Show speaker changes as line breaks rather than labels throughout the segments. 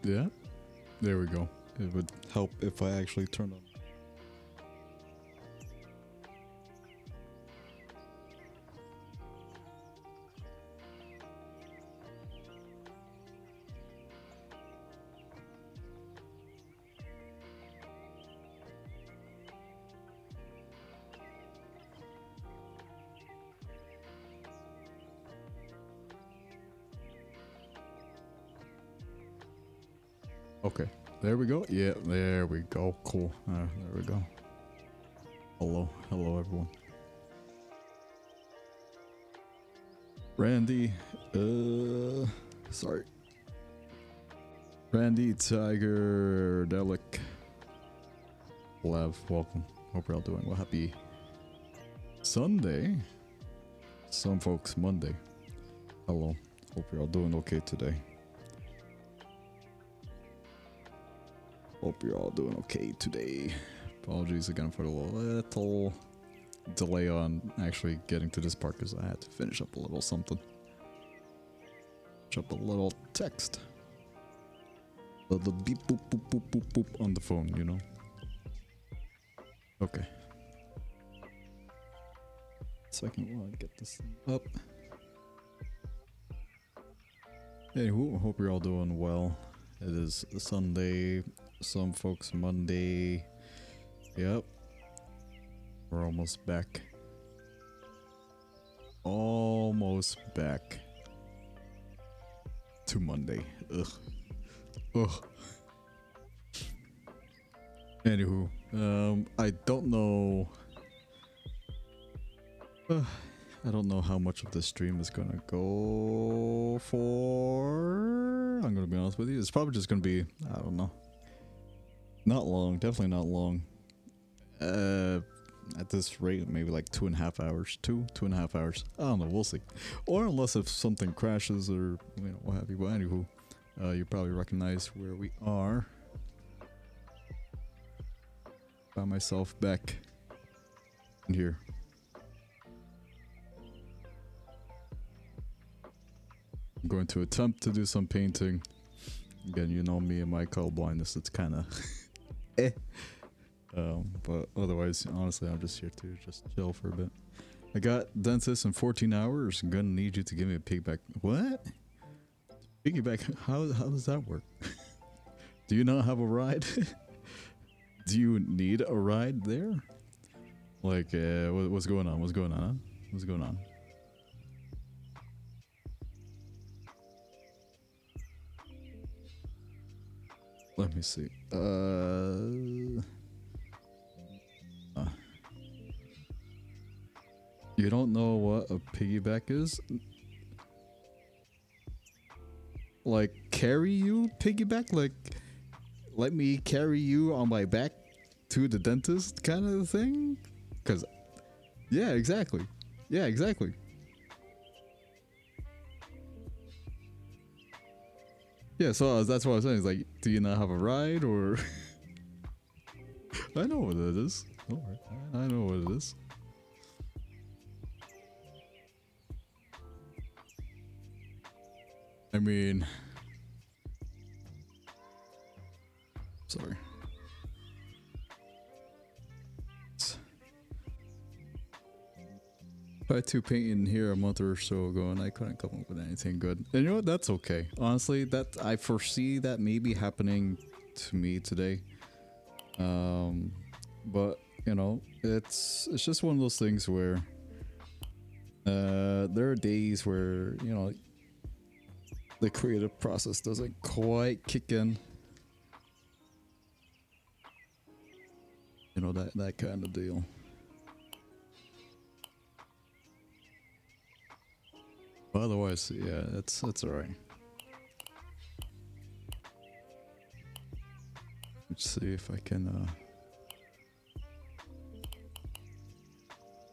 Yeah, there we go. It would help if I actually turn on. Okay, there we go. Yeah, there we go. Cool. There we go. Hello, hello everyone. Randy, sorry. Randy, Tiger, Delic, Lev, welcome. Hope you're all doing well. Happy Sunday. Some folks Monday. Hello. Hope you're all doing okay today. Hope you're all doing okay today. Apologies again for the little delay on actually getting to this part because I had to finish up a little something. Finish up a little text. A little beep boop boop boop boop boop on the phone, you know? Okay. Second one, get this up. Anywho, hope you're all doing well. It is Sunday. Some folks Monday. Yep. We're almost back. Almost back to Monday. Ugh. Ugh. Anywho, I don't know. I don't know how much of the stream is gonna go for. I'm gonna be honest with you. It's probably just gonna be, I don't know. Not long, definitely not long. At this rate, maybe like 2.5 hours. 2.5 hours. I don't know, we'll see. Or unless if something crashes or, you know, what have you. But anywho, you probably recognize where we are. Found myself back in here. I'm going to attempt to do some painting. Again, you know me and my color blindness, it's kind of eh. But otherwise, honestly, I'm just here to just chill for a bit. I got dentist in 14 hours. I'm gonna need you to give me a piggyback. What? Piggyback? How does that work? Do you not have a ride? Do you need a ride there? Like, what's going on? What's going on? Huh? What's going on? Let me see. You don't know what a piggyback is? Like, carry you piggyback? Like, let me carry you on my back to the dentist kind of thing? Cause, yeah, exactly. Yeah, exactly. Yeah, so that's what I was saying. It's like, do you not have a ride or? I know what it is. Alright, I know what it is. I mean, sorry. I had to paint in here a month or so ago and I couldn't come up with anything good. And you know what? That's okay. Honestly, that I foresee that maybe happening to me today. But you know, it's just one of those things where there are days where, you know, the creative process doesn't quite kick in. You know, that kind of deal. But otherwise, yeah, it's alright. Let's see if I can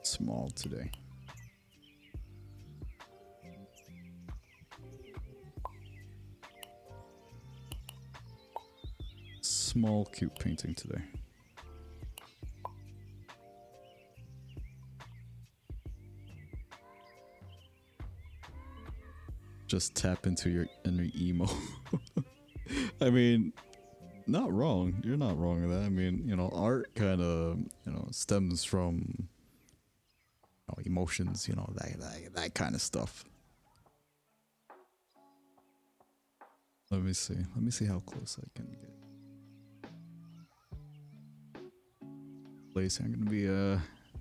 small today. Small cube painting today. Just tap into your inner emo. I mean, not wrong. You're not wrong with that. I mean, you know, art kind of, you know, stems from, you know, emotions, you know, that kind of stuff. Let me see. Let me see how close I can get. Place. I'm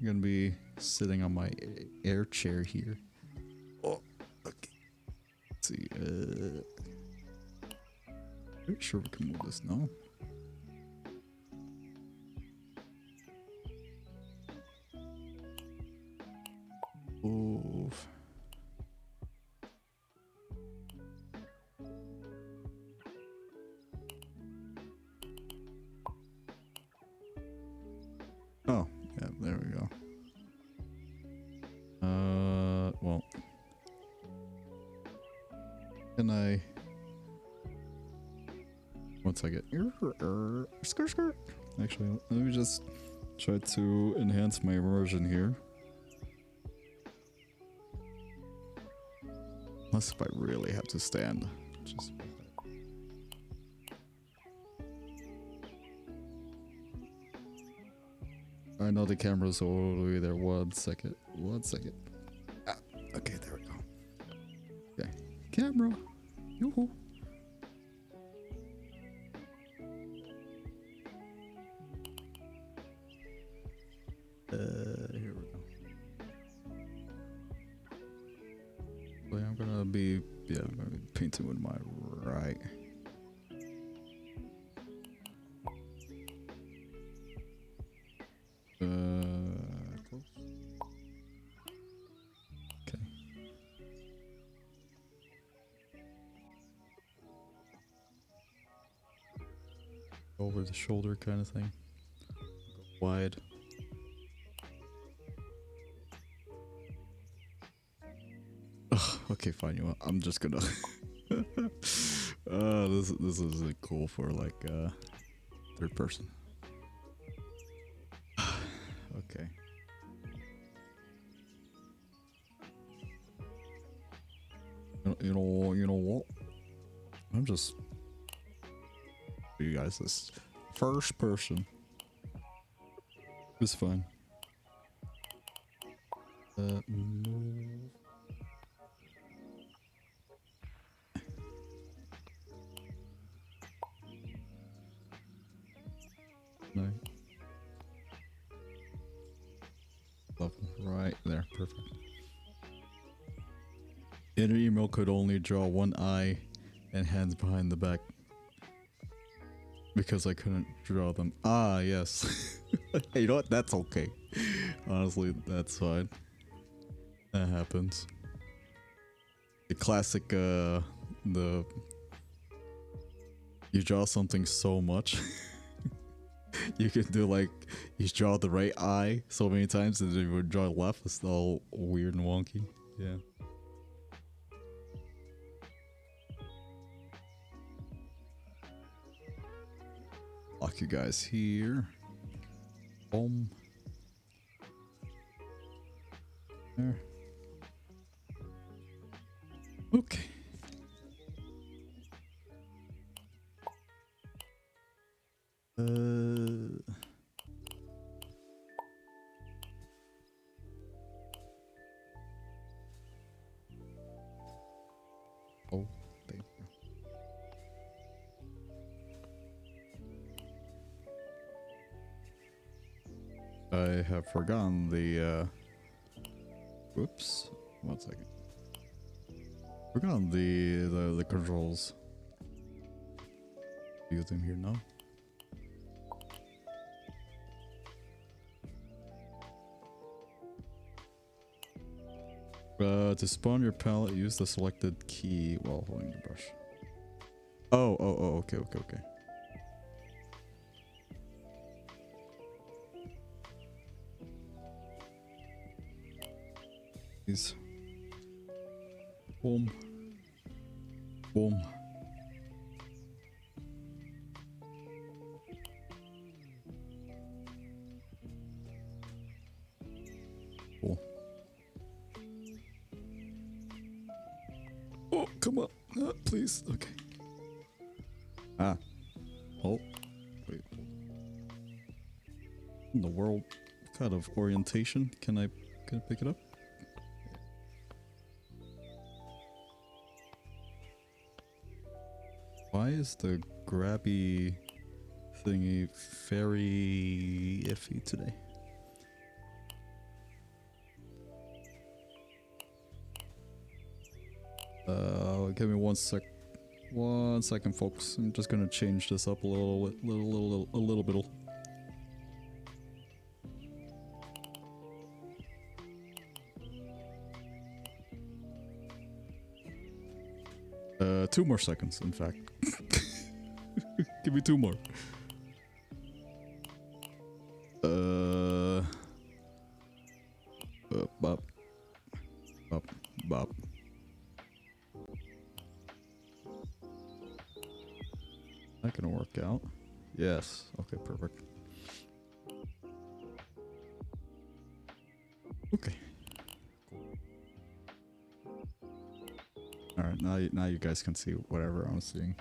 gonna be sitting on my air chair here. Oh, okay. Let's see. Pretty sure we can move this now. Move. Oh, yeah, there we go. Well, can I? Once I get skirt. Actually, let me just try to enhance my immersion here. Unless if I really have to stand. Just I know the camera's all the way there. 1 second. 1 second. Ah, okay, there we go. Okay. Camera. Yoo-hoo. Here we go. So I'm gonna be painting with my right. Close. Okay. Over the shoulder kind of thing. Go wide. Ugh, okay, fine. You know what? I'm just gonna. This isn't cool for like third person. Okay. You know what? I'm just you guys this first person. It's fine. Move. No. Level right there, perfect. Inner emo could only draw one eye and hands behind the back because I couldn't draw them. Ah, yes. You know what? That's okay. Honestly, that's fine. That happens. The classic, the you draw something so much. You can do like you draw the right eye so many times and then you would draw left. It's all weird and wonky. Yeah. Lock you guys here. Boom. There. Okay. Oh, thank you. I have forgotten the, whoops. 1 second. Forgotten the controls. Use them here now. To spawn your palette, use the selected key while holding the brush. Oh, okay. These. Boom. Boom. Cool. Oh, come on. Please. Okay. Ah. Oh. Wait. In the world, what kind of orientation can I pick it up? Why is the grabby thingy very iffy today? Give me 1 sec. 1 second, folks. I'm just gonna change this up a little bit. Two more seconds, in fact. Give me 2 more. Bop. That can work out. Yes. Okay, perfect. Okay. Alright, now you guys can see whatever I'm seeing.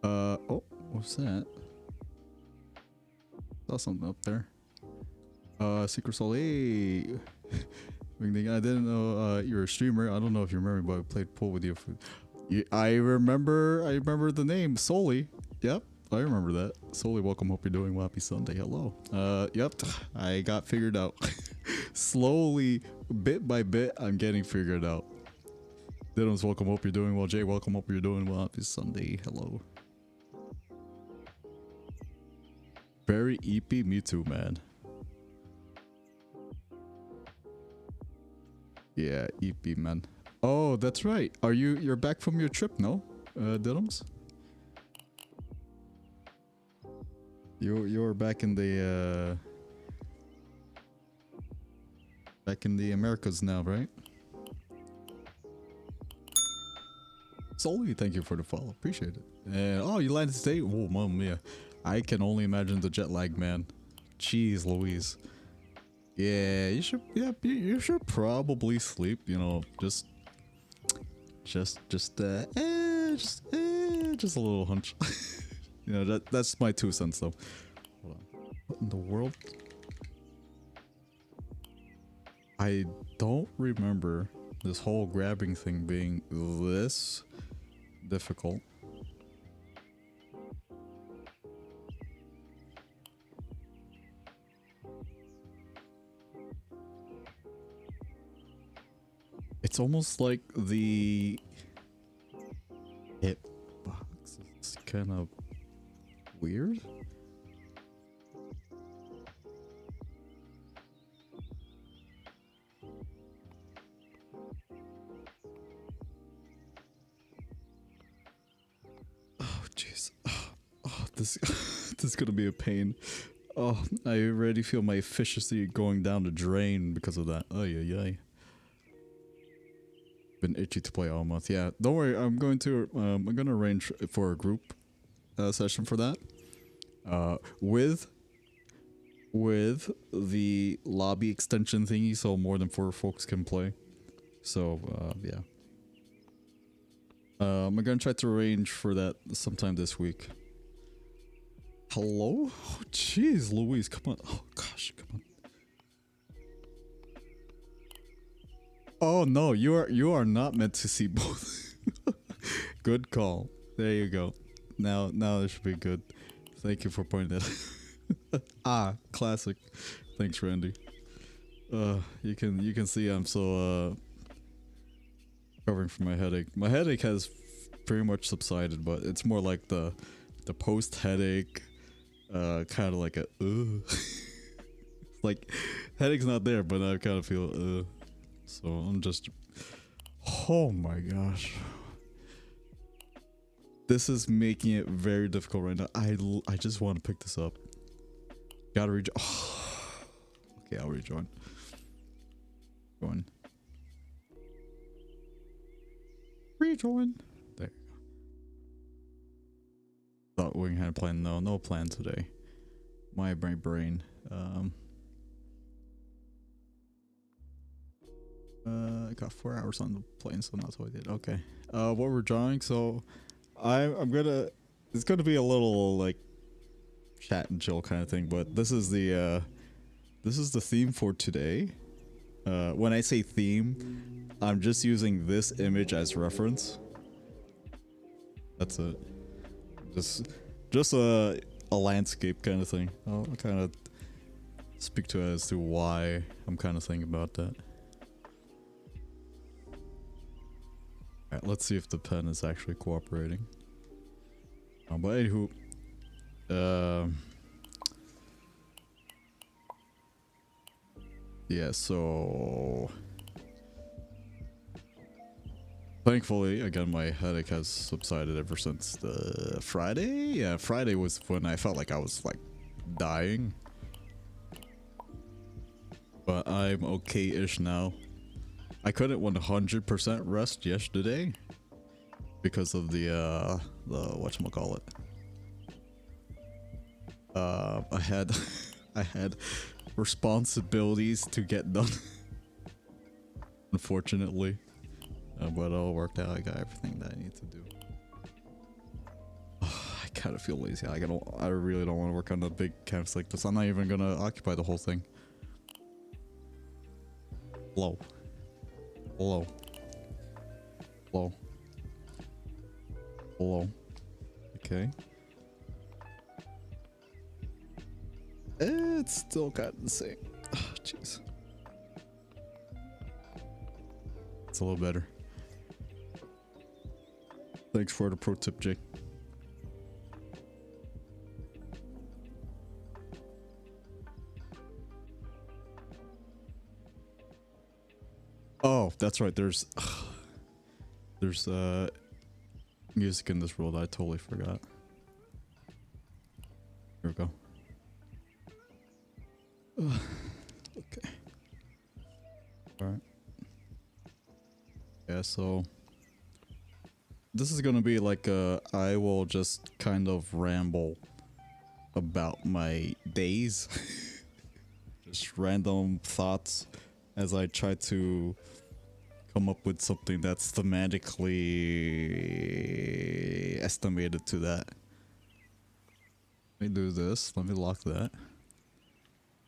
Oh, what's that? Saw something up there. Secret Soul, hey! VVingDing, I didn't know you're a streamer. I don't know if you remember, but I played pool with you. I remember the name, Soli. Yep, I remember that. Soli, welcome, hope you're doing well. Happy Sunday, hello. Yep, I got figured out. Slowly, bit by bit, I'm getting figured out. Diddums, welcome, hope you're doing well. Jay, welcome, hope you're doing well. Happy Sunday, hello. Very EP, me too, man. Yeah, EP, man. Oh, that's right. You're back from your trip, no? Diddums? You're back in the Americas now, right? Solly, thank you for the follow. Appreciate it. And oh, you landed today? Oh, mamma mia. I can only imagine the jet lag, man. Jeez Louise. Yeah, you should probably sleep, you know, just a little hunch. You know, that's my 2 cents though. Hold on. What in the world? I don't remember this whole grabbing thing being this difficult. It's almost like the hitbox is kind of weird. Oh jeez. Oh, this this is gonna be a pain. Oh, I already feel my efficiency going down the drain because of that. Oh yeah. Been itchy to play all month. Yeah, don't worry. I'm gonna arrange for a group session for that. With the lobby extension thingy, so more than 4 folks can play. So yeah. I'm gonna try to arrange for that sometime this week. Hello? Oh, jeez, Louise, come on. Oh gosh, come on. Oh no, you are not meant to see both. Good call. There you go. Now it should be good. Thank you for pointing that. Ah, classic. Thanks, Randy. You can see I'm so recovering from my headache. My headache has pretty much subsided, but it's more like the post headache, kind of like a like headache's not there, but I kind of feel so I'm just, oh my gosh, this is making it very difficult right now. I just want to pick this up. Gotta rejoin. Okay, I'll rejoin. Rejoin. There you go. Thought we had a plan. No plan today. My brain. I got 4 hours on the plane, so not what I did. Okay. What we're drawing. So, I'm gonna. It's gonna be a little like chat and chill kind of thing, but this is the theme for today. When I say theme, I'm just using this image as reference. That's it. Just a landscape kind of thing. I'll kind of speak to as to why I'm kind of thinking about that. Alright, let's see if the pen is actually cooperating. But anywho, yeah, so thankfully, again, my headache has subsided ever since the Friday. Yeah, Friday was when I felt like I was like dying, but I'm okay-ish now. I couldn't 100% rest yesterday because of the whatchamacallit. I had I had responsibilities to get done. Unfortunately, but it all worked out. I got everything that I need to do. I kind of feel lazy. I really don't want to work on the big canvas like this. I'm not even gonna occupy the whole thing. Low. Okay. It's still kind of the same. Oh, jeez. It's a little better. Thanks for the pro tip, Jake. Oh, that's right. There's music in this world. I totally forgot. Here we go. Okay. Alright. Yeah, so this is gonna be like I will just kind of ramble about my days. Just random thoughts as I try to come up with something that's thematically estimated to that. Let me do this. Let me lock that.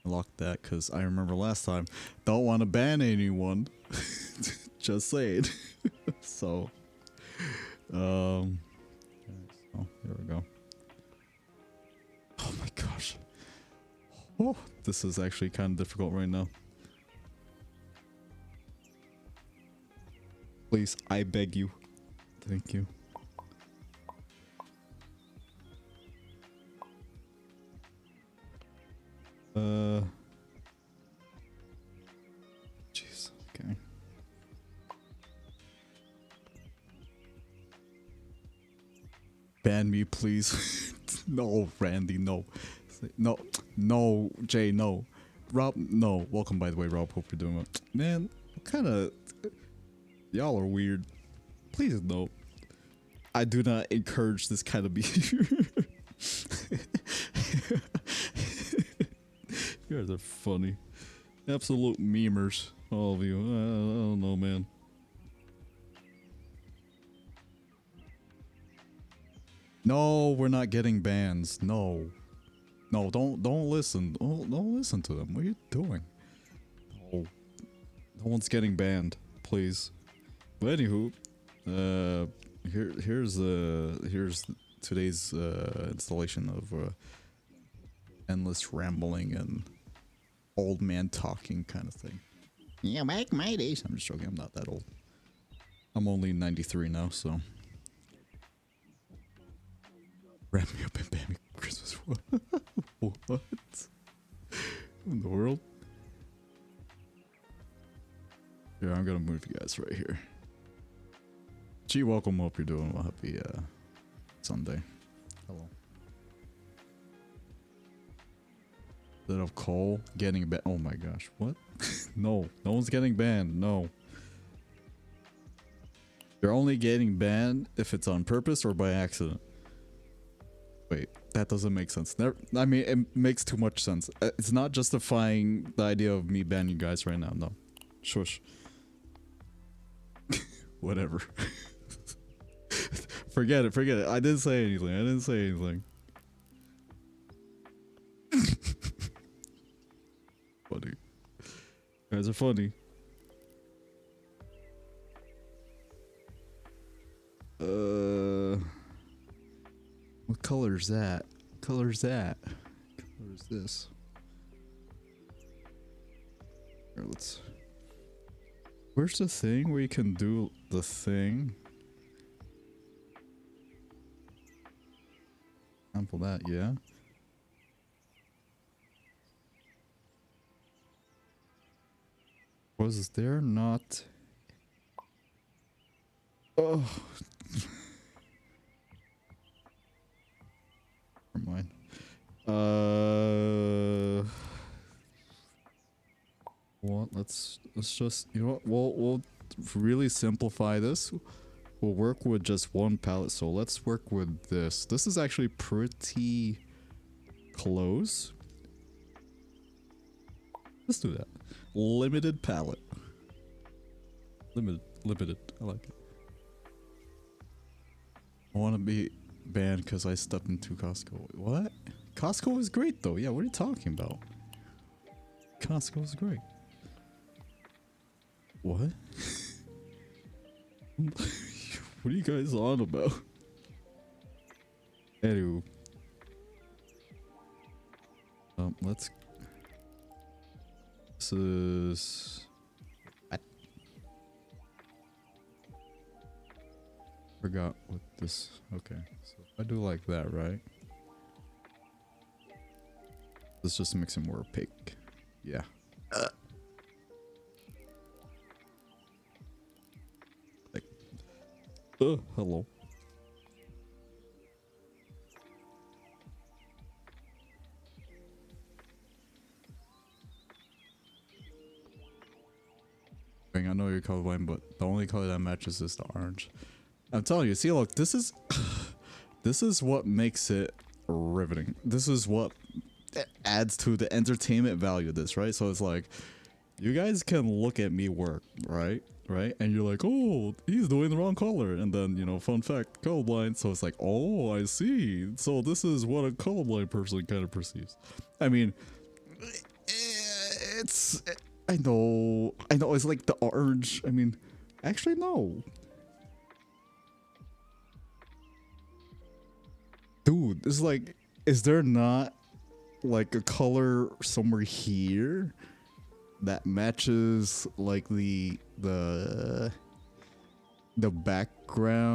Lock that because I remember last time. Don't want to ban anyone. Just saying. So, so here we go. Oh my gosh. Oh, this is actually kind of difficult right now. Please, I beg you. Thank you. Jeez, okay. Ban me, please. No, Randy, no. No, Jay, no. Rob, no. Welcome, by the way, Rob. Hope you're doing well. Man, what kind of... Y'all are weird. Please, no. I do not encourage this kind of behavior. You guys are funny. Absolute memers, all of you. I don't know, man. No, we're not getting bans. No. No, don't listen. Don't listen to them. What are you doing? No. No one's getting banned, please. But anywho, here's today's installation of endless rambling and old man talking kind of thing. Yeah, back in my days. I'm just joking. I'm not that old. I'm only 93 now, so. Wrap me up in Bambi Christmas. What? In the world? Yeah, I'm gonna move you guys right here. Gee, welcome. Hope you're doing well. Happy Sunday. Hello. Instead of Cole getting banned. Oh my gosh, what? No one's getting banned. No. You're only getting banned if it's on purpose or by accident. Wait, that doesn't make sense. I mean, it makes too much sense. It's not justifying the idea of me banning you guys right now. No. Shush. Whatever. Forget it. I didn't say anything. Funny. You guys are funny. What color is that? Color is this? Here, where's the thing where you can do the thing? Sample that, yeah. Was there not? Oh. Never mind. Well, let's just, you know what, we'll really simplify this. We'll work with just one palette, so let's work with this. This is actually pretty close. Let's do that. Limited palette. Limited. I like it. I want to be banned because I stepped into Costco. What? Costco is great though. Yeah, what are you talking about? Costco is great. What? What are you guys on about? Anyway. Let's... This is... What? Forgot what this... Okay, so if I do like that, right? Let's just make it more opaque. Yeah. Like, hello. I know you're colorblind, but the only color that matches is the orange. I'm telling you, see, look, this is what makes it riveting. This is what adds to the entertainment value of this, right? So it's like, you guys can look at me work, right? And you're like, oh, he's doing the wrong color. And then, you know, fun fact, colorblind. So it's like, oh, I see. So this is what a colorblind person kind of perceives. I mean, I know, it's like the orange. I mean, actually, no. Dude, it's like, is there not like a color somewhere here that matches like the background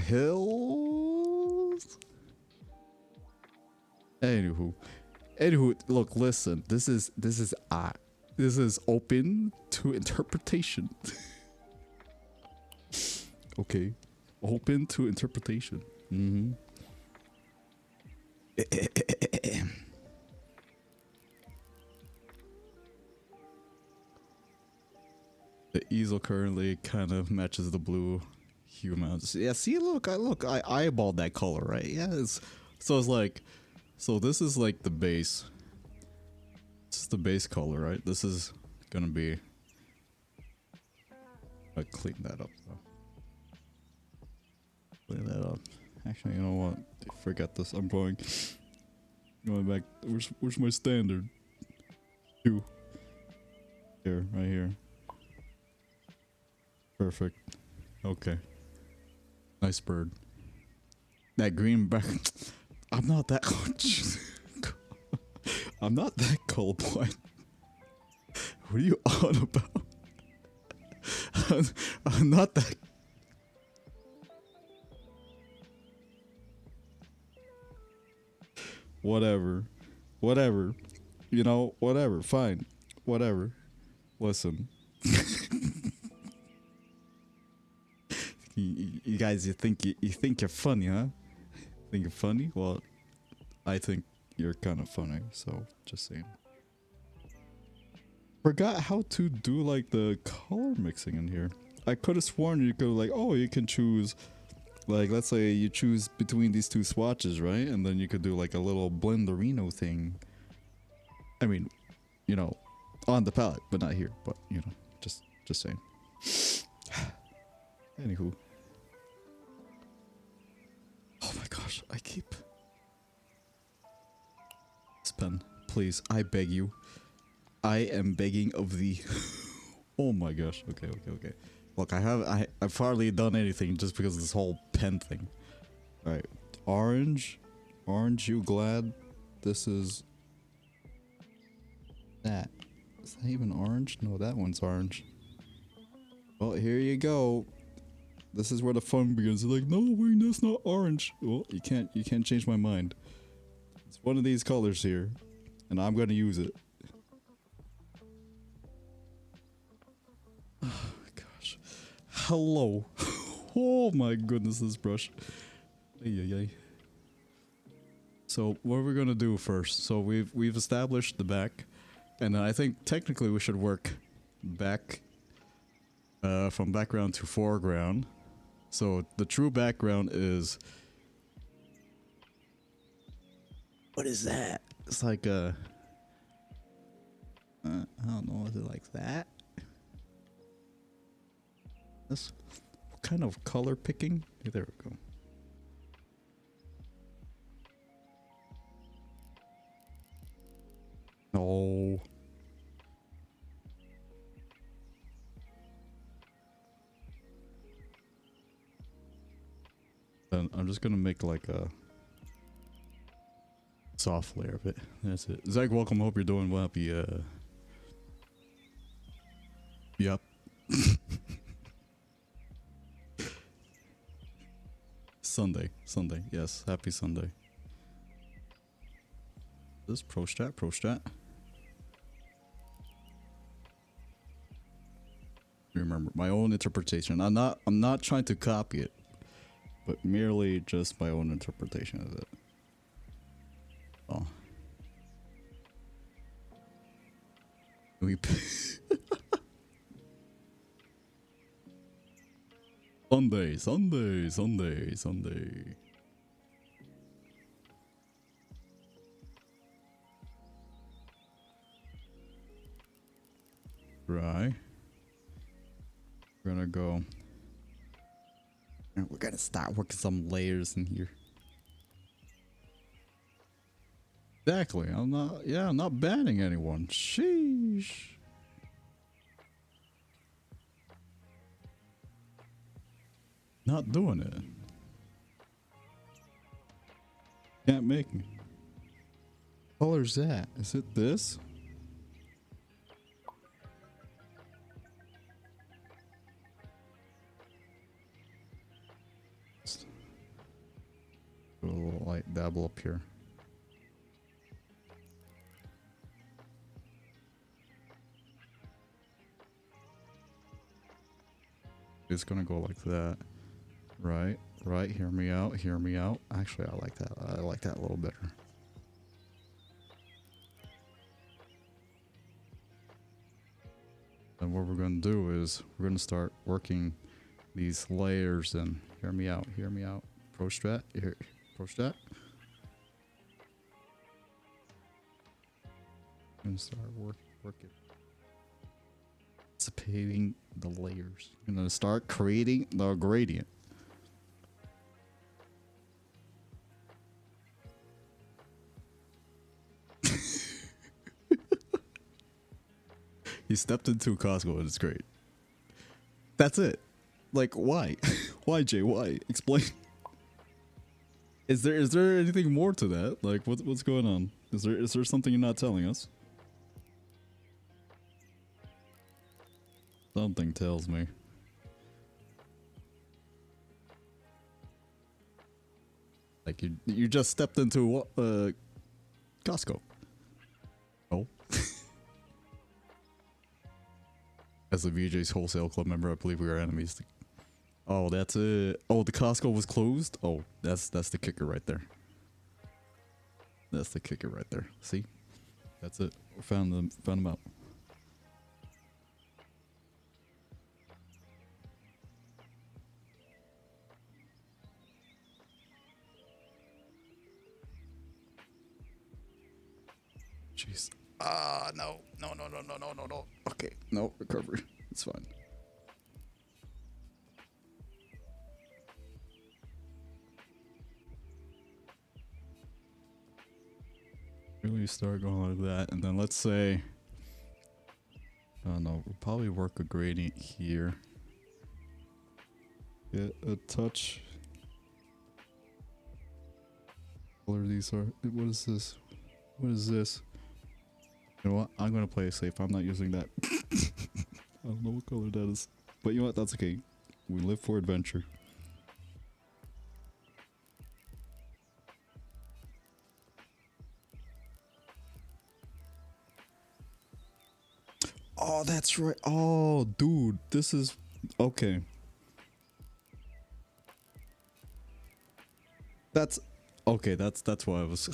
hills? Anywho, look, listen, this is open to interpretation. Okay, open to interpretation. Mm-hmm. The easel currently kind of matches the blue hue amounts. Yeah, see, look, I eyeballed that color, right? Yeah, so it's like, so this is like the base. This is the base color, right? This is gonna be. I clean that up though. Clean that up. Actually, you know what? Forget this. I'm going back. Where's my standard? Here, right here. Perfect. Okay. Nice bird. That green back. I'm not that. I'm not that colorblind. What are you on about? I'm not that. Whatever. Whatever. You know, whatever. Fine. Whatever. Listen. you guys, you think you're funny, huh? Think you're funny? Well, I think you're kind of funny, so just saying. Forgot how to do like the color mixing in here. I could have sworn you could like, oh, you can choose, like, let's say you choose between these two swatches, right? And then you could do like a little blenderino thing. I mean, you know, on the palette, but not here. But you know, just saying. Anywho. Oh my gosh, I keep. This pen, please, I beg you. I am begging of thee. Oh my gosh. Okay. Look, I've hardly done anything just because of this whole pen thing. Alright. Orange, you glad this is that? Is that even orange? No, that one's orange. Well, here you go. This is where the fun begins. They're like, no, wait, that's not orange. Well, you can't change my mind. It's one of these colors here, and I'm gonna use it. Oh my gosh. Hello. Oh my goodness, this brush. Ay. So what are we gonna do first? So we've established the back, and I think technically we should work back from background to foreground. So the true background is, what is that? It's like a I don't know, is it like that? This what kind of color picking? Yeah, there we go. No. Then I'm just gonna make like a soft layer of it. That's it. Zach, welcome. Hope you're doing well. Yep. Sunday. Yes, happy Sunday. This pro strat. Remember my own interpretation. I'm not trying to copy it, but merely just my own interpretation of it. Oh. Sunday. Right. We're gonna go. We're gonna start working some layers in here. Exactly. I'm not banning anyone. Sheesh. Not doing it. Can't make me. What color's that? Is it this? A little light dabble up here. It's gonna go like that. Right. Hear me out. Actually, I like that. I like that a little better. And what we're gonna do is we're gonna start working these layers and hear me out. Pro strat. Here. Pro strat. I'm gonna start working. Anticipating the layers. I'm gonna start creating the gradient. He stepped into Costco and it's great. That's it. Like, why? Why, Jay? Why? Explain. Is there anything more to that? Like, what's going on? Is there something you're not telling us? Something tells me. Like you just stepped into Costco. Oh. As a VJ's wholesale club member, I believe we are enemies. Oh, that's it. Oh, the Costco was closed. Oh, that's the kicker right there. That's the kicker right there. See, that's it. We found them out. Jeez. Ah, no. Okay, no, recovery. It's fine. Really start going like that, and then let's say, I don't know, we'll probably work a gradient here. Get a touch. What color these are? What is this? What is this? You know what? I'm gonna play it safe. I'm not using that. I don't know what color that is. But you know what? That's okay. We live for adventure. Oh, that's right. Oh, dude. This is... Okay. That's... Okay, that's why I was...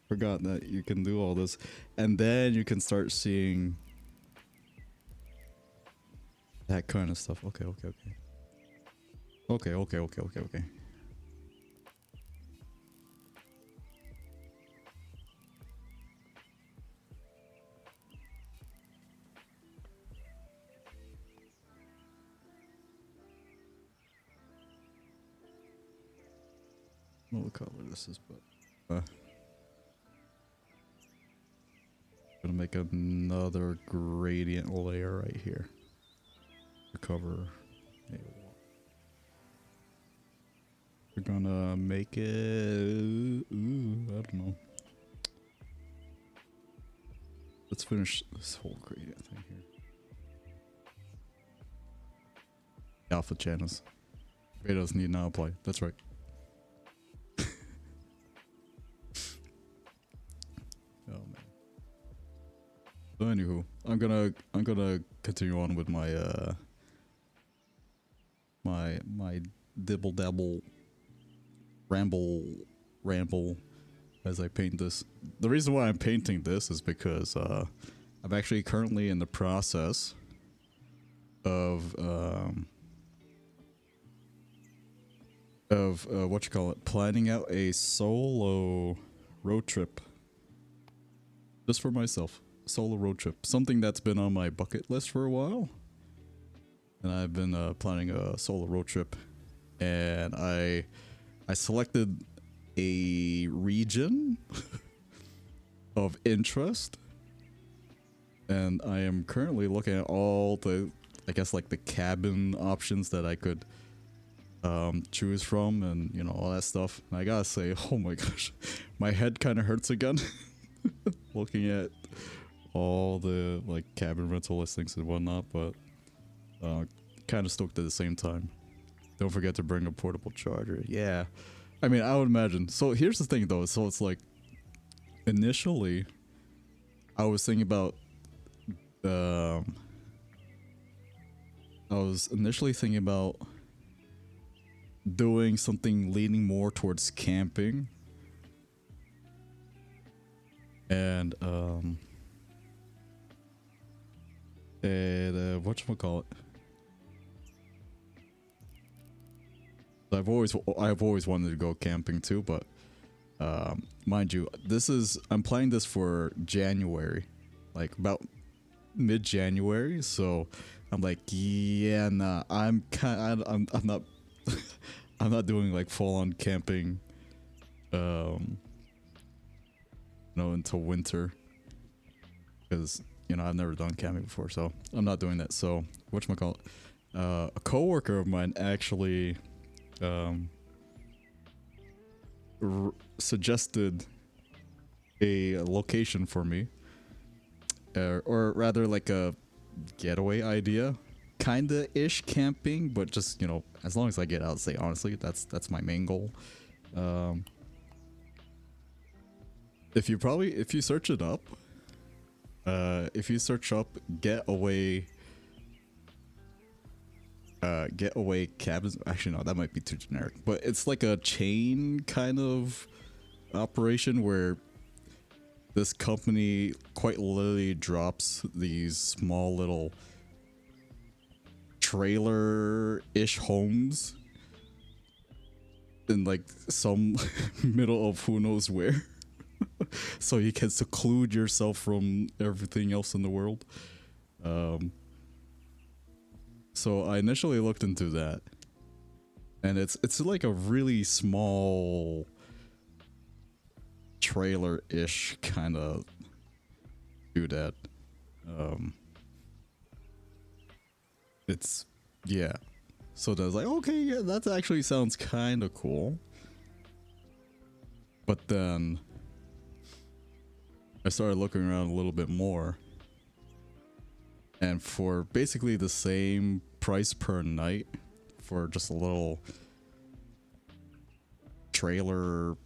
Forgot that you can do all this. And then you can start seeing... that kind of stuff. Okay. Okay. I don't know what color this is, but gonna make another gradient layer right here to cover. We're gonna make it. I don't know. Let's finish this whole gradient thing here. Alpha channels. Betas need not apply. That's right. Oh man. So anywho, I'm gonna continue on with my my dibble dabble ramble as I paint this. The reason why I'm painting this is because I'm actually currently in the process of what you call it, planning out a solo road trip just for myself. Solo road trip, something that's been on my bucket list for a while, and I've been planning a solo road trip, and I selected a region of interest, and I am currently looking at all the, I guess, like the cabin options that I could choose from, and you know, all that stuff. And I gotta say, oh my gosh, my head kind of hurts again looking at all the like cabin rental listings and whatnot, but kind of stoked at the same time. Don't forget to bring a portable charger. Yeah, I mean, I would imagine. So here's the thing though, so it's like initially I was thinking about doing something leaning more towards camping, and whatchamacallit, I've always wanted to go camping too, but mind you, I'm planning this for January, like about mid-January, so I'm like, yeah, nah, I'm not I'm not doing like full-on camping until winter, because you know, I've never done camping before, so I'm not doing that. So whatchamacallit, a coworker of mine actually suggested a location for me, or rather like a getaway idea, kinda ish camping, but just, you know, as long as I get out, say honestly, that's my main goal. If you search it up, if you search up getaway cabins, actually no, that might be too generic, but it's like a chain kind of operation where this company quite literally drops these small little trailer-ish homes in like some middle of who knows where. So you can seclude yourself from everything else in the world. So I initially looked into that, and it's like a really small trailer-ish kind of do that. It's, yeah. So I was like, okay, yeah, that actually sounds kind of cool. But then I started looking around a little bit more, and for basically the same price per night for just a little trailer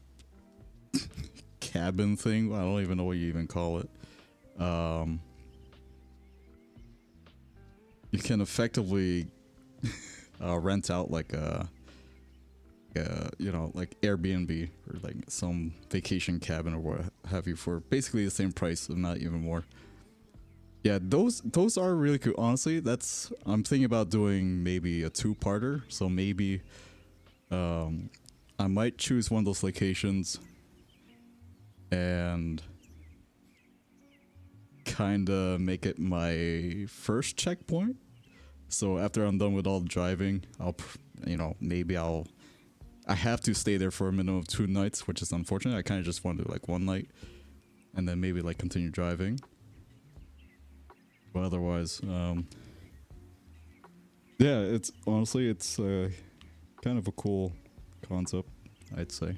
cabin thing, I don't even know what you even call it, you can effectively rent out like a you know, like Airbnb or like some vacation cabin or what have you for basically the same price, if not even more. Yeah, those are really cool. Honestly, I'm thinking about doing maybe a two-parter. So maybe I might choose one of those locations and kind of make it my first checkpoint. So after I'm done with all the driving, I have to stay there for a minimum of 2 nights, which is unfortunate. I kind of just want to do like 1 night and then maybe like continue driving. But otherwise, yeah, it's honestly, kind of a cool concept, I'd say.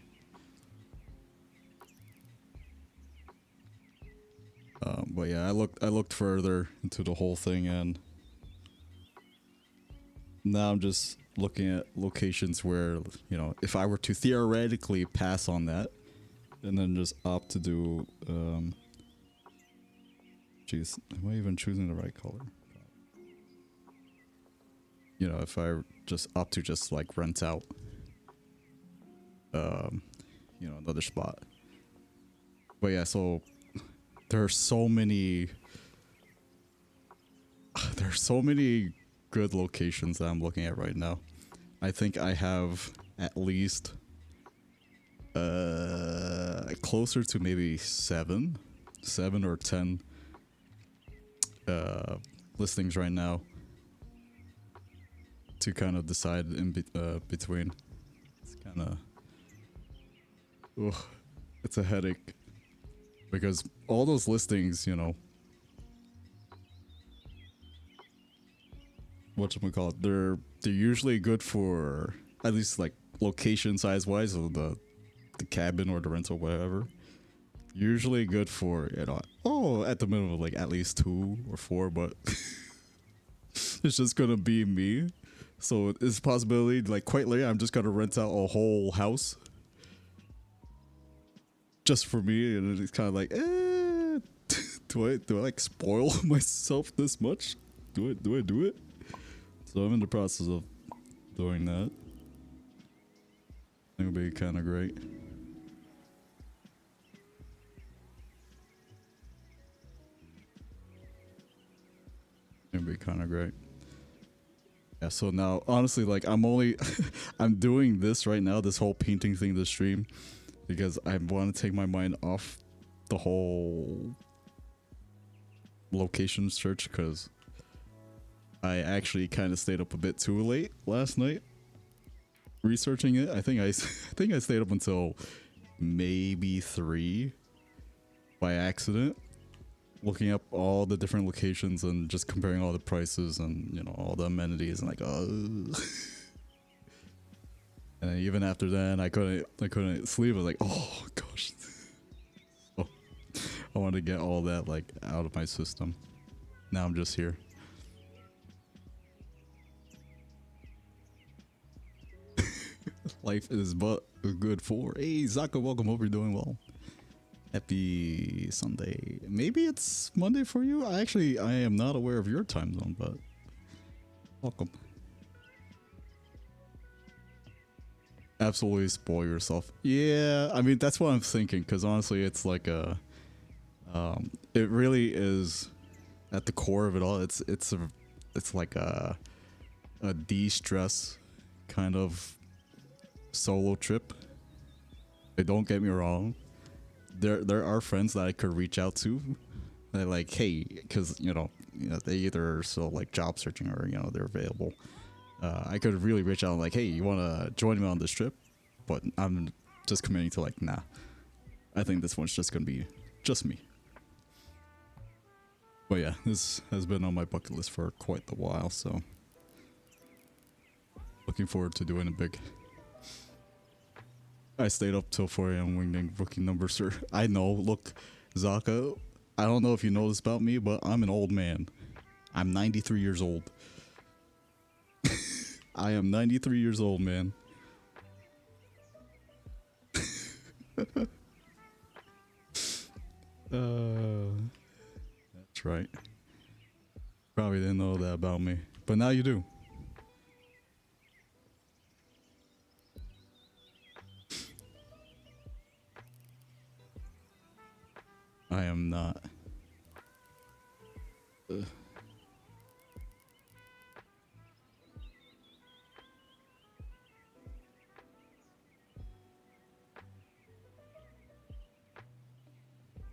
But yeah, I looked further into the whole thing, and now I'm just looking at locations where, you know, if I were to theoretically pass on that, and then just opt to do, jeez, am I even choosing the right color? You know, if I just opt to just like rent out, you know, another spot. But yeah, so there are so many good locations that I'm looking at right now. I think I have at least closer to maybe 7 or 10 listings right now to kind of decide in between. It's kind of, it's a headache because all those listings, you know, whatchamacallit, they're usually good for at least like location size wise of the cabin or the rental, whatever. Usually good for, you know, at the minimum like at least 2 or 4, but it's just gonna be me. So it's a possibility, like quite late, I'm just gonna rent out a whole house just for me, and it's kind of like, do I like spoil myself this much? Do I do it? So I'm in the process of doing that. I think it'll be kind of great. It'll be kind of great. Yeah, so now, honestly, like, I'm doing this right now, this whole painting thing, this stream, because I want to take my mind off the whole location search, because I actually kind of stayed up a bit too late last night researching it. I think I stayed up until maybe 3 by accident, looking up all the different locations and just comparing all the prices and, you know, all the amenities and like, And even after then, I couldn't sleep. I was like, oh gosh. So I wanted to get all that like out of my system. Now I'm just here. Life is but good for. Hey, Zaka, welcome. Hope you're doing well. Happy Sunday. Maybe it's Monday for you. I am not aware of your time zone, but welcome. Absolutely spoil yourself. Yeah, I mean that's what I'm thinking. Because honestly, it's like it really is at the core of it all. It's like a de-stress kind of solo trip. Don't get me wrong. There are friends that I could reach out to. They're like, hey, because you know they either are still like job searching or they're available. I could really reach out like, hey, you want to join me on this trip? But I'm just committing to like, nah. I think this one's just gonna be just me. But yeah, this has been on my bucket list for quite a while, so looking forward to doing it big. I stayed up till 4 a.m. wingding rookie number, sir. I know. Look, Zaka, I don't know if you know this about me, but I'm an old man. I'm 93 years old. I am 93 years old, man. That's right. Probably didn't know that about me, but now you do. I am not.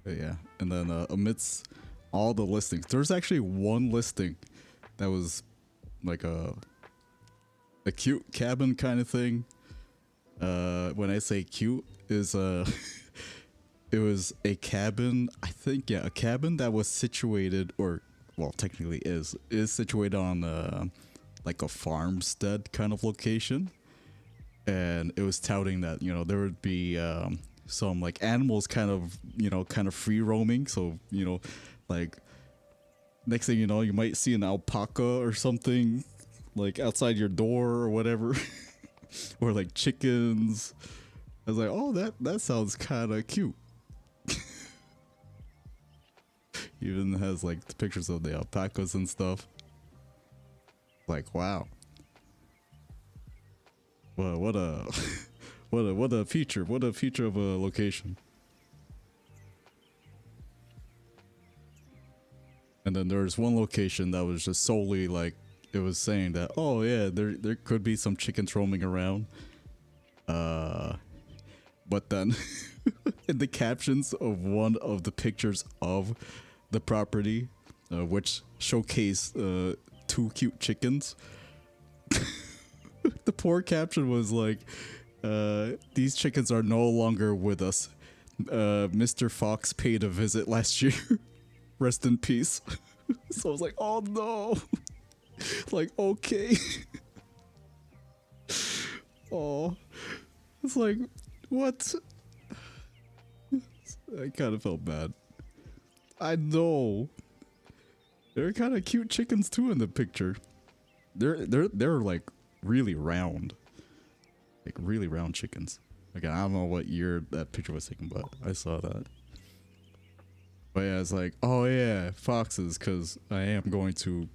But yeah, and then amidst all the listings, there's actually one listing that was like a cute cabin kind of thing. When I say cute, is it was a cabin. I think a cabin that was situated, or well, technically is situated on like a farmstead kind of location, and it was touting that there would be some like animals kind of free roaming. So like next thing you know, you might see an alpaca or something like outside your door or whatever, or like chickens. I was like, oh, that sounds kind of cute. Even has like the pictures of the alpacas and stuff. Like, wow. Well, what a what a feature of a location. And then there's one location that was just solely like, it was saying that, oh yeah, there could be some chickens roaming around. But then in the captions of one of the pictures of the property, which showcased 2 cute chickens, the poor caption was like, these chickens are no longer with us. Mr. Fox paid a visit last year. Rest in peace. So I was like, oh no. Like, okay. Oh, it's like, what? I kind of felt bad. I know. They're kind of cute chickens too in the picture. They're like really round. Like really round chickens. Again, I don't know what year that picture was taken, but I saw that. But yeah, it's like, oh yeah, foxes, because I am going to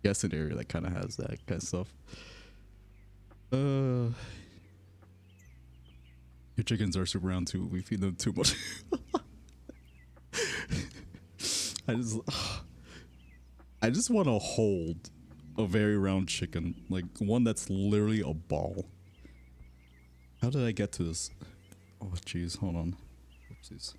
guess an area that kind of has that kind of stuff. Your chickens are super round too. We feed them too much. I just want to hold a very round chicken, like one that's literally a ball. How did I get to this? Oh jeez, hold on. Oopsies.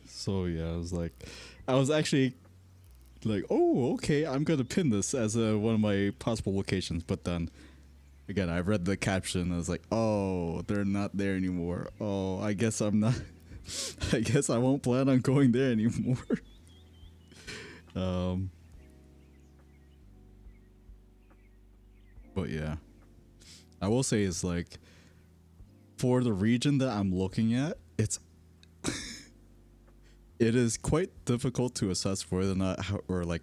So yeah, I was actually like, oh, okay, I'm gonna pin this as one of my possible locations, but then Again, I read the caption and I was like, oh, they're not there anymore. Oh, I guess I'm not. I guess I won't plan on going there anymore. um, but yeah, I will say it's like for the region that I'm looking at, it is quite difficult to assess whether or not or like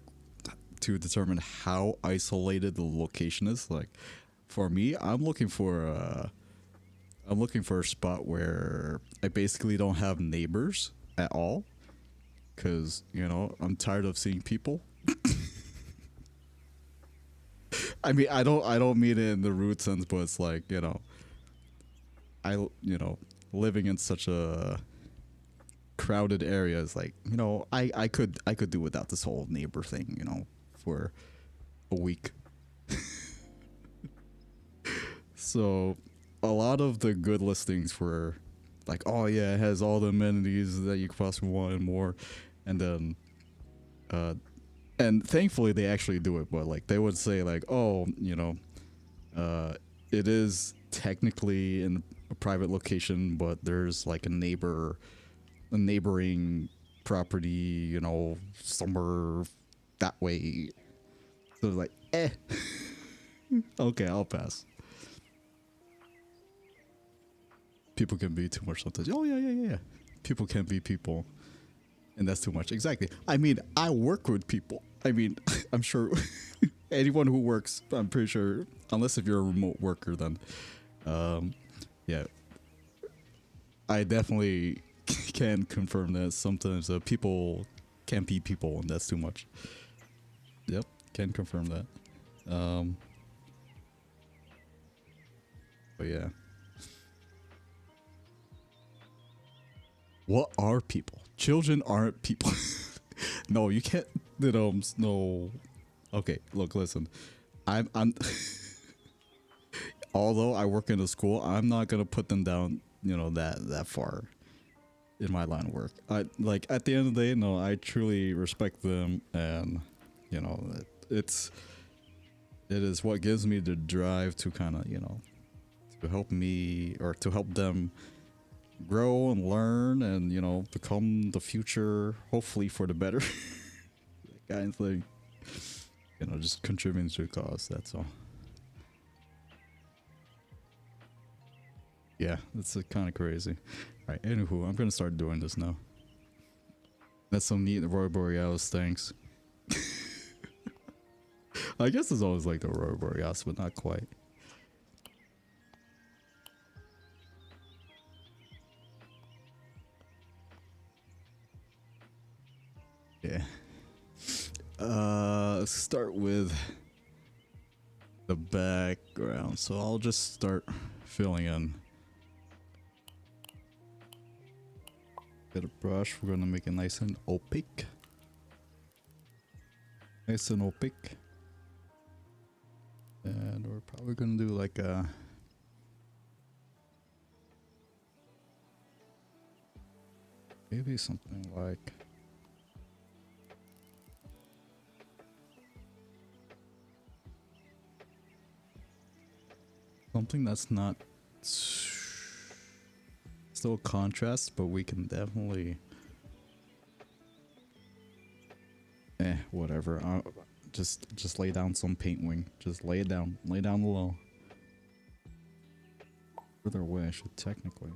to determine how isolated the location is. Like for me, I'm looking for a spot where I basically don't have neighbors at all, because I'm tired of seeing people. I mean, I don't mean it in the rude sense, but it's like I living in such a crowded area is like I could do without this whole neighbor thing for a week. So a lot of the good listings were like, oh yeah, it has all the amenities that you could possibly want and more. And then and thankfully they actually do it, but like they would say like, oh, it is technically in a private location, but there's like a neighboring property, somewhere that way. So it's like, okay, I'll pass. People can be too much sometimes. Oh yeah. People can be people, and that's too much. Exactly. I mean, I work with people. I mean, I'm sure anyone who works, I'm pretty sure, unless if you're a remote worker, then, yeah, I definitely can confirm that sometimes people can be people, and that's too much. Yep, can confirm that. But yeah. What are people? Children aren't people. No, you can't. No. Okay, look, listen. I'm. Although I work in a school, I'm not gonna put them down. That far in my line of work. I like at the end of the day. No, I truly respect them, and it is what gives me the drive to kind of to help me or to help them grow and learn and become the future, hopefully for the better. That kind of thing. Just contributing to the cause, that's all. Yeah, it's kind of crazy. Alright, anywho, I'm gonna start doing this now. That's some neat Aurora Borealis, thanks. I guess it's always like the Aurora Borealis, but not quite. Yeah. Let's start with the background. So I'll just start filling in. Get a brush. We're gonna make it nice and opaque. Nice and opaque. And we're probably gonna do like a maybe something like something that's not still contrast, but we can definitely whatever. Just lay down some paint wing. Just lay it down. Lay down low. Further away, I should technically.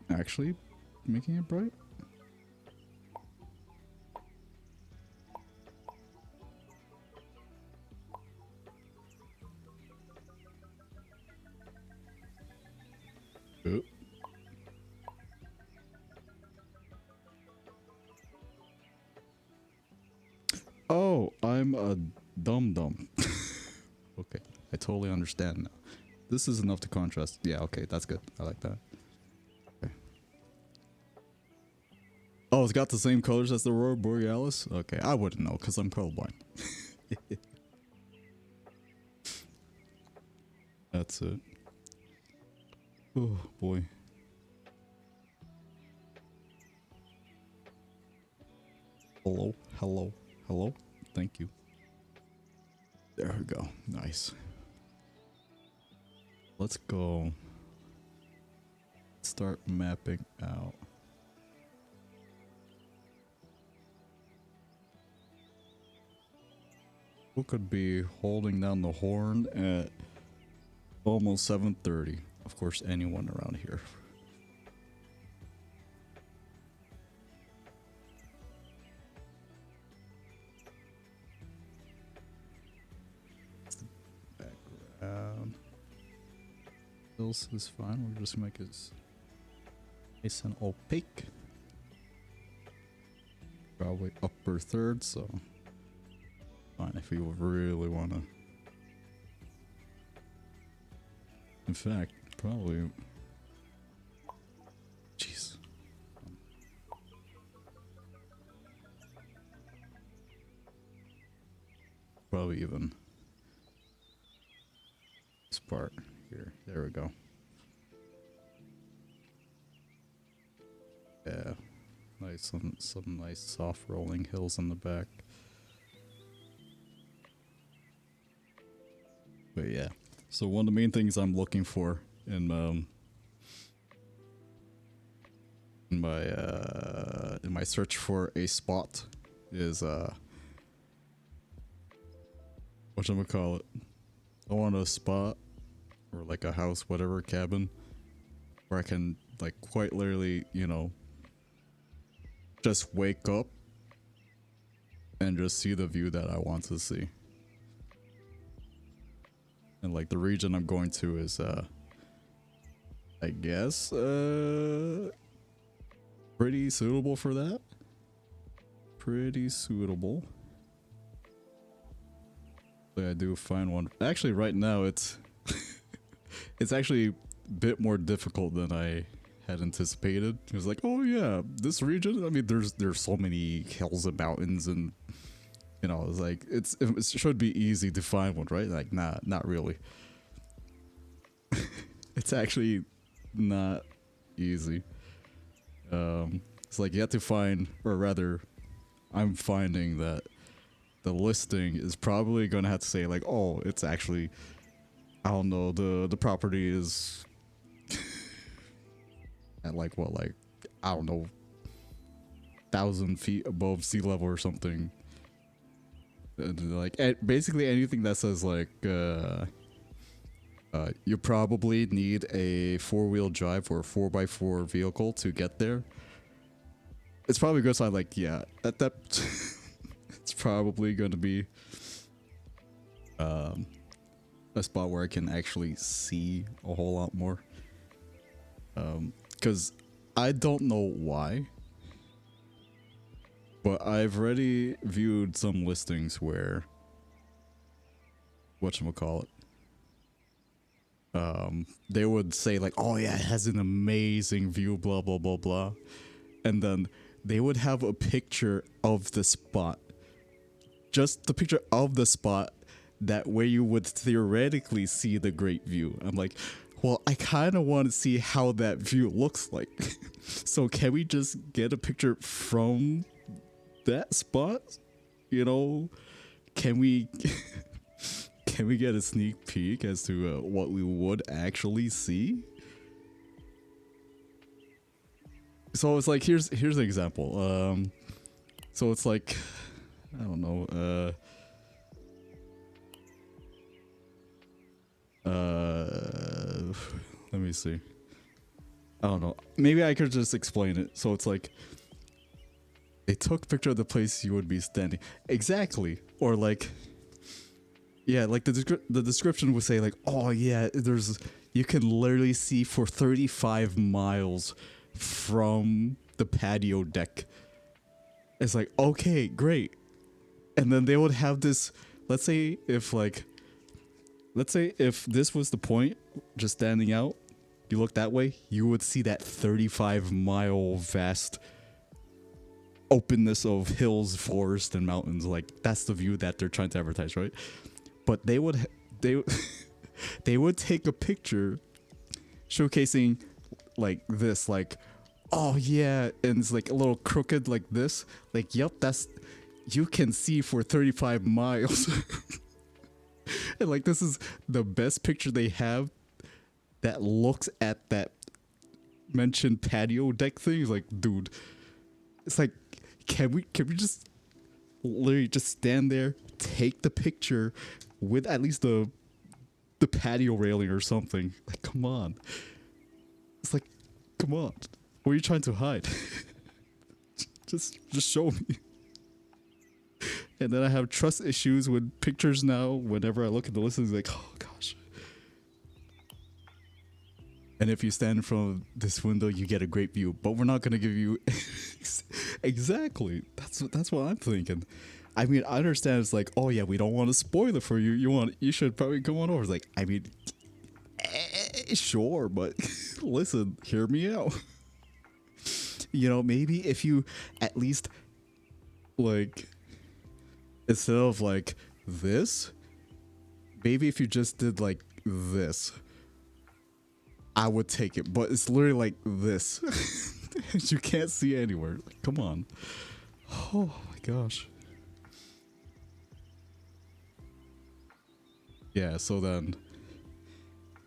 Actually making it bright? Oh, I'm a dum-dum. Okay, I totally understand now. This is enough to contrast. Yeah, okay, that's good. I like that. Okay. Oh, it's got the same colors as the Aurora Borealis? Okay, I wouldn't know because I'm colorblind. That's it. Oh, boy. Hello, hello, hello. Thank you. There we go. Nice. Let's go. Start mapping out. Who could be holding down the horn at almost 7:30? Of course, anyone around here. Background. Else is fine. We'll just make it nice and opaque. Probably upper third, so fine if you really wanna. In fact, probably. Jeez. Probably even this part here. There we go. Yeah. Nice, some nice soft rolling hills in the back. But yeah. So one of the main things I'm looking for in my search for a spot is whatchamacallit. I want a spot or like a house, whatever, cabin, where I can like quite literally, you know, just wake up and just see the view that I want to see. And like the region I'm going to is I guess pretty suitable for that. Pretty suitable. So I do find one. Actually right now it's it's actually a bit more difficult than I had anticipated. It was like, oh yeah, this region, I mean there's so many hills and mountains, and you know, it's like it should be easy to find one, right? Like, nah, not really. It's actually not easy. It's like you have to find, or rather, I'm finding that the listing is probably gonna have to say like, oh, it's actually, I don't know, the property is at like what, like, I don't know, 1,000 feet above sea level or something. Like basically anything that says like you probably need a 4-wheel drive or a 4x4 vehicle to get there. It's probably good sign like, yeah, at that it's probably going to be a spot where I can actually see a whole lot more. Because I don't know why, but I've already viewed some listings where whatchamacallit, they would say like, oh yeah, it has an amazing view, blah blah blah blah, and then they would have a picture of the spot, just the picture of the spot, that way you would theoretically see the great view. I'm like, well, I kind of want to see how that view looks like. So can we just get a picture from that spot? You know, can we can we get a sneak peek as to what we would actually see? So it's like, here's an example. So it's like, I don't know, let me see. I don't know. Maybe I could just explain it. So it's like, they took a picture of the place you would be standing. Exactly. Or like, yeah, like the description would say like, oh yeah, you can literally see for 35 miles from the patio deck. It's like, okay, great. And then they would have this, let's say if this was the point, just standing out, you look that way, you would see that 35-mile vast openness of hills, forest, and mountains. Like, that's the view that they're trying to advertise, right? But they would they would take a picture showcasing like this, like, Oh yeah, and it's like a little crooked like this. Like, yep, that's you can see for 35 miles. And like this is the best picture they have that looks at that mentioned patio deck thing. It's like, dude, it's like, can we just literally just stand there, take the picture with at least the patio railing or something? Like, come on. It's like, come on. What are you trying to hide? just show me. And then I have trust issues with pictures now. Whenever I look at the listings, like, oh gosh. And if you stand in front of this window, you get a great view. But we're not gonna give you exactly. That's what I'm thinking. I mean, I understand it's like, oh yeah, we don't want to spoil it for you. You should probably come on over. It's like, I mean, sure, but listen, hear me out. You know, maybe if you at least like, instead of like this, maybe if you just did like this, I would take it. But it's literally like this. You can't see anywhere. Like, come on. Oh my gosh. Yeah, so then,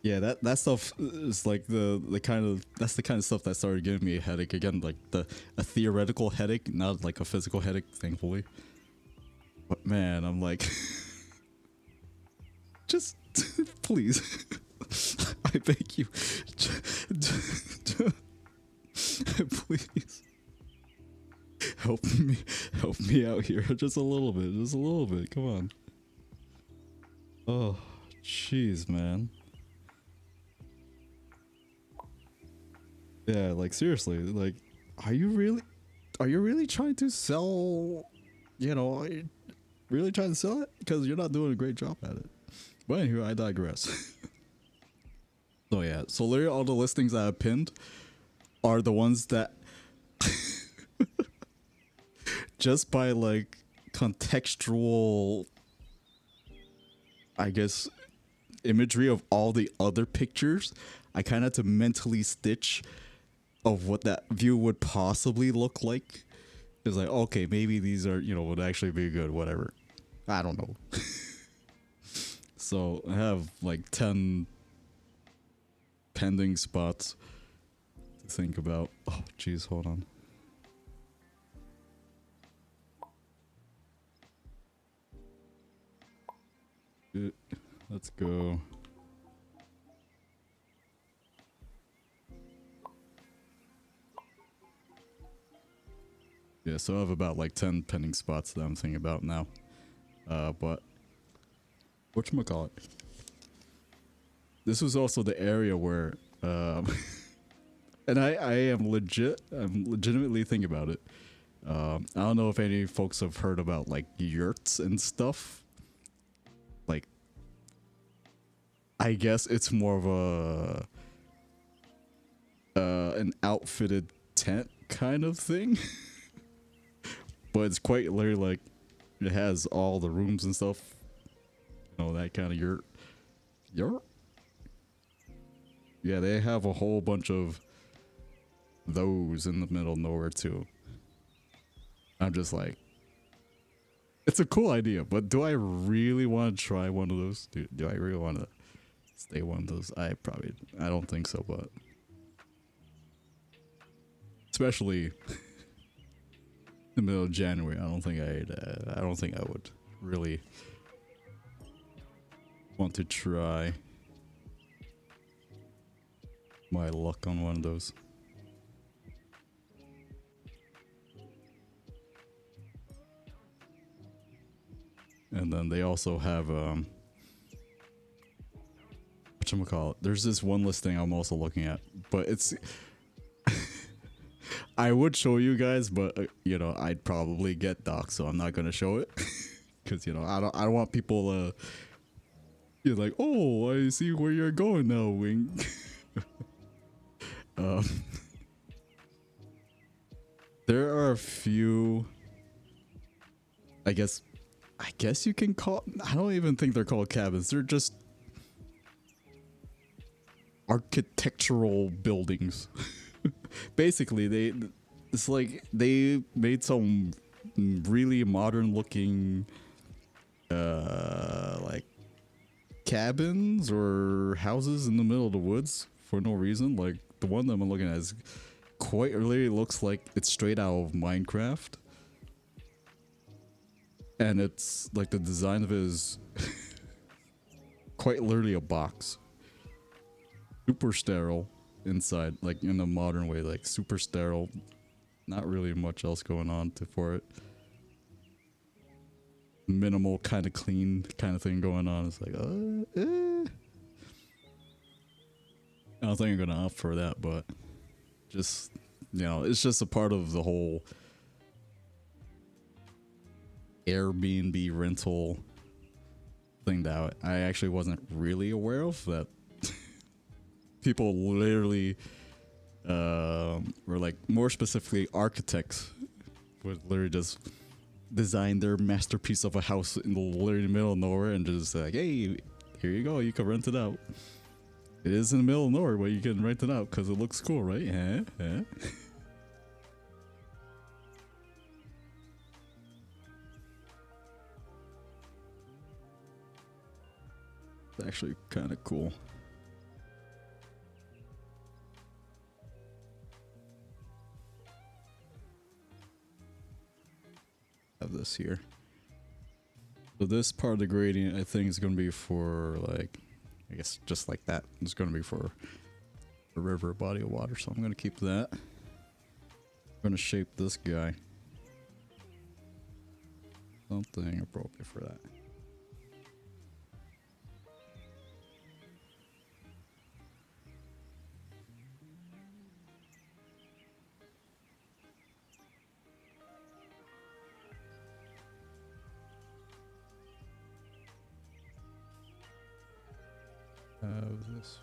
yeah, that stuff is like the kind of, that's the kind of stuff that started giving me a headache again, like a theoretical headache, not like a physical headache, thankfully. But man, I'm like, just please, I beg you, please help me out here, just a little bit, come on. Oh, jeez, man. Yeah, like seriously, like, are you really trying to sell, you know, are you really trying to sell it? Because you're not doing a great job at it. But anyway, I digress. So yeah, so literally all the listings I have pinned are the ones that just by like contextual, I guess, imagery of all the other pictures, I kind of had to mentally stitch of what that view would possibly look like. It's like, okay, maybe these are, you know, would actually be good, whatever. I don't know. So I have like 10 pending spots to think about. Oh, jeez, hold on. Let's go. Yeah, so I have about like 10 pending spots that I'm thinking about now. But whatchamacallit? This was also the area where, and I'm legitimately thinking about it. I don't know if any folks have heard about like yurts and stuff. Like, I guess it's more of an outfitted tent kind of thing. But it's quite literally like, it has all the rooms and stuff. You know, that kind of yurt. Yurt? Yeah, they have a whole bunch of those in the middle of nowhere too. I'm just like, it's a cool idea, but do I really want to try one of those? Do I really want to stay one of those? I don't think so, but especially in the middle of January, I don't think I would really want to try my luck on one of those. And then they also have whatchamacallit, there's this one listing I'm also looking at, but it's I would show you guys, but you know, I'd probably get doxxed, so I'm not gonna show it. Because you know, I don't want people you're like, oh, I see where you're going now, Wing. There are a few, I guess you can call, I don't even think they're called cabins, they're just architectural buildings. Basically, it's like they made some really modern looking like cabins or houses in the middle of the woods for no reason. Like the one that I'm looking at is quite literally looks like it's straight out of Minecraft. And it's like the design of it is quite literally a box. Super sterile inside, like in a modern way, like super sterile. Not really much else going on for it. Minimal kind of clean kind of thing going on. It's like, I don't think I'm gonna opt for that, but just, you know, it's just a part of the whole Airbnb rental thing that I actually wasn't really aware of, that people literally or like more specifically architects would literally just design their masterpiece of a house in the literally middle of nowhere and just like, hey, here you go, you can rent it out. It is in the middle of nowhere, but you can rent it out because it looks cool, right? Yeah. It's actually kind of cool. Have this here. So this part of the gradient I think is going to be for like, I guess just like that. It's going to be for a river, body of water. So I'm going to keep that. I'm going to shape this guy. Something appropriate for that. Have this.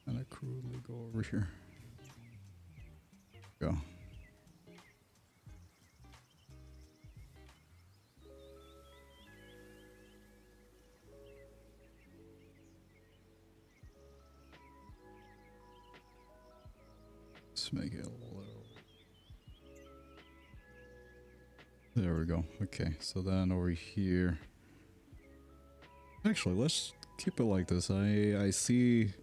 And I crudely go over here. Go. Let's make it a little. There we go. Okay, so then over here. Actually, let's keep it like this. I see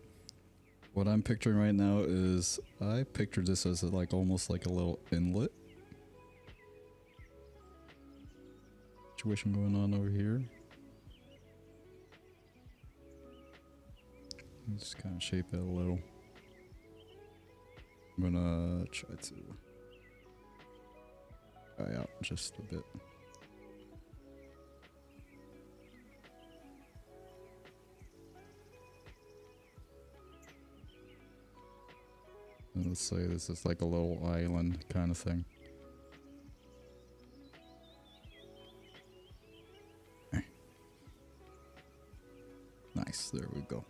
what I'm picturing right now is I pictured this as like almost like a little inlet situation going on over here. Just kind of shape it a little. I'm gonna try to dry out just a bit. And let's say this is like a little island kind of thing. Okay. Nice, there we go.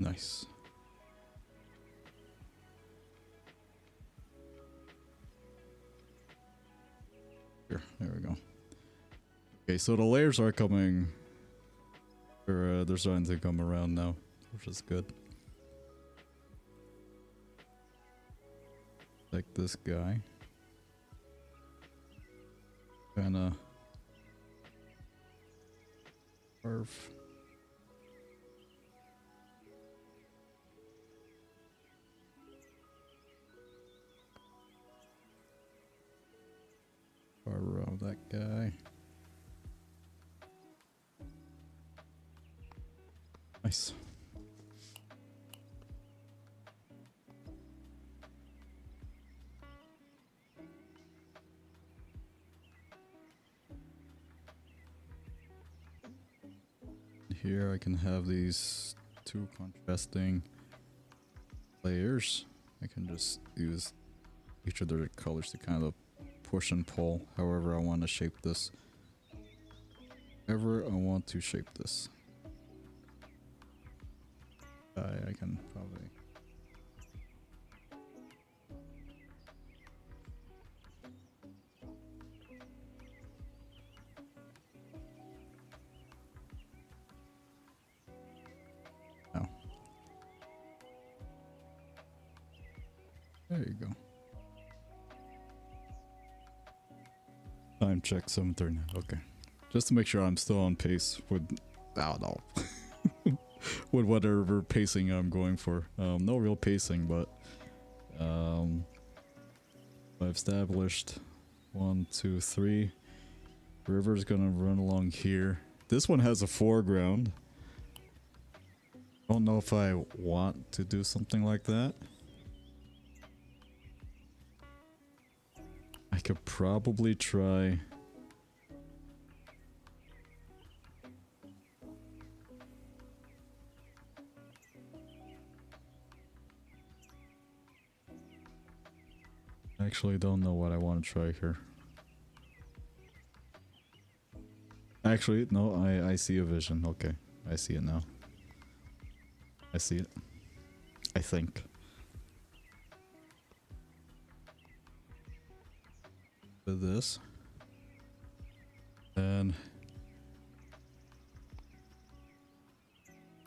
Nice. Here, there we go. Okay, so the layers are coming, or they're starting to come around now, which is good. Like this guy. Kinda carve. Around that guy. Nice. Here I can have these two contrasting layers. I can just use each of their colors to kind of push and pull however I want to shape this. However I want to shape this. I can probably... Oh. There you go. Time check 7:39. Okay. Just to make sure I'm still on pace with... I don't know. With whatever pacing I'm going for. No real pacing, but I've established 1, 2, 3. River's gonna run along here. This one has a foreground. Don't know if I want to do something like that. I could probably try... Actually, don't know what I want to try here. Actually, no, I see a vision. Okay, I see it now. I see it. I think. With this. And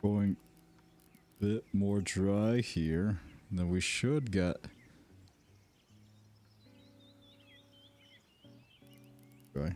going a bit more dry here. Then we should get... dry.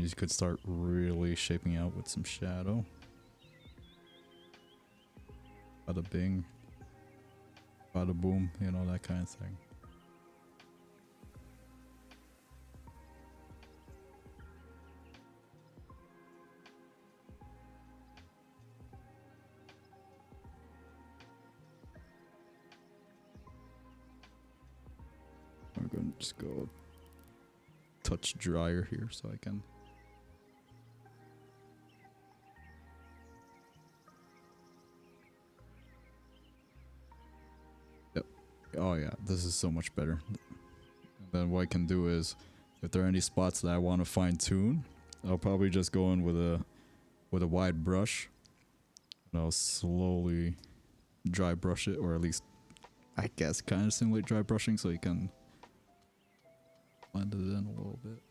You could start really shaping out with some shadow. Bada bing. Bada boom, you know, that kind of thing. We're gonna just go touch drier here so I can. Yep. Oh yeah, this is so much better. And then what I can do is, if there are any spots that I want to fine tune, I'll probably just go in with a wide brush, and I'll slowly dry brush it, or at least I guess kind of simulate dry brushing so you can blend it in a little bit.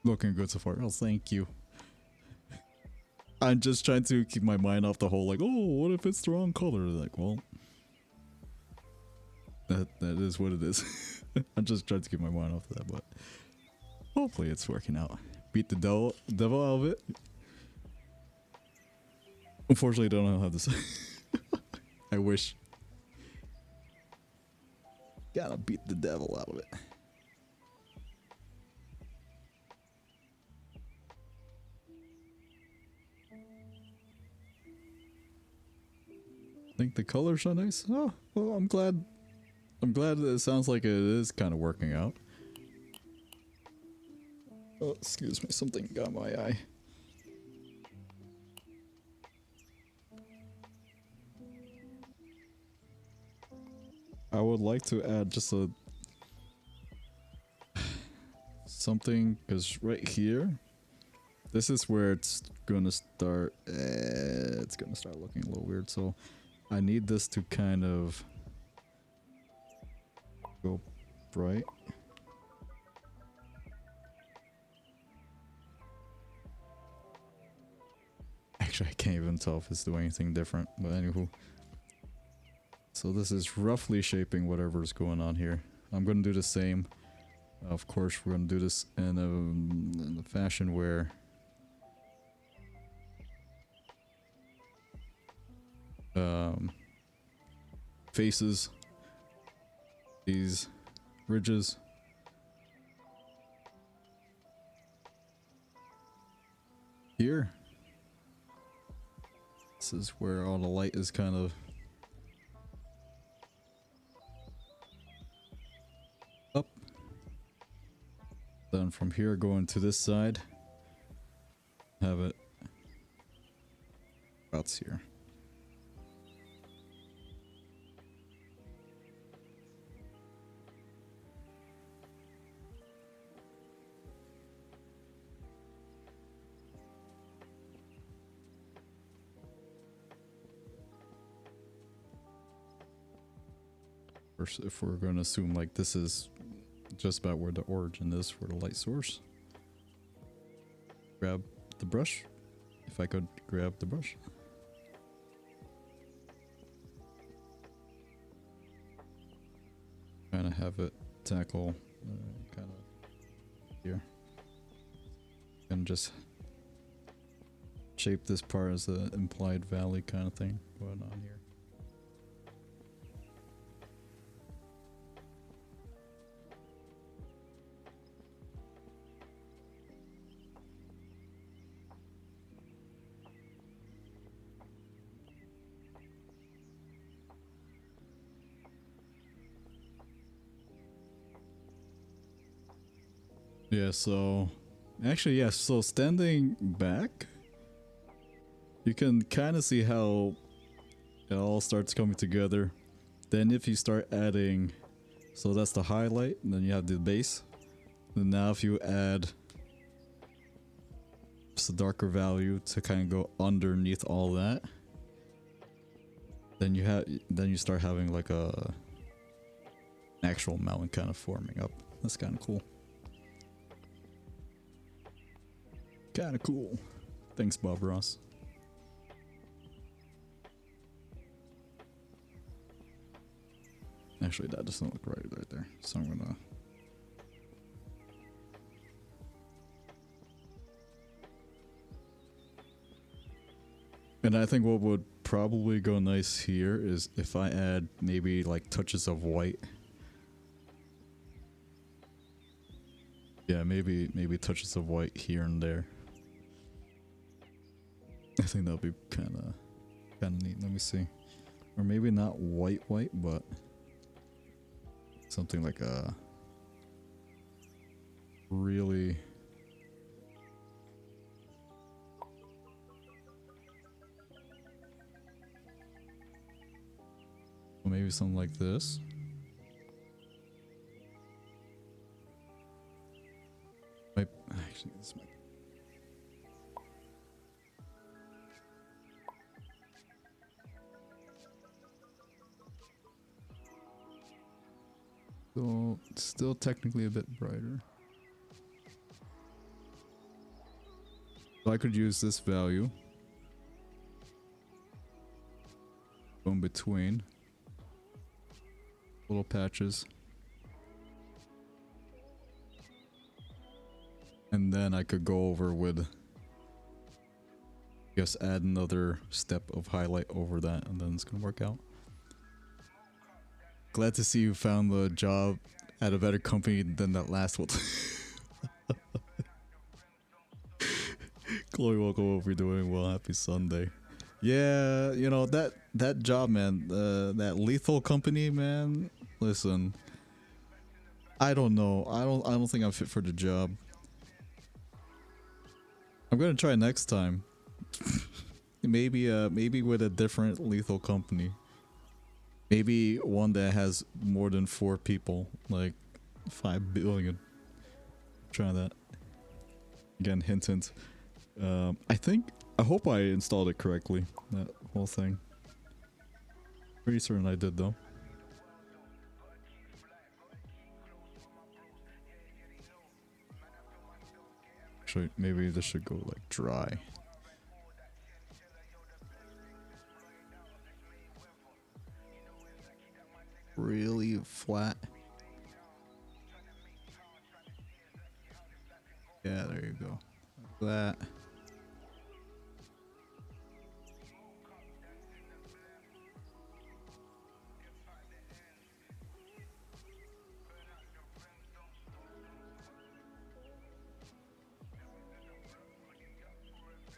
Looking good so far. Oh, thank you. I'm just trying to keep my mind off the whole like, oh, what if it's the wrong color? Like, well, that is what it is. I'm just trying to keep my mind off of that, but hopefully it's working out. Beat the devil out of it. Unfortunately, I don't know how to say. I wish. Gotta beat the devil out of it. Think the colors are nice. Oh, well, I'm glad. I'm glad that it sounds like it is kind of working out. Oh, excuse me, something got my eye. I would like to add just a something, because right here, this is where it's gonna start. It's gonna start looking a little weird. So I need this to kind of go bright. Actually, I can't even tell if it's doing anything different. But anywho. So this is roughly shaping whatever's going on here. I'm going to do the same. Of course, we're going to do this in a fashion where faces these ridges. Here. This is where all the light is kind of up. Then from here going to this side, have it about here. If we're going to assume like this is just about where the origin is for the light source. Grab the brush. If I could grab the brush. Kind of have it tackle kind of here. And just shape this part as an implied valley kind of thing going on here. Yeah, so actually, yes, so standing back, you can kind of see how it all starts coming together. Then if you start adding, so that's the highlight, and then you have the base. And now if you add just a darker value to kind of go underneath all that, then you start having like a actual mountain kind of forming up. That's kind of cool. Kind of cool. Thanks, Bob Ross. Actually, that doesn't look right there. So I'm gonna. And I think what would probably go nice here is if I add maybe like touches of white. Yeah, maybe touches of white here and there. I think that'll be kind of neat. Let me see. Or maybe not white, but something like a really maybe something like this. Actually, this might. So still technically a bit brighter. So I could use this value. Go in between little patches. And then I could go over with, I guess, add another step of highlight over that, and then it's gonna work out. Glad to see you found the job at a better company than that last one. Chloe, welcome. Hope you're doing well. Happy Sunday. Yeah, you know that job, man. That lethal company, man. Listen, I don't know. I don't think I'm fit for the job. I'm gonna try next time. Maybe with a different lethal company. Maybe one that has more than 4 people, like 5 billion. Try that. Again, hint hint. I hope I installed it correctly, that whole thing. Pretty certain I did though. Actually, maybe this should go like dry. Really flat. Yeah, there you go. Like that.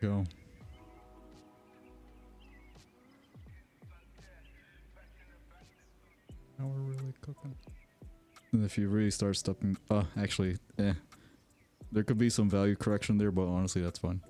Go. Now we're really cooking. And if you really start stepping, actually, there could be some value correction there, but honestly, that's fine.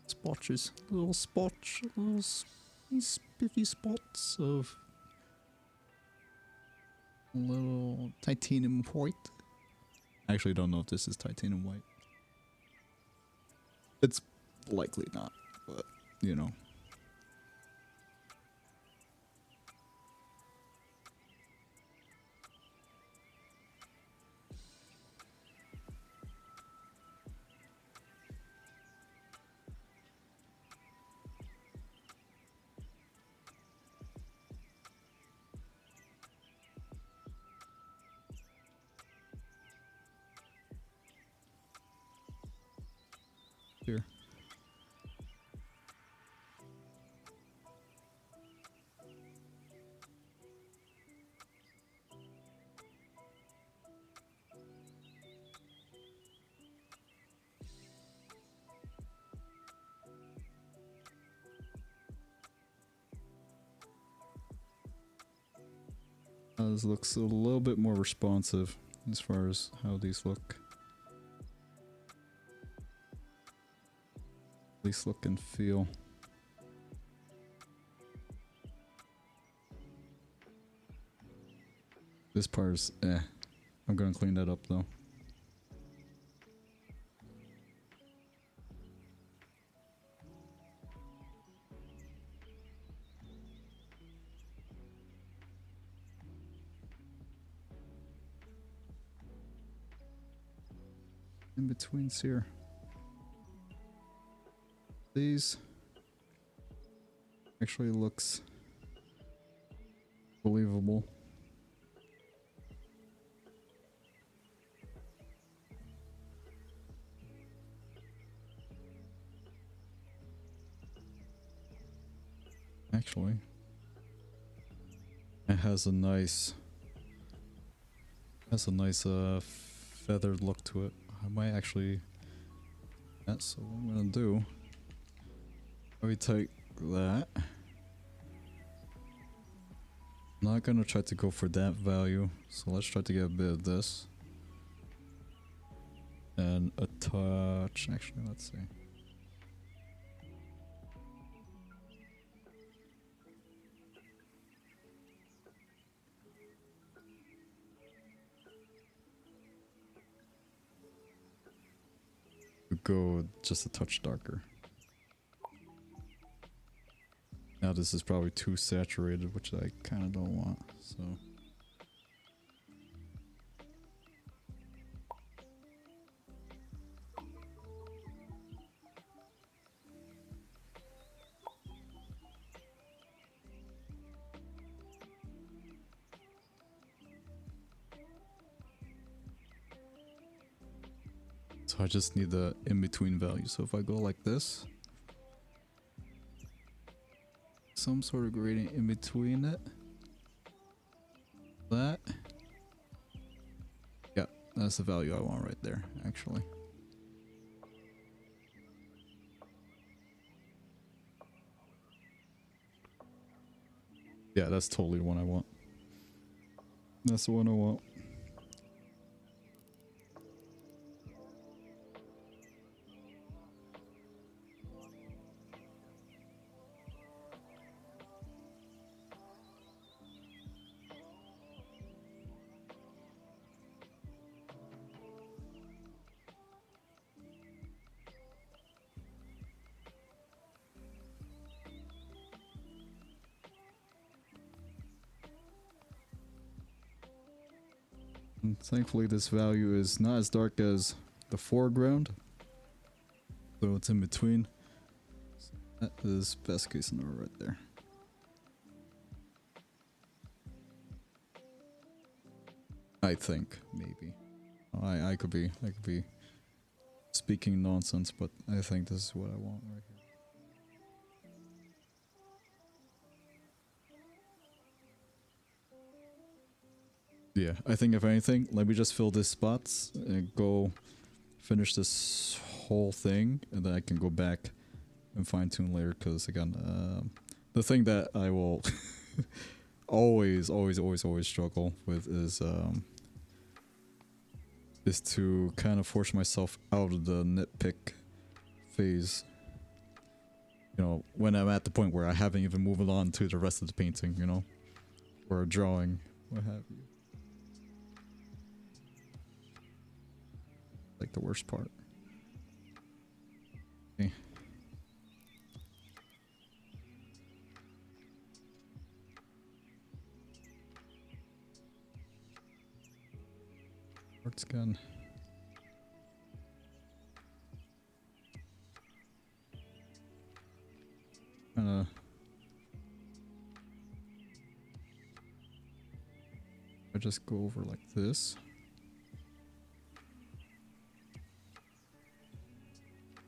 Spotches, little spiffy spots of little titanium white. I actually don't know if this is titanium white. It's likely not, but you know. Here. This looks a little bit more responsive as far as how these look. At least look and feel. This part is I'm gonna clean that up though. in betweens here. These actually looks believable. Actually, it has a nice feathered look to it. I might actually. That's what I'm gonna do. Let me take that. I'm not gonna try to go for that value, so let's try to get a bit of this. And a touch, actually, let's see. Go just a touch darker. Now this is probably too saturated, which I kind of don't want, so. So I just need the in-between value. So if I go like this, some sort of gradient in between it. That. Yeah, that's the value I want right there, actually. Yeah, that's totally the one I want. That's the one I want. And thankfully this value is not as dark as the foreground, so it's in between. So that is best case scenario right there. I think maybe I could be speaking nonsense, but I think this is what I want right here. Yeah, I think if anything, let me just fill these spots and go finish this whole thing, and then I can go back and fine tune later. Because again, the thing that I will always struggle with is to kind of force myself out of the nitpick phase. You know, when I'm at the point where I haven't even moved on to the rest of the painting, you know, or drawing, what have you. Like the worst part. Okay. Art's gun. I just go over like this.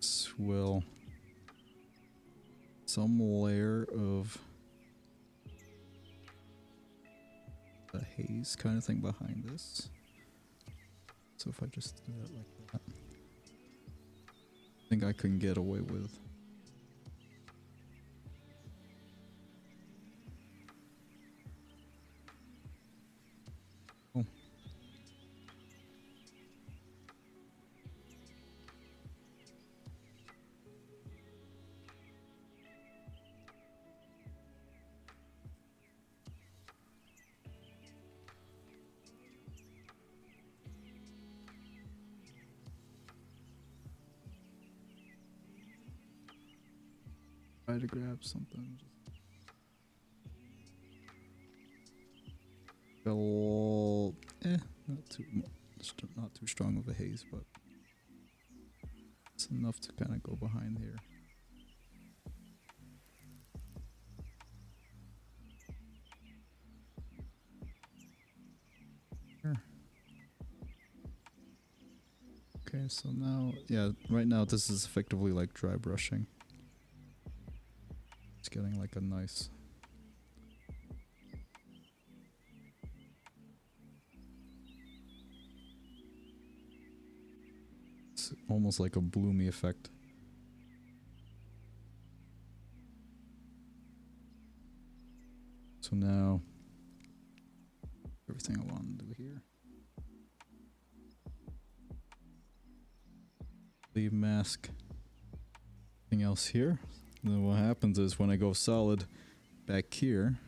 Swell some layer of the haze kind of thing behind this. So if I just do that like that, I think I can get away with. Oh. Try to grab something. Not too strong of a haze, but enough to kind of go behind here. Okay, so now, yeah, right now this is effectively like dry brushing. It's getting like a nice... It's almost like a bloomy effect. So now, everything I want to do here. Leave mask. Anything else here? Then what happens is when I go solid back here,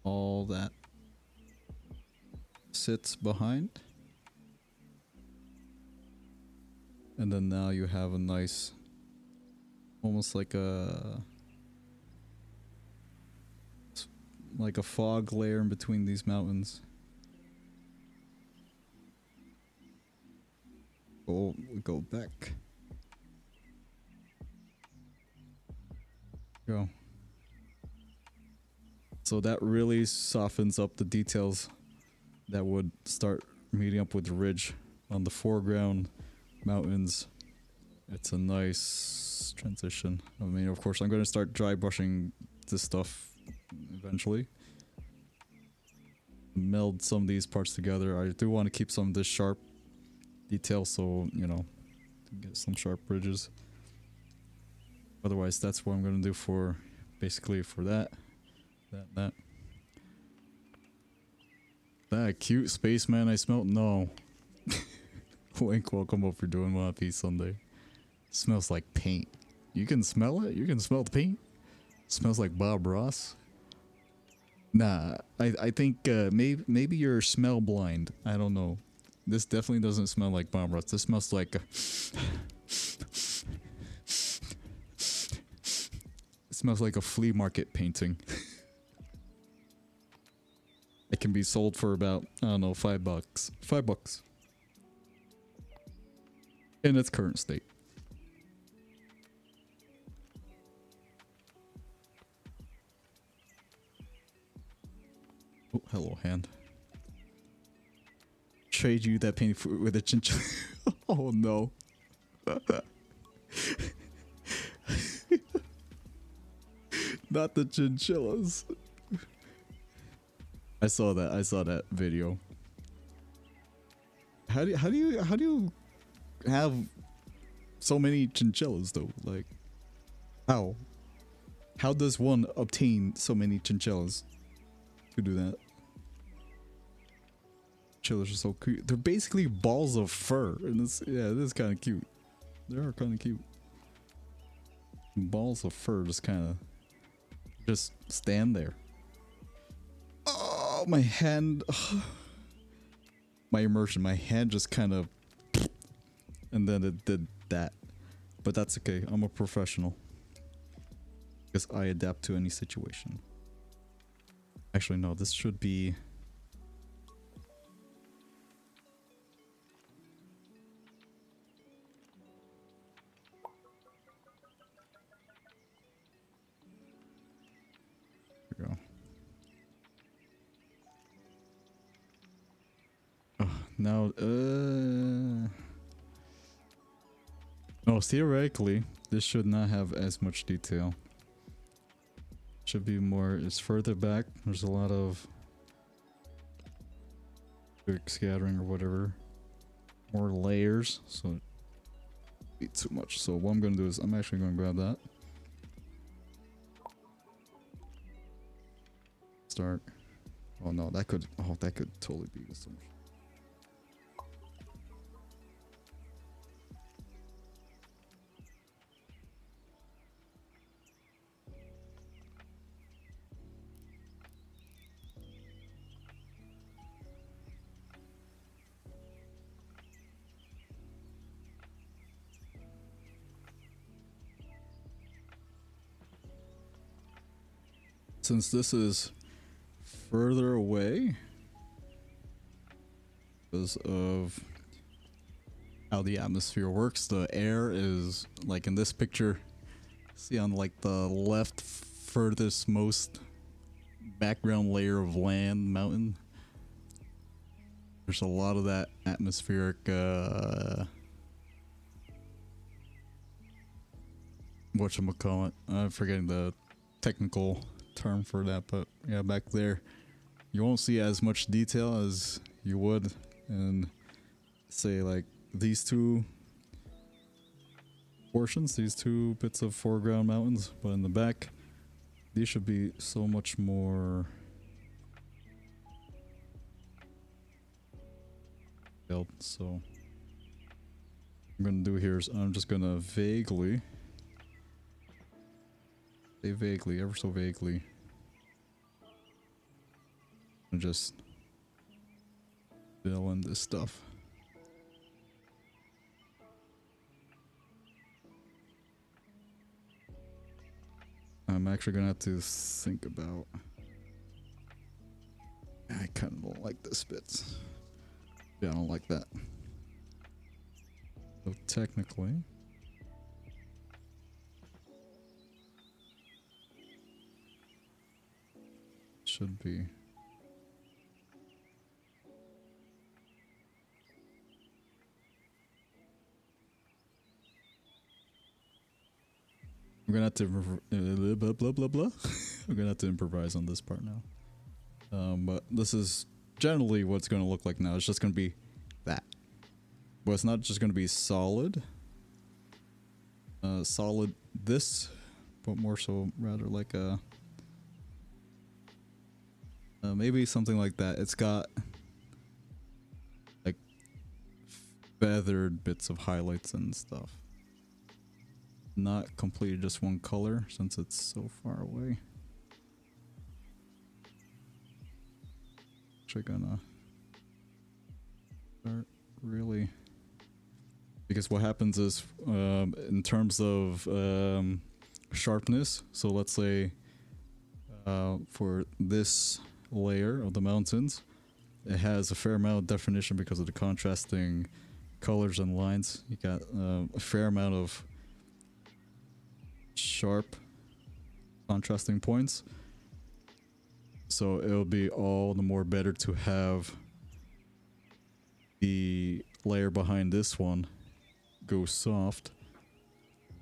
all that sits behind. And then now you have a nice, almost like a fog layer in between these mountains. Go back. Go. So that really softens up the details that would start meeting up with the ridge on the foreground, mountains. It's a nice transition. I mean, of course, I'm going to start dry brushing this stuff eventually. Meld some of these parts together. I do want to keep some of this sharp detail, so, you know, get some sharp ridges. Otherwise, that's what I'm going to do for, basically for that. That cute spaceman I smelled? No. Link, welcome up for doing One Piece Sunday. Smells like paint. You can smell it? You can smell the paint? Smells like Bob Ross? Nah, I think maybe you're smell blind. I don't know. This definitely doesn't smell like Bob Ross. This smells like it smells like a flea market painting. It can be sold for about, I don't know, $5. $5. In its current state. Oh, hello, hand. Trade you that painting with a chinchilla. Oh no. Not the chinchillas. I saw that video. How do you have so many chinchillas though? Like, how does one obtain so many chinchillas to do that? Chinchillas are so cute. They're basically balls of fur, and this is kind of cute. They are kind of cute. Balls of fur just stand there. Oh, my hand. My immersion. My hand just kind of. And then it did that. But that's okay. I'm a professional. Because I adapt to any situation. Actually, no. This should be. There we go. Now, no, theoretically, this should not have as much detail. Should be more, it's further back. There's a lot of scattering or whatever. More layers, so it'd be too much. So what I'm gonna do is I'm actually gonna grab that. Start. Oh no, that could totally be so much. Since this is further away because of how the atmosphere works. The air is like in this picture, see on like the left furthest most background layer of land, mountain. There's a lot of that atmospheric whatchamacallit, I'm forgetting the technical term for that, but yeah, back there you won't see as much detail as you would in, say, like these two portions, these two bits of foreground mountains, but in the back these should be so much more detailed. So what I'm gonna do here is I'm just gonna vaguely, ever so vaguely, and just fill in this stuff. I'm actually gonna have to think about, I kind of don't like this bit. Yeah, I don't like that. So technically, should be I'm gonna have to blah blah blah blah. I'm gonna have to improvise on this part now. But this is generally what it's gonna look like now. It's just gonna be that, but it's not just gonna be solid. Solid this, but more so rather like a maybe something like that. It's got like feathered bits of highlights and stuff. Not completely just one color since it's so far away. Actually gonna start really, because what happens is in terms of sharpness, so let's say for this layer of the mountains, it has a fair amount of definition because of the contrasting colors and lines. You got a fair amount of sharp contrasting points, so it'll be all the more better to have the layer behind this one go soft,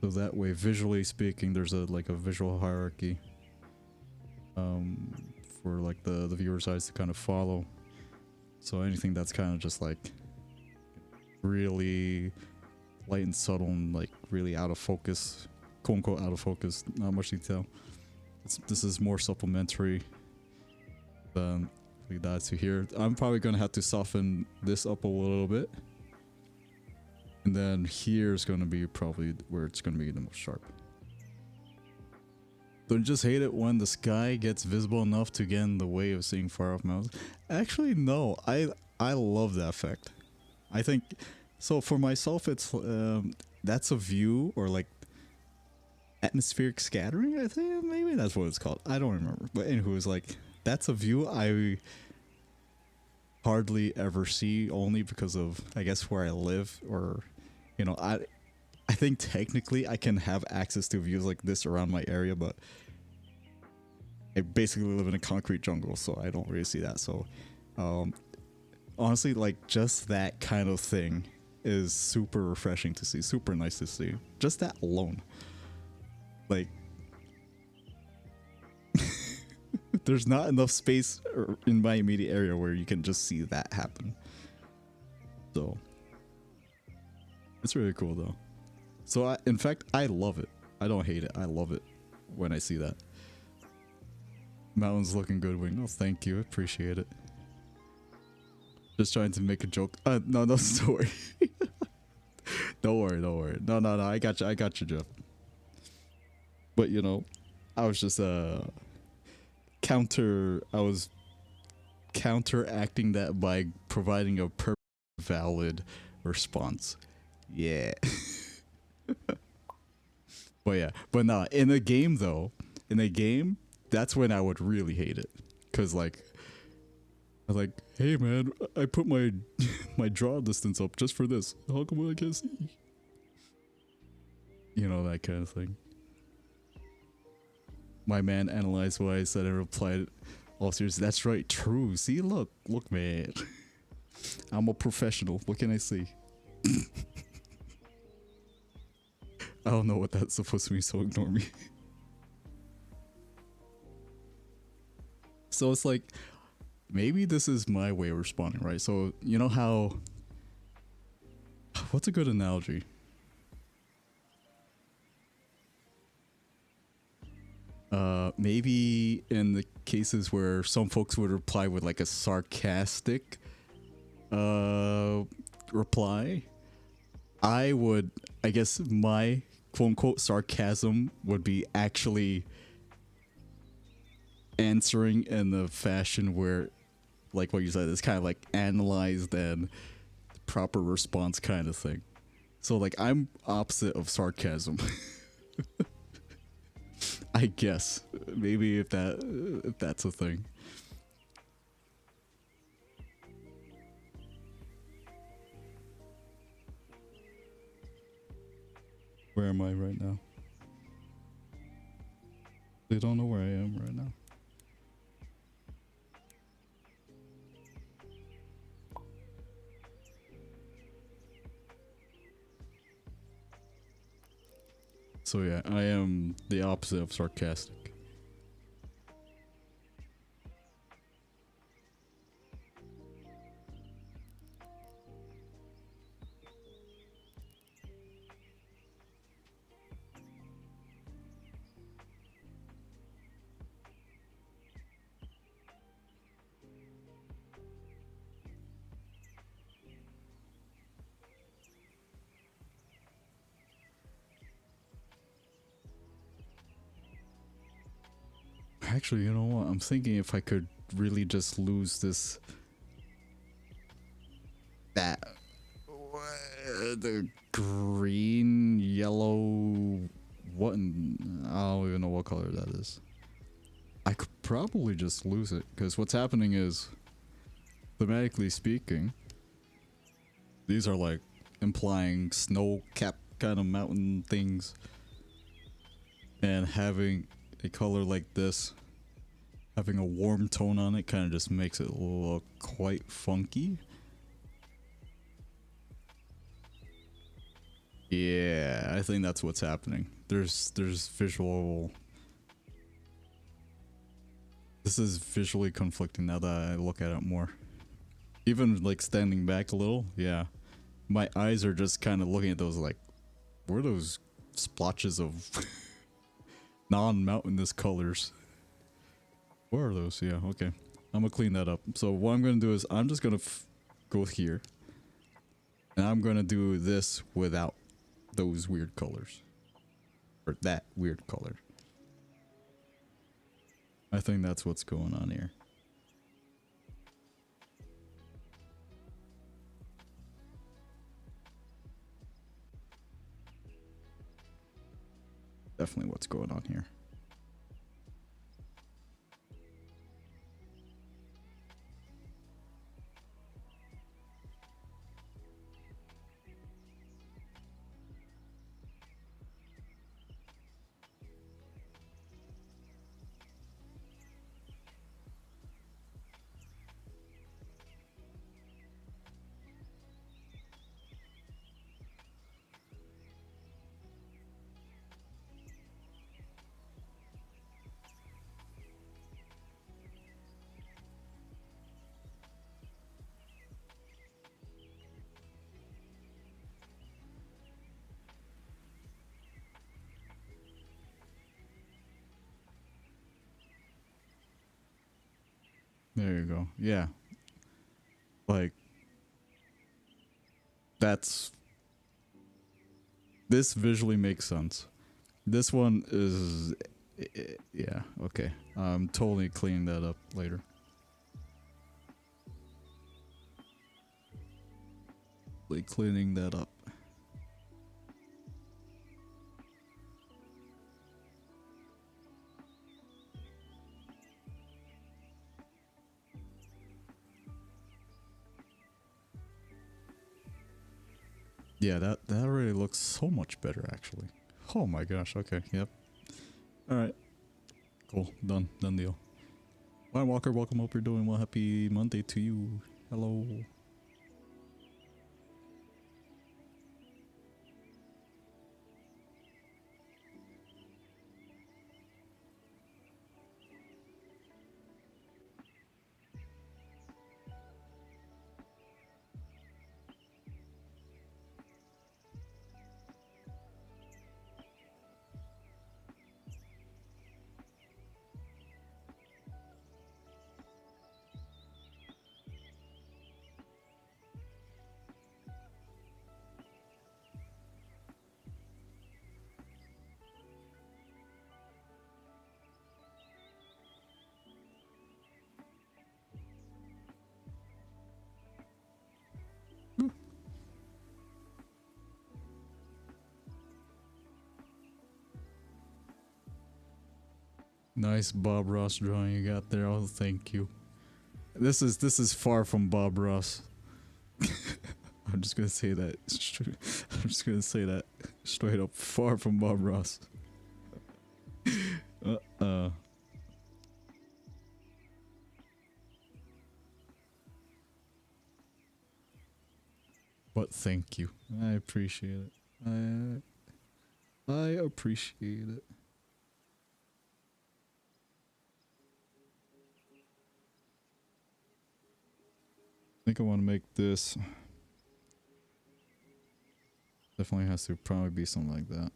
so that way visually speaking there's a like a visual hierarchy for like the viewer's eyes to kind of follow. So anything that's kind of just like really light and subtle and like really out of focus, quote unquote out of focus, not much detail, this is more supplementary than that to here. I'm probably gonna have to soften this up a little bit, and then here's gonna be probably where it's gonna be the most sharp. Don't you just hate it when the sky gets visible enough to get in the way of seeing far off mountains? Actually, no. I love that effect. I think so. For myself, it's that's a view, or like atmospheric scattering. I think maybe that's what it's called. I don't remember. But anywho, it's like that's a view I hardly ever see, only because of, I guess, where I live, or you know, I think technically I can have access to views like this around my area, but I basically live in a concrete jungle, so I don't really see that. So honestly, like just that kind of thing is super refreshing to see, super nice to see. Just that alone. Like there's not enough space in my immediate area where you can just see that happen. So it's really cool though. So in fact, I love it. I don't hate it. I love it when I see that. Mountain's looking good, Wing. Oh, thank you. Appreciate it. Just trying to make a joke. No, don't worry. Don't worry. No. I got you, Jeff. But you know, I was just I was counteracting that by providing a valid response. Yeah. But nah, in a game though, that's when I would really hate it, because like I'm like, hey man, I put my my draw distance up just for this. How come I can't see? You know, that kind of thing. My man analyzed what I said and replied, "Oh, seriously, that's right, true. See, look, man. I'm a professional. What can I say? I don't know what that's supposed to mean, so ignore me." So it's like, maybe this is my way of responding, right? So, you know how... What's a good analogy? Maybe in the cases where some folks would reply with like a sarcastic reply, I guess my quote unquote sarcasm would be actually answering in the fashion where, like what you said, it's kind of like analyzed and proper response kind of thing. So like I'm opposite of sarcasm. I guess maybe if that's a thing. Where am I right now? They don't know where I am right now. So yeah, I am the opposite of sarcastic. Actually, you know what? I'm thinking if I could really just lose the green, yellow, what I don't even know what color that is. I could probably just lose it, because what's happening is, thematically speaking, these are like implying snow-capped kind of mountain things, and having a color like this, having a warm tone on it, kind of just makes it look quite funky. Yeah, I think that's what's happening. There's visual... This is visually conflicting now that I look at it more. Even like standing back a little, yeah. My eyes are just kind of looking at those like, where are those splotches of non-mountainous colors? Where are those? Yeah, okay. I'm gonna clean that up. So what I'm gonna do is I'm just gonna go here. And I'm gonna do this without those weird colors. Or that weird color. I think that's what's going on here. Definitely what's going on here. There you go. Yeah. Like, that's... This visually makes sense. This one is... Yeah, okay. I'm totally cleaning that up later. Like, cleaning that up. Yeah, that really looks so much better actually. Oh my gosh, okay, yep. Alright. Cool. Done deal. Ryan Walker, welcome, hope you're doing well. Happy Monday to you. Hello. Nice Bob Ross drawing you got there. Oh, thank you. This is far from Bob Ross. I'm just gonna say that. I'm just gonna say that straight up. Far from Bob Ross. But thank you. I appreciate it. I appreciate it. I think I want to make this. Definitely has to probably be something like that.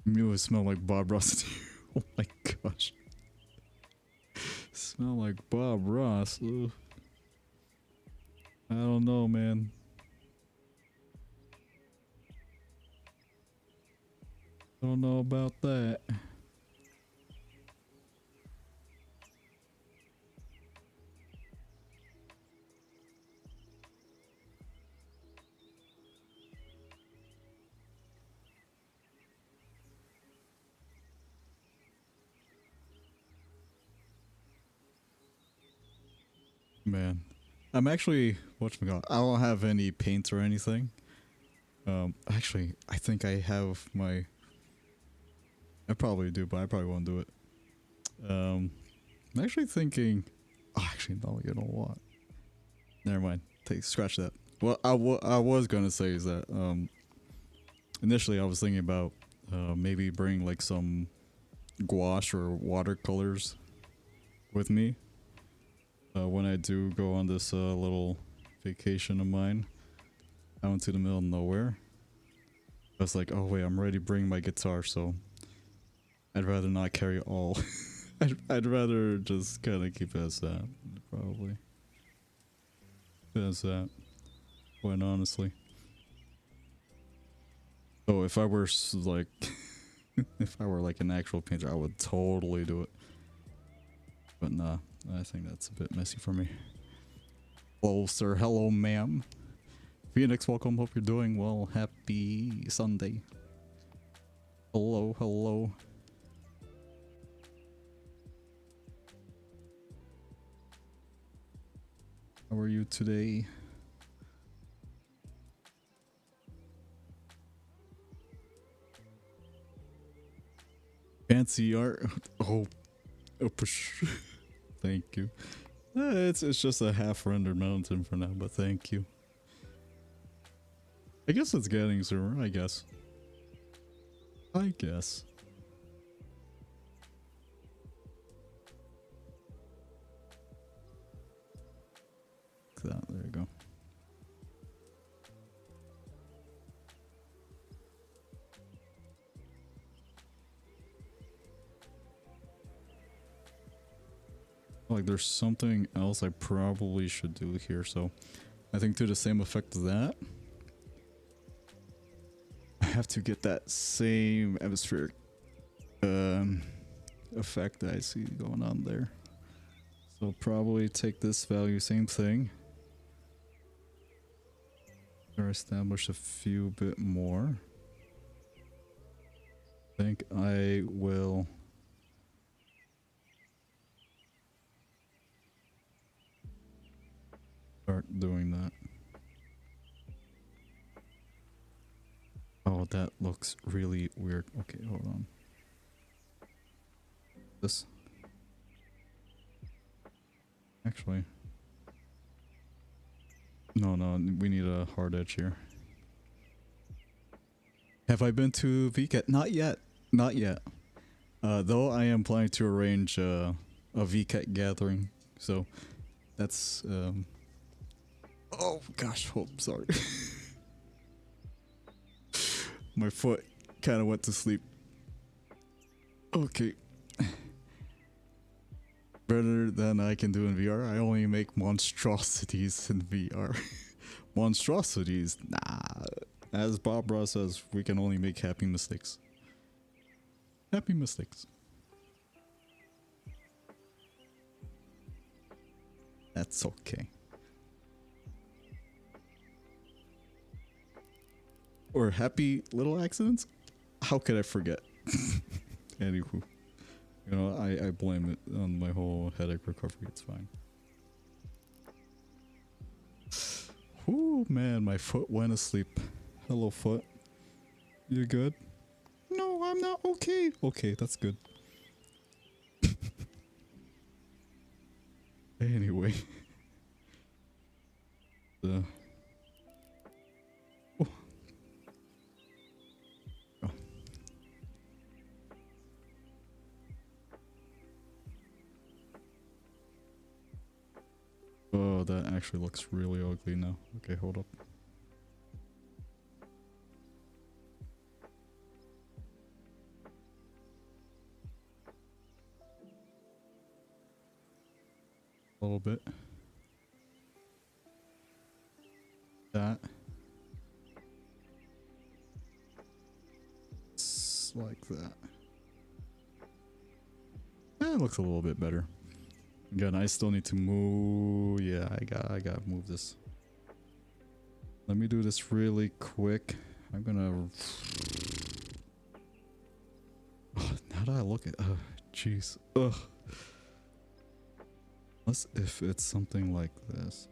You would smell like Bob Ross. Oh my gosh. Smell like Bob Ross. Ugh. I don't know, man. Don't know about that. Man. I'm actually, whatchamacallit, I don't have any paints or anything. Actually, I think I have my, I probably do, but I probably won't do it. I'm actually thinking, oh, actually, no, you know what? Never mind. Scratch that. What I was gonna say is that, initially I was thinking about, maybe bring like some gouache or watercolors with me. When I do go on this little vacation of mine out into the middle of nowhere. I was like, oh wait, I'm ready to bring my guitar, so I'd rather not carry all. I'd rather just kind of keep it as that, probably. As that, quite honestly. So if I were like, if I were like an actual painter, I would totally do it. But nah, I think that's a bit messy for me. Hello, sir. Hello, ma'am. Phoenix, welcome. Hope you're doing well. Happy Sunday. Hello, hello. How are you today? Fancy art. Oh, thank you. It's just a half rendered mountain for now, but thank you. I guess it's getting sooner, I guess. I guess. Like that, there you go. Like there's something else I probably should do here, so I think to the same effect of that, I have to get that same atmospheric effect that I see going on there. So probably take this value, same thing, or establish a few bit more. I think I will start doing that. Oh, that looks really weird. Okay, hold on. This. Actually. No, we need a hard edge here. Have I been to VCAT? Not yet. Not yet. Though I am planning to arrange a VCAT gathering. So, that's... Oh, gosh. Oh, sorry. My foot kind of went to sleep. Okay. Better than I can do in VR. I only make monstrosities in VR. Monstrosities? Nah. As Bob Ross says, we can only make happy mistakes. Happy mistakes. That's okay. Or happy little accidents? How could I forget? Anywho. You know, I blame it on my whole headache recovery. It's fine. Whoo, man, my foot went asleep. Hello, foot. You good? No, I'm not okay. Okay, that's good. Anyway. Oh. Oh. Oh, that actually looks really ugly now. Okay, hold up. A little bit. That. It's like that. It looks a little bit better. Again, I still need to move. Yeah, I gotta move this. Let me do this really quick. I'm gonna. Oh, now that I look at, jeez, ugh. Unless if it's something like this.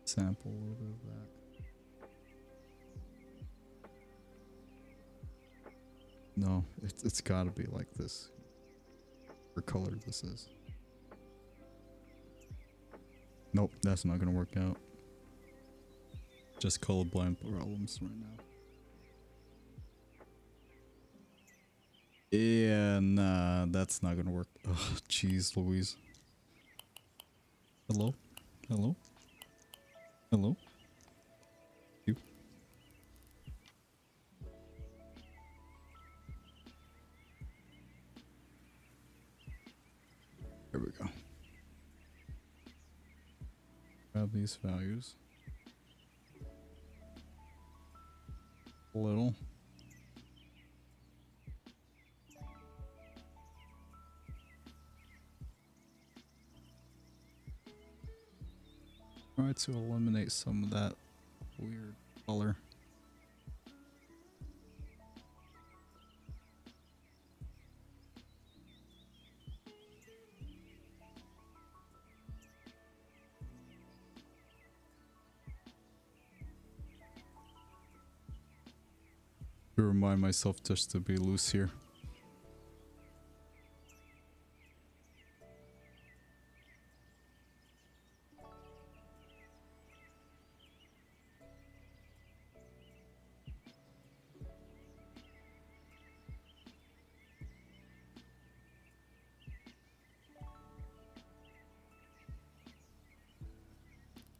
Sample a little bit of that. No, it's gotta be like this. What color this is. Nope, that's not gonna work out. Just colorblind problems right now. Yeah, nah, that's not gonna work. Ugh, jeez Louise. Hello? Hello? Hello? You? There we go. Grab these values. A little. Try to eliminate some of that weird color. To remind myself just to be loose here.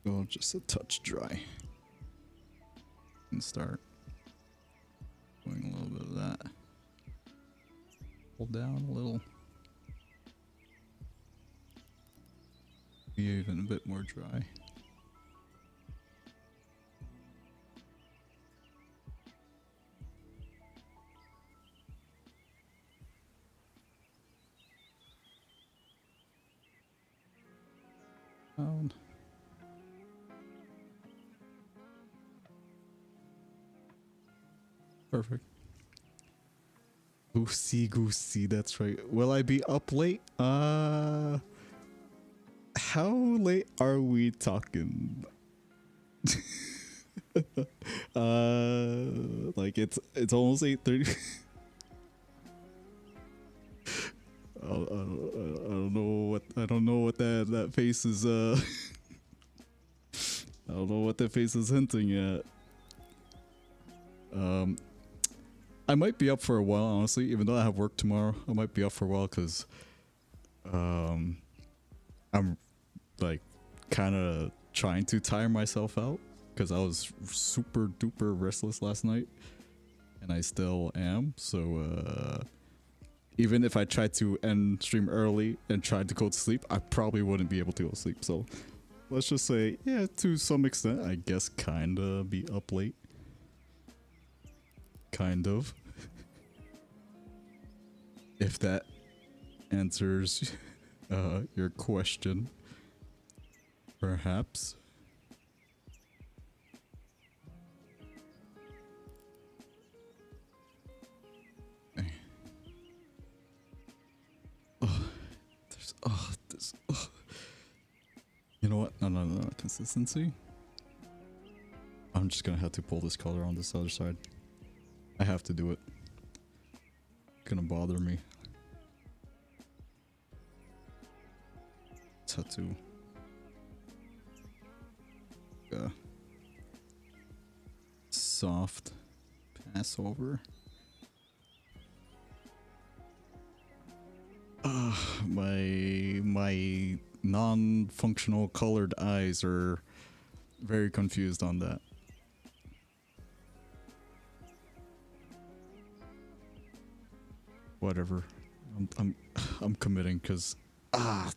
Go just a touch dry. And start doing a little bit of that. Pull down a little. even a bit more dry. Down. Perfect. Goosey goosey, that's right. Will I be up late? How late are we talking? Like it's almost 8:30. I don't know what that face is I don't know what that face is hinting at. I might be up for a while, honestly, even though I have work tomorrow. I might be up for a while because I'm like kind of trying to tire myself out because I was super duper restless last night and I still am. So even if I tried to end stream early and tried to go to sleep, I probably wouldn't be able to go to sleep. So let's just say, yeah, to some extent, I guess kinda be up late. Kind of. If that answers your question, perhaps. You know what? No. Consistency. I'm just gonna have to pull this color on this other side. I have to do it. It's gonna bother me. Just have to. Soft pass over. My non-functional colored eyes are very confused on that. Whatever. I'm committing because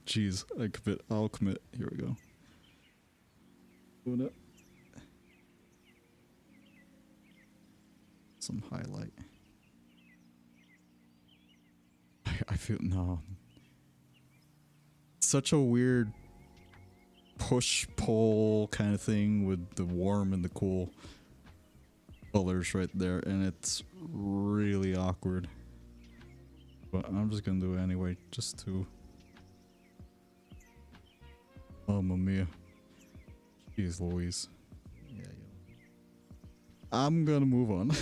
jeez, I'll commit. Here we go. Doing it. Some highlight. I feel no. Such a weird push-pull kind of thing with the warm and the cool colors right there, and it's really awkward. But I'm just gonna do it anyway, just to... Mamma mia. Jeez Louise. Yeah. I'm gonna move on.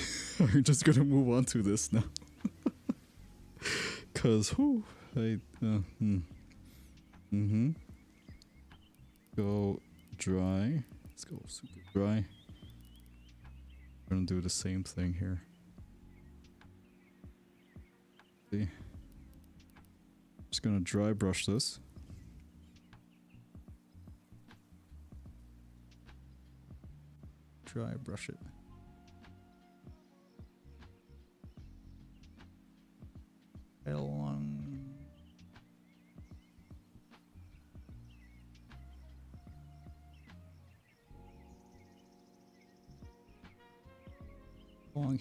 We're just gonna move on to this now. Cause, whew, Go dry. Let's go super dry. We're gonna do the same thing here. See? Just gonna dry brush this. Dry brush it. Along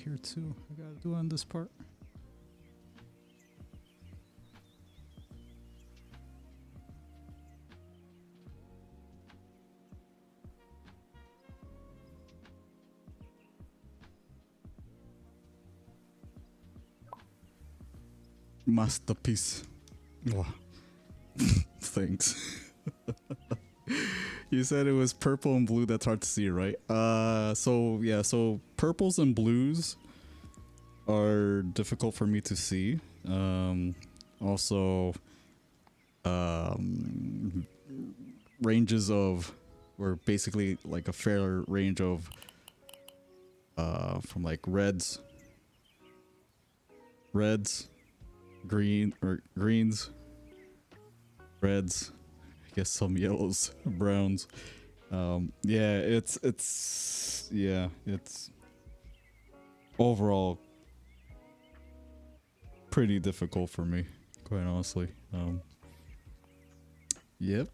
here too. I gotta do on this part. Masterpiece. Oh. Thanks. You said it was purple and blue. That's hard to see, right? So yeah, so purples and blues are difficult for me to see. Also, ranges of, or basically like a fair range of, from like reds, greens, reds, I guess some yellows, browns. Yeah, it's overall pretty difficult for me, quite honestly. Yep.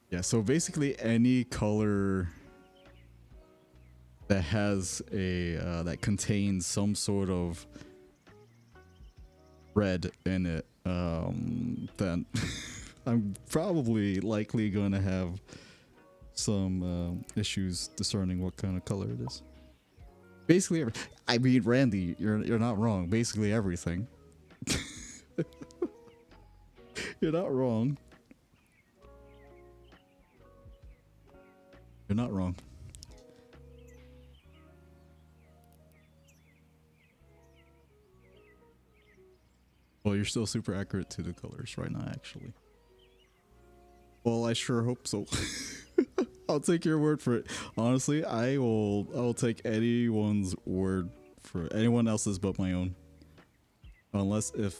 Yeah, so basically any color that has a that contains some sort of red in it, then I'm probably likely gonna have some issues discerning what kind of color it is. Basically, I mean, Randy, you're not wrong. Basically everything. You're not wrong. You're not wrong. Well, you're still super accurate to the colors right now, actually. Well, I sure hope so. I'll take your word for it. Honestly, I'll take anyone's word for anyone else's but my own. Unless if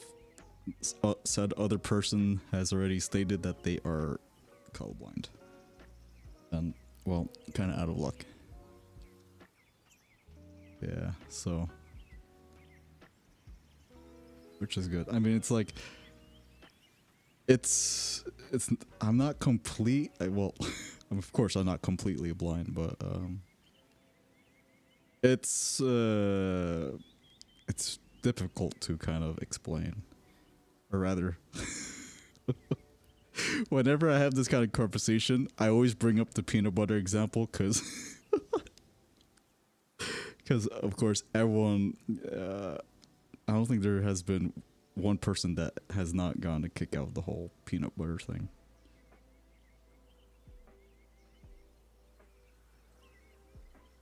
said other person has already stated that they are colorblind. And, well, kind of out of luck. Yeah, so. Which is good. I mean, it's like, I'm not complete. Well, of course I'm not completely blind, but it's difficult to kind of explain, or rather, whenever I have this kind of conversation, I always bring up the peanut butter example because of course everyone. I don't think there has been one person that has not gone to kick out the whole peanut butter thing.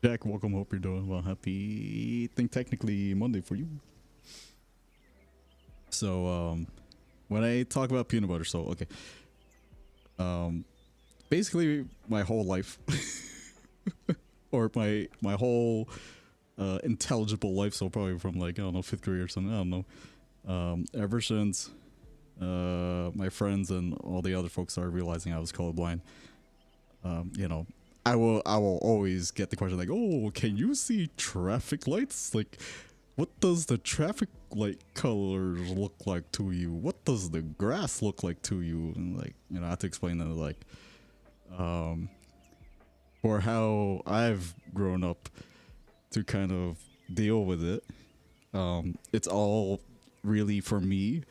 Jack, welcome. Hope you're doing well. Happy, I think technically Monday for you. So, when I talk about peanut butter, so okay, basically my whole life, or my whole intelligible life, so probably from like, I don't know, 5th grade or something, I don't know, ever since my friends and all the other folks started realizing I was colorblind, you know, I will always get the question like, oh, can you see traffic lights? Like, what does the traffic light colors look like to you? What does the grass look like to you? And like, you know, I have to explain that, like, or how I've grown up to kind of deal with it. It's all really for me.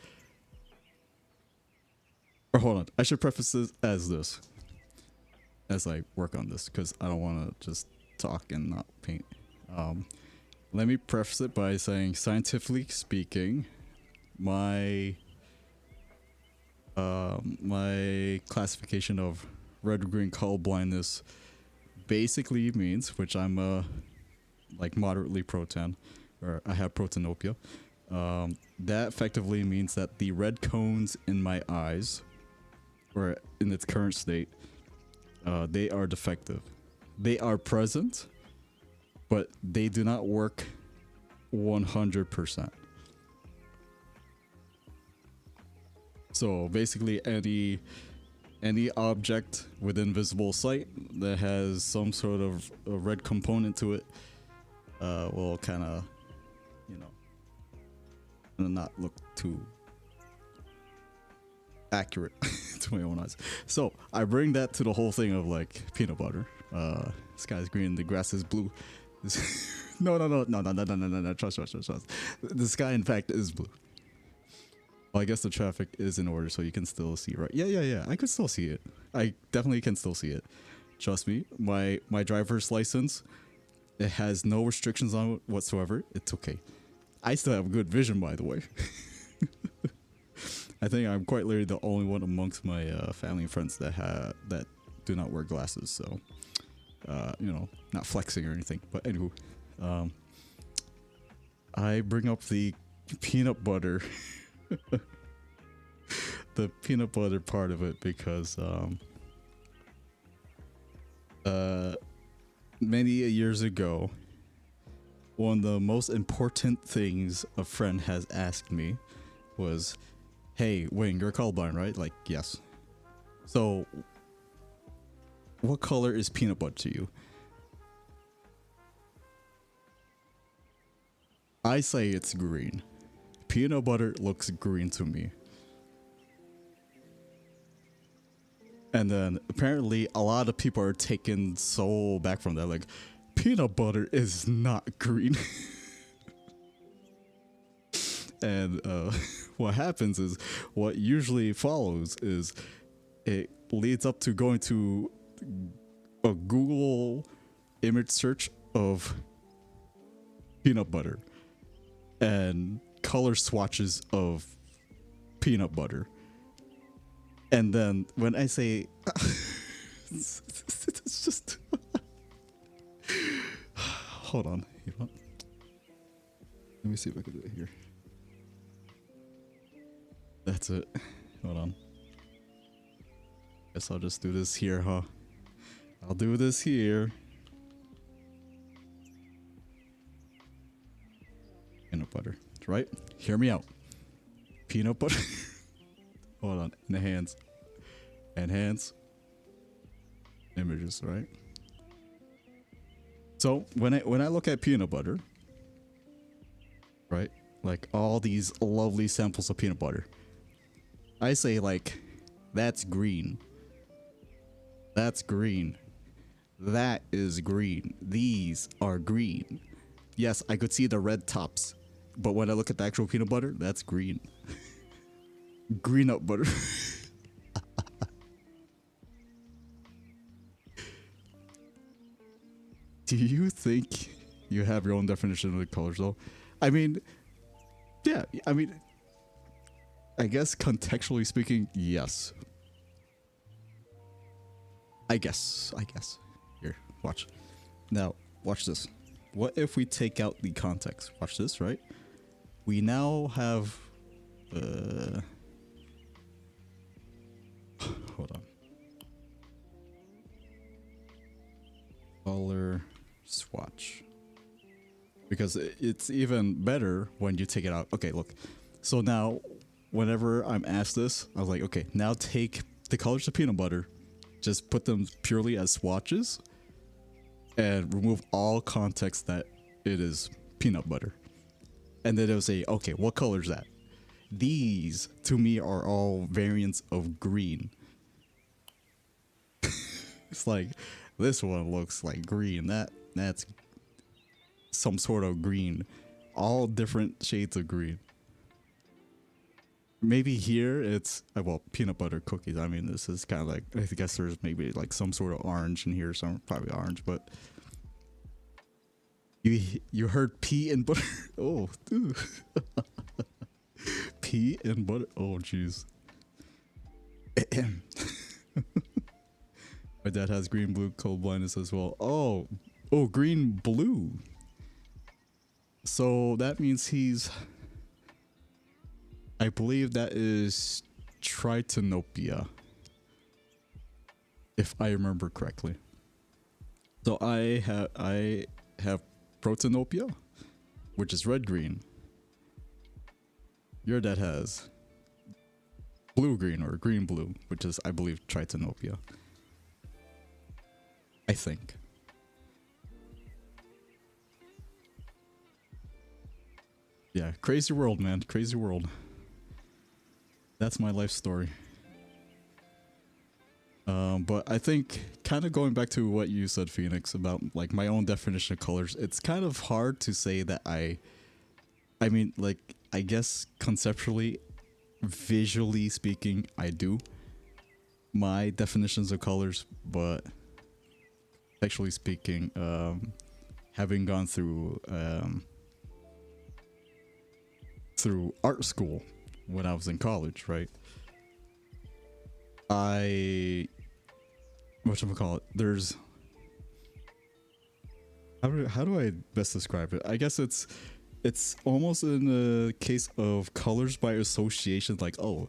Or hold on, I should preface this as I work on this, because I don't want to just talk and not paint. Let me preface it by saying, scientifically speaking, my my classification of red or green color blindness basically means, which I'm like moderately pro-tan, or I have protanopia. That effectively means that the red cones in my eyes, or in its current state, they are defective. They are present, but they do not work 100%. So basically, any object within visible sight that has some sort of a red component to it will kind of, you know, not look too accurate to my own eyes. So I bring that to the whole thing of like peanut butter. Sky's green, the grass is blue. No. Trust. The sky, in fact, is blue. Well, I guess the traffic is in order, so you can still see, right? Yeah. I could still see it. I definitely can still see it. Trust me. My driver's license, it has no restrictions on it whatsoever. It's okay. I still have good vision, by the way. I think I'm quite literally the only one amongst my family and friends that do not wear glasses. So, you know, not flexing or anything. But anywho, I bring up the peanut butter, the peanut butter part of it because many years ago, one of the most important things a friend has asked me was, hey, Wing, you're colorblind, right? Like, yes. So, what color is peanut butter to you? I say it's green. Peanut butter looks green to me. And then apparently a lot of people are taken so back from that, like, peanut butter is not green. And what happens is, what usually follows is, it leads up to going to a Google image search of peanut butter and color swatches of peanut butter. And then when I say, it's just, hold on. You know what? Let me see if I can do it here. That's it. Hold on. Guess I'll just do this here, huh? I'll do this here. Peanut butter, right? Hear me out. Peanut butter. Hold on. Enhance. Enhance. Images, right? So when I look at peanut butter, right? Like all these lovely samples of peanut butter, I say like, that's green. That's green. That is green. These are green. Yes, I could see the red tops, but when I look at the actual peanut butter, that's green. Green up butter. Do you think you have your own definition of the colors though? I mean, yeah, I mean, I guess contextually speaking, yes. I guess. Here, watch. Now, watch this. What if we take out the context? Watch this, right? We now have, hold on. Color swatch. Because it's even better when you take it out. Okay, look. So now, whenever I'm asked this, I was like, okay, now take the colors of peanut butter, just put them purely as swatches, and remove all context that it is peanut butter. And then it'll say, okay, what color is that? These, to me, are all variants of green. It's like, this one looks like green. That's some sort of green. All different shades of green. Maybe here it's, well, peanut butter cookies. I mean, this is kind of like, I guess there's maybe like some sort of orange in here, some probably orange, but you heard pea and butter. Oh, dude. Pea and butter. Oh, jeez. My dad has green blue cold blindness as well. Oh, green blue. So that means he's, I believe that is tritanopia, if I remember correctly. So I have protanopia, which is red green. Your dad has blue green or green blue, which is, I believe, tritanopia. I think. Yeah, crazy world, man. Crazy world. That's my life story. But I think kind of going back to what you said, Phoenix, about like my own definition of colors, it's kind of hard to say that I mean, like, I guess conceptually, visually speaking, I do my definitions of colors, but actually speaking, having gone through art school when I was in college, right? Whatchamacallit, there's, how do I best describe it? I guess it's almost in the case of colors by association, like, oh,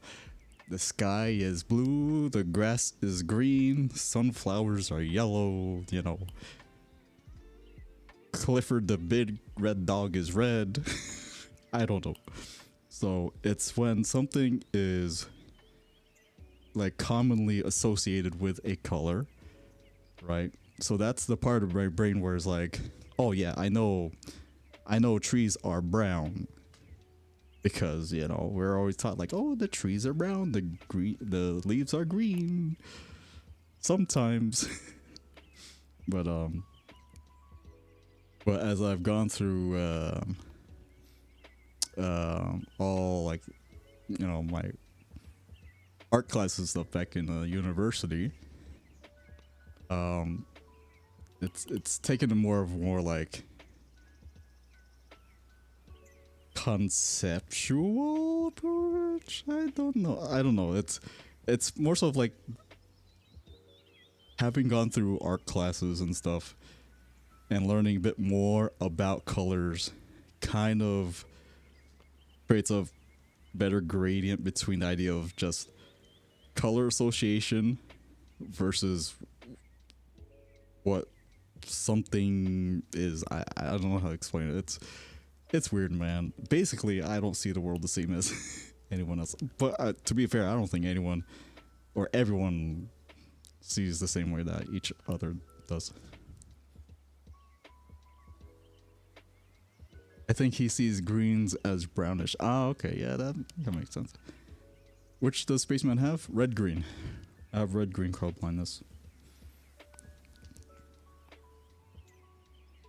the sky is blue, the grass is green, sunflowers are yellow, you know, Clifford the big red dog is red. I don't know. So it's when something is like commonly associated with a color, right? So that's the part of my brain where it's like, oh yeah, I know trees are brown because, you know, we're always taught like, oh, the trees are brown, the leaves are green. sometimes. but as I've gone through all, like, you know, my art classes and stuff back in university, it's taken a more like conceptual approach. I don't know. It's more so of like having gone through art classes and stuff and learning a bit more about colors kind of creates a better gradient between the idea of just color association versus what something is. I don't know how to explain it. It's weird, man. Basically, I don't see the world the same as anyone else. But to be fair, I don't think anyone or everyone sees the same way that each other does. I think he sees greens as brownish. Ah, okay, yeah, that makes sense. Which does Spaceman have? Red green. I have red green color blindness.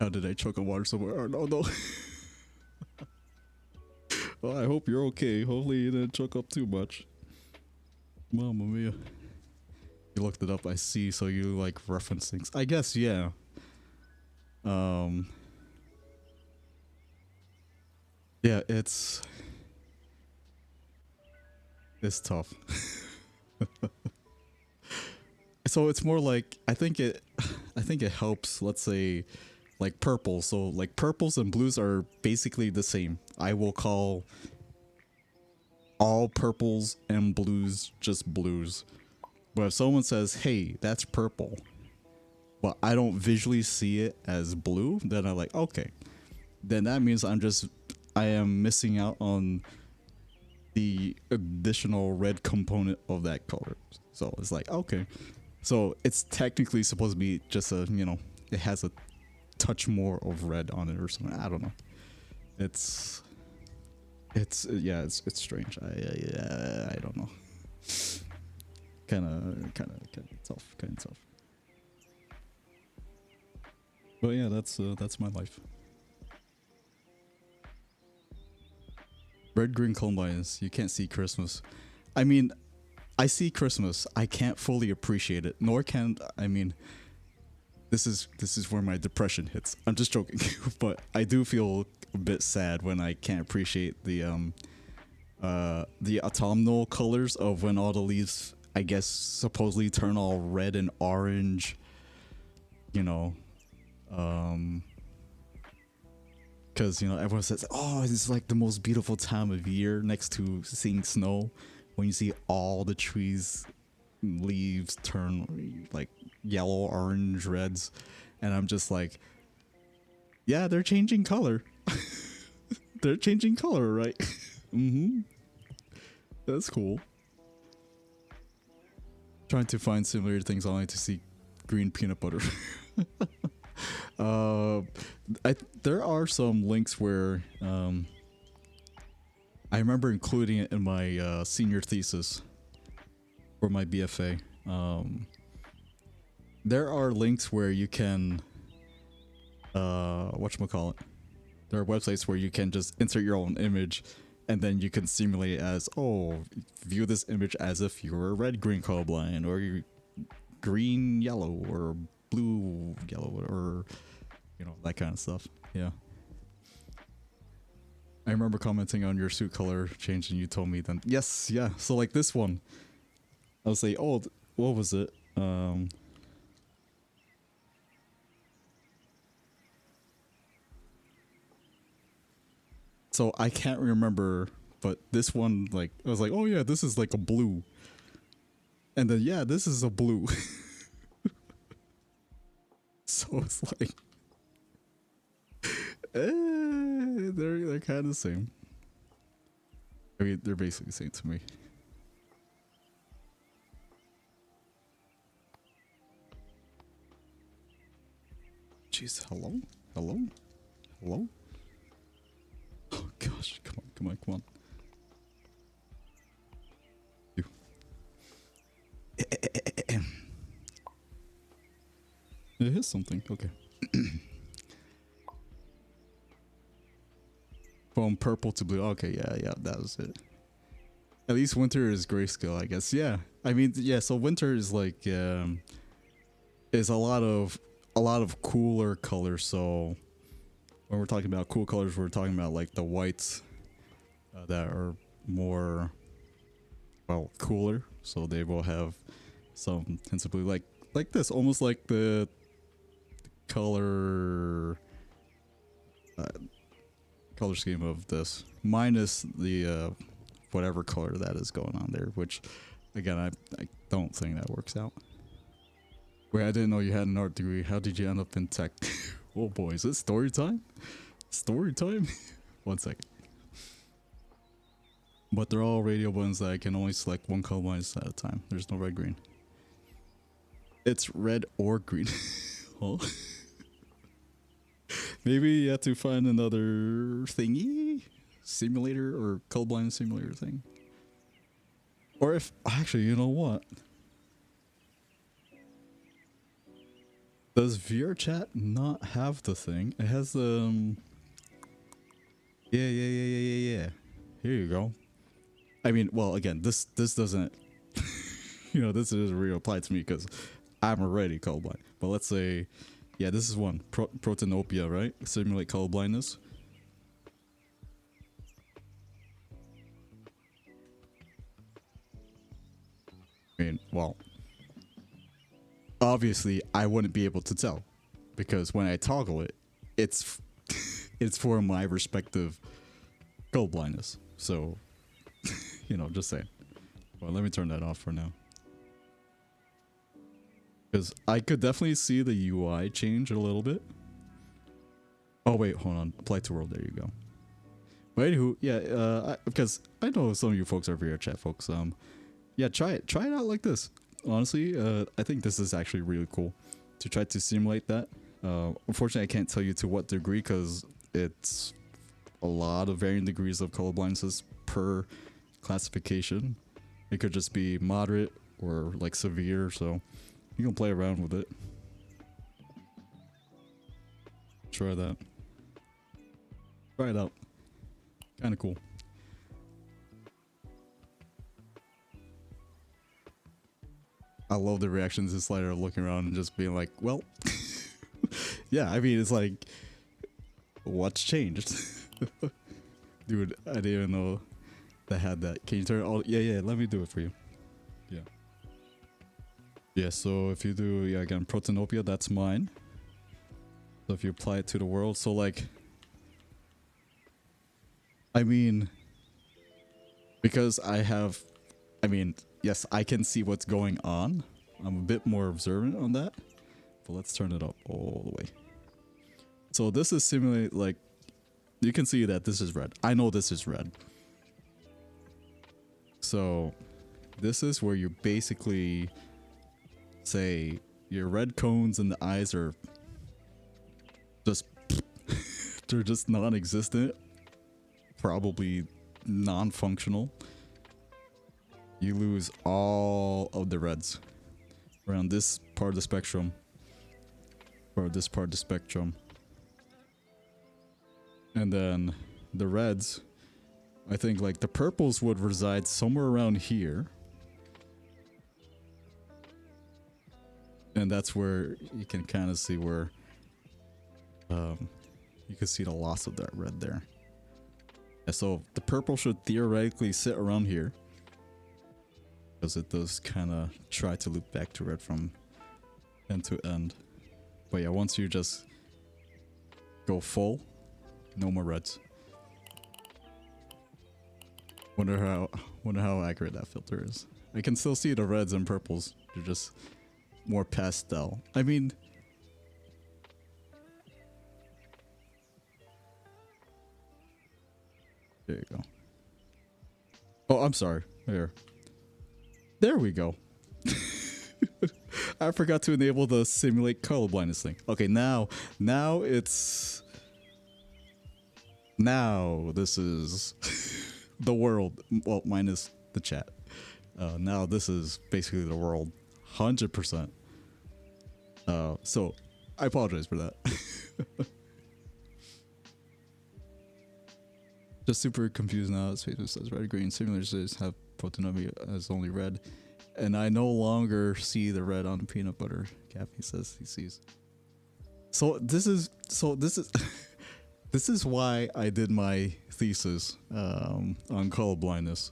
How did I choke on water somewhere? Oh, no. Well, I hope you're okay. Hopefully you didn't choke up too much. Mamma mia. You looked it up, I see, so you like reference things. I guess, yeah. Yeah, it's tough. So it's more like I think it helps, let's say, like purple. So like purples and blues are basically the same. I will call all purples and blues just blues. But if someone says, hey, that's purple, but I don't visually see it as blue, then I'm like, okay. Then that means I am missing out on the additional red component of that color. So it's like, okay. So it's technically supposed to be just a, you know, it has a touch more of red on it or something. I don't know. It's strange. I don't know. Kind of tough. But yeah, that's my life. Red, green combines. You can't see Christmas. I mean, I see Christmas. I can't fully appreciate it. Nor can I mean. This is where my depression hits. I'm just joking, but I do feel a bit sad when I can't appreciate the autumnal colors of when all the leaves, I guess, supposedly turn all red and orange. You know, because you know everyone says, "Oh, this is like the most beautiful time of year," next to seeing snow, when you see all the trees leaves turn like yellow, orange, reds, and I'm just like, yeah, they're changing color. They're changing color, right? Mm-hmm. That's cool. Trying to find similar things online to see green peanut butter. There are some links where I remember including it in my senior thesis for my BFA. There are links where you can whatchamacallit. There are websites where you can just insert your own image and then you can simulate it as, oh, view this image as if you were red green colorblind, or you green yellow, or blue yellow, or you know, that kind of stuff. Yeah. I remember commenting on your suit color change and you told me then, yes, yeah. So like this one, I was like, oh, what was it? So I can't remember, but this one, like, I was like, oh yeah, this is like a blue. And then, yeah, this is a blue. So it's like, they're kind of the same. I mean, they're basically the same to me. Jeez, hello? Hello? Hello? Oh gosh, come on. You. It is something. Okay. From purple to blue. Okay, yeah, that was it. At least winter is grayscale, I guess. Yeah. I mean, yeah, so winter is like is a lot of cooler colors. So when we're talking about cool colors, we're talking about like the whites that are more cooler. So they will have some hints of blue, like this, almost like the color color scheme of this, minus the whatever color that is going on there, which again I don't think that works out. Wait, I didn't know you had an art degree. How did you end up in tech? Oh boy, is it story time? Story time? 1 second. But they're all radio buttons that I can only select one color line at a time. There's no red green. It's red or green. Oh. Maybe you have to find another thingy? Simulator or colorblind simulator thing. Or if, actually, you know what? Does VRChat not have the thing? It has the, yeah. Here you go. I mean, well, again, this doesn't, you know, this doesn't really apply to me because I'm already colorblind. But let's say, yeah, this is one. Protanopia, right? Simulate colorblindness. I mean, well, obviously I wouldn't be able to tell because when I toggle it, it's it's for my respective colorblindness. So, you know, just saying. Well, let me turn that off for now. Because I could definitely see the UI change a little bit. Oh wait, hold on. Apply to world. There you go. But anywho, yeah, because I know some of you folks are VRChat folks. Yeah, try it out like this. Honestly, I think this is actually really cool to try to simulate that. Unfortunately, I can't tell you to what degree because it's a lot of varying degrees of colorblindness per classification. It could just be moderate or like severe, so you can play around with it. Try that. Try it out. Kind of cool. I love the reactions this slider looking around and just being like, well, yeah, I mean, it's like, what's changed? Dude, I didn't even know that had that. Can you turn it all? Yeah, let me do it for you. Yeah. Yeah, so if you do, yeah, again, Protanopia, that's mine. So if you apply it to the world, so like, I mean, because I mean, yes, I can see what's going on. I'm a bit more observant on that. But let's turn it up all the way. So this is simulate, like, you can see that this is red. I know this is red. So this is where you basically say your red cones and the eyes are just, they're just non-existent. Probably non-functional. You lose all of the reds around this part of the spectrum, or this part of the spectrum, and then the reds, I think like the purples would reside somewhere around here, and that's where you can kind of see where you can see the loss of that red there. And so the purple should theoretically sit around here, because it does kind of try to loop back to red from end to end. But yeah, once you just go full, no more reds. Wonder how accurate that filter is. I can still see the reds and purples. They're just more pastel. I mean, there you go. Oh, I'm sorry. There we go. I forgot to enable the simulate colorblindness thing. Okay, now it's... Now this is the world. Well, minus the chat. Now this is basically the world. 100%. So I apologize for that. Just super confused now. Space says red, green. Simulators have Potonomi as only red, and I no longer see the red on the peanut butter. Cappy says he sees. So this is this is why I did my thesis on colorblindness.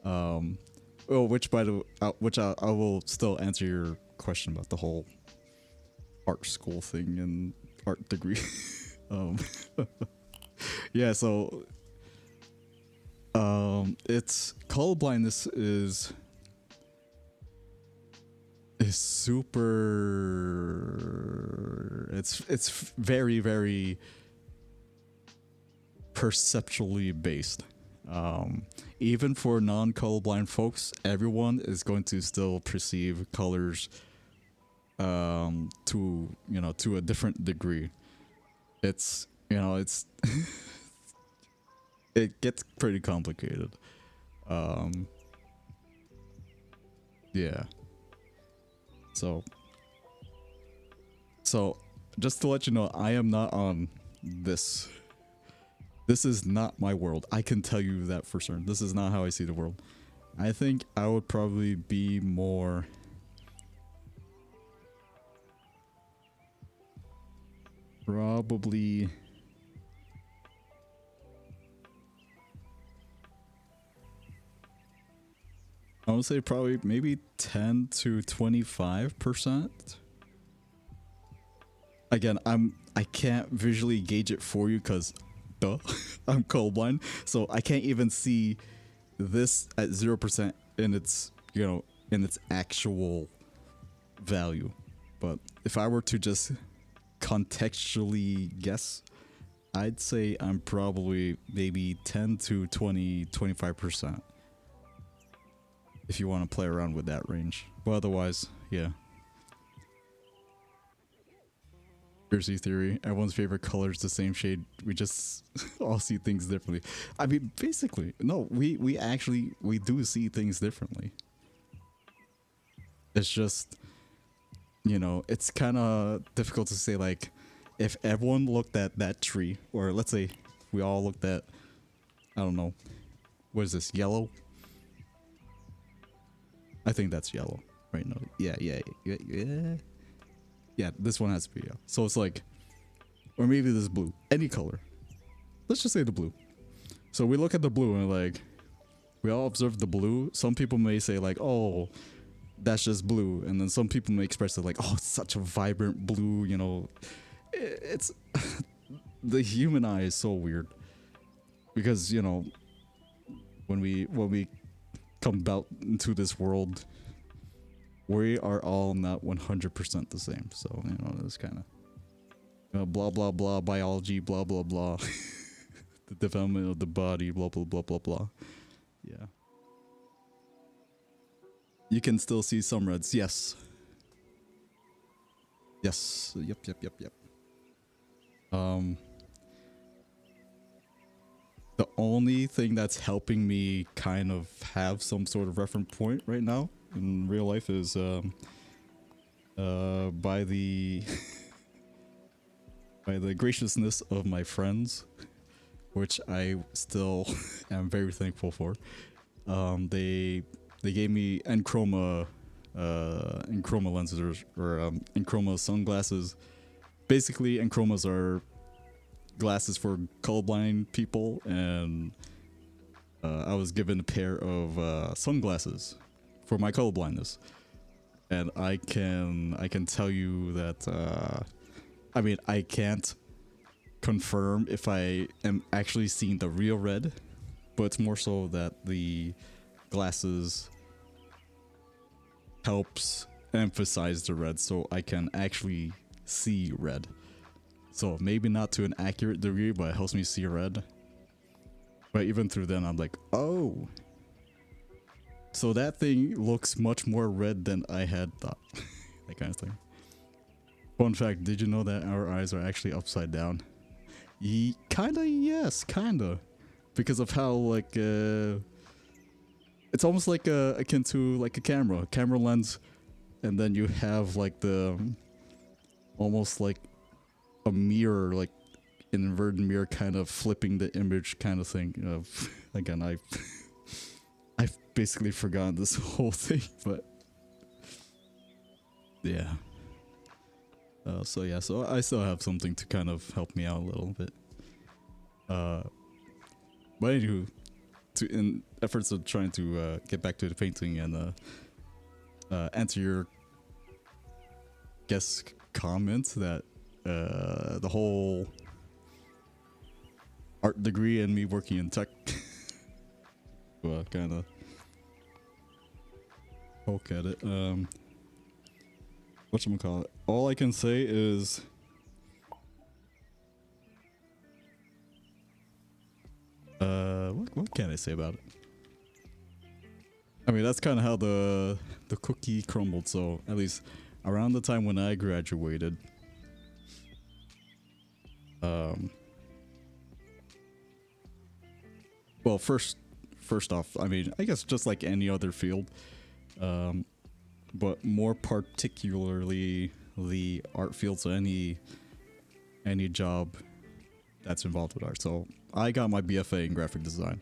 Well, which by the which I will still answer your question about the whole art school thing and art degree. Yeah, so it's colorblindness is super, it's very, very perceptually based. Even for non-colorblind folks, everyone is going to still perceive colors to, you know, to a different degree. It's, you know, it's it gets pretty complicated. Yeah. So just to let you know, I am not on this. This is not my world. I can tell you that for certain. This is not how I see the world. I think I would probably be more probably I would say probably maybe 10 to 25%. Again, I can't visually gauge it for you because duh, I'm colorblind, so I can't even see this at 0% in its, you know, in its actual value. But if I were to just contextually guess, I'd say I'm probably maybe 10 to 25%. If you want to play around with that range. But otherwise, yeah. Conspiracy theory. Everyone's favorite color is the same shade. We just all see things differently. I mean, basically, no, we actually, we do see things differently. It's just, you know, it's kind of difficult to say, like, if everyone looked at that tree, or let's say we all looked at, I don't know, what is this, yellow? I think that's yellow, right? No, yeah. Yeah, this one has to be yellow. So it's like, or maybe this blue, any color. Let's just say the blue. So we look at the blue and like, we all observe the blue. Some people may say like, oh, that's just blue. And then some people may express it like, oh, it's such a vibrant blue, you know. It's, the human eye is so weird. Because, you know, when we come about into this world, we are all not 100% the same. So, you know, it's kind of, you know, blah, blah, blah, biology, blah, blah, blah. The development of the body, blah, blah, blah, blah, blah. Yeah. You can still see some reds. Yes. Yes. Yep. The only thing that's helping me kind of have some sort of reference point right now in real life is by the by the graciousness of my friends, which I still am very thankful for. They gave me Enchroma lenses or Enchroma sunglasses. Basically, Enchromas are glasses for colorblind people, and I was given a pair of sunglasses for my colorblindness, and I can tell you that I mean, I can't confirm if I am actually seeing the real red, but it's more so that the glasses helps emphasize the red, so I can actually see red. So maybe not to an accurate degree, but it helps me see red. But even through then, I'm like, oh, so that thing looks much more red than I had thought. That kind of thing. Fun fact, did you know that our eyes are actually upside down? Kinda, yes, kinda. Because of how, like, it's almost like akin to like a camera lens, and then you have like the almost like a mirror, like an inverted mirror, kind of flipping the image, kind of thing. Again, I've basically forgotten this whole thing, but yeah. So yeah, so I still have something to kind of help me out a little bit. But anywho, in efforts of trying to get back to the painting and answer your guest comments that the whole art degree and me working in tech kind of poke at it. Whatchamacallit? All I can say is what can I say about it? I mean, that's kind of how the cookie crumbled. So at least around the time when I graduated, well, first off, I mean, I guess just like any other field, but more particularly the art field, so any job that's involved with art. So I got my BFA in graphic design.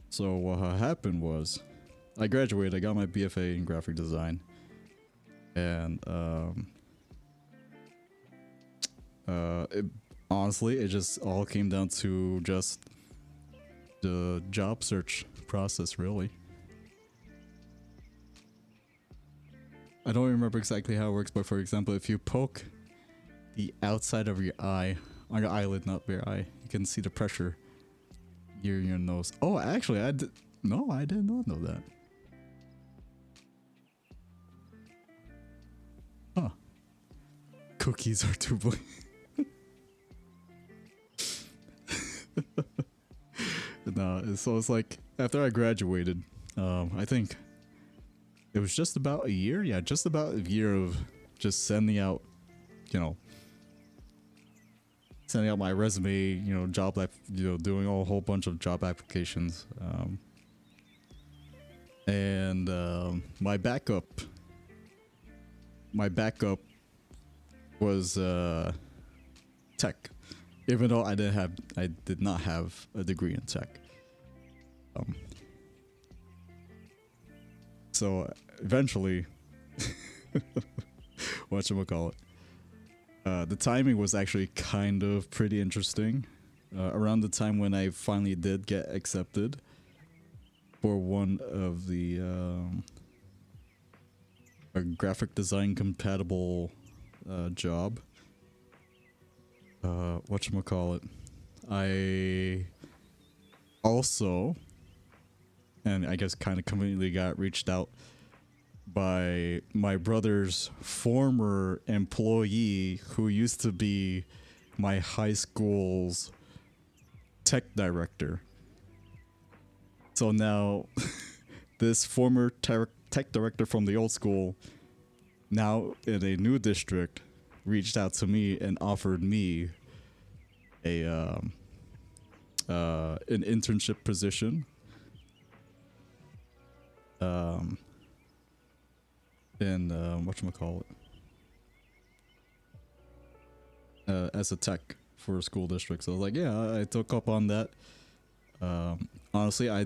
So what happened was, I graduated, I got my BFA in graphic design, and honestly, it just all came down to just the job search process, really. I don't remember exactly how it works, but for example, if you poke the outside of your eye, on your eyelid, not your eye, you can see the pressure near your nose. Oh, actually, I did not know that. Huh. Cookies are too big. No, so it's like after I graduated, I think it was just about a year. Yeah, just about a year of just sending out, sending out my resume, doing a whole bunch of job applications. And my backup was tech, even though I did not have a degree in tech. So eventually, whatchamacallit, the timing was actually kind of pretty interesting. Around the time when I finally did get accepted for one of the a graphic design compatible job. Whatchamacallit, I also, and I guess kind of conveniently got reached out by my brother's former employee who used to be my high school's tech director. So now this former tech director from the old school, now in a new district, reached out to me and offered me an internship position in whatchamacallit, as a tech for a school district. So I was like, yeah, I took up on that. Honestly, I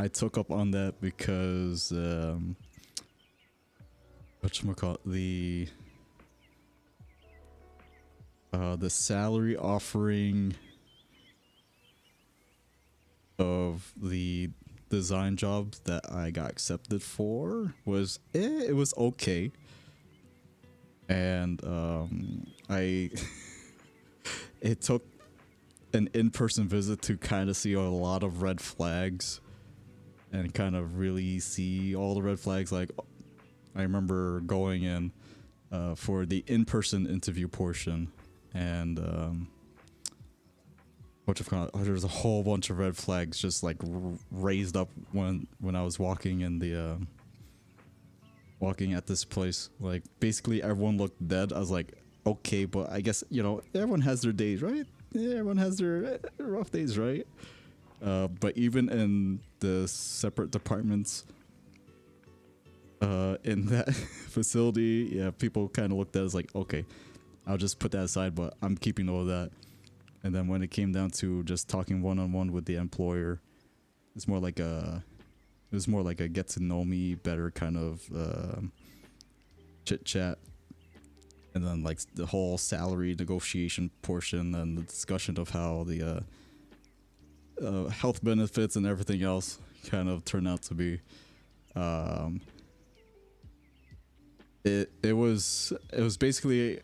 took up on that because whatchamacallit, the salary offering of the design jobs that I got accepted for was it was okay, and it took an in-person visit to kind of see a lot of red flags and kind of really see all the red flags. Like, I remember going in for the in-person interview portion, and there's a whole bunch of red flags just like raised up when I was walking in the walking at this place. Like, basically everyone looked dead. I was like, okay, but I guess everyone has their days, right? Yeah, everyone has their rough days, right? But even in the separate departments, in that facility, yeah, people kind of looked at it as like, okay, I'll just put that aside, but I'm keeping all of that. And then when it came down to just talking one-on-one with the employer, it's more like a, it was more like a get to know me better kind of chit chat. And then like the whole salary negotiation portion and the discussion of how the health benefits and everything else kind of turned out to be. It was basically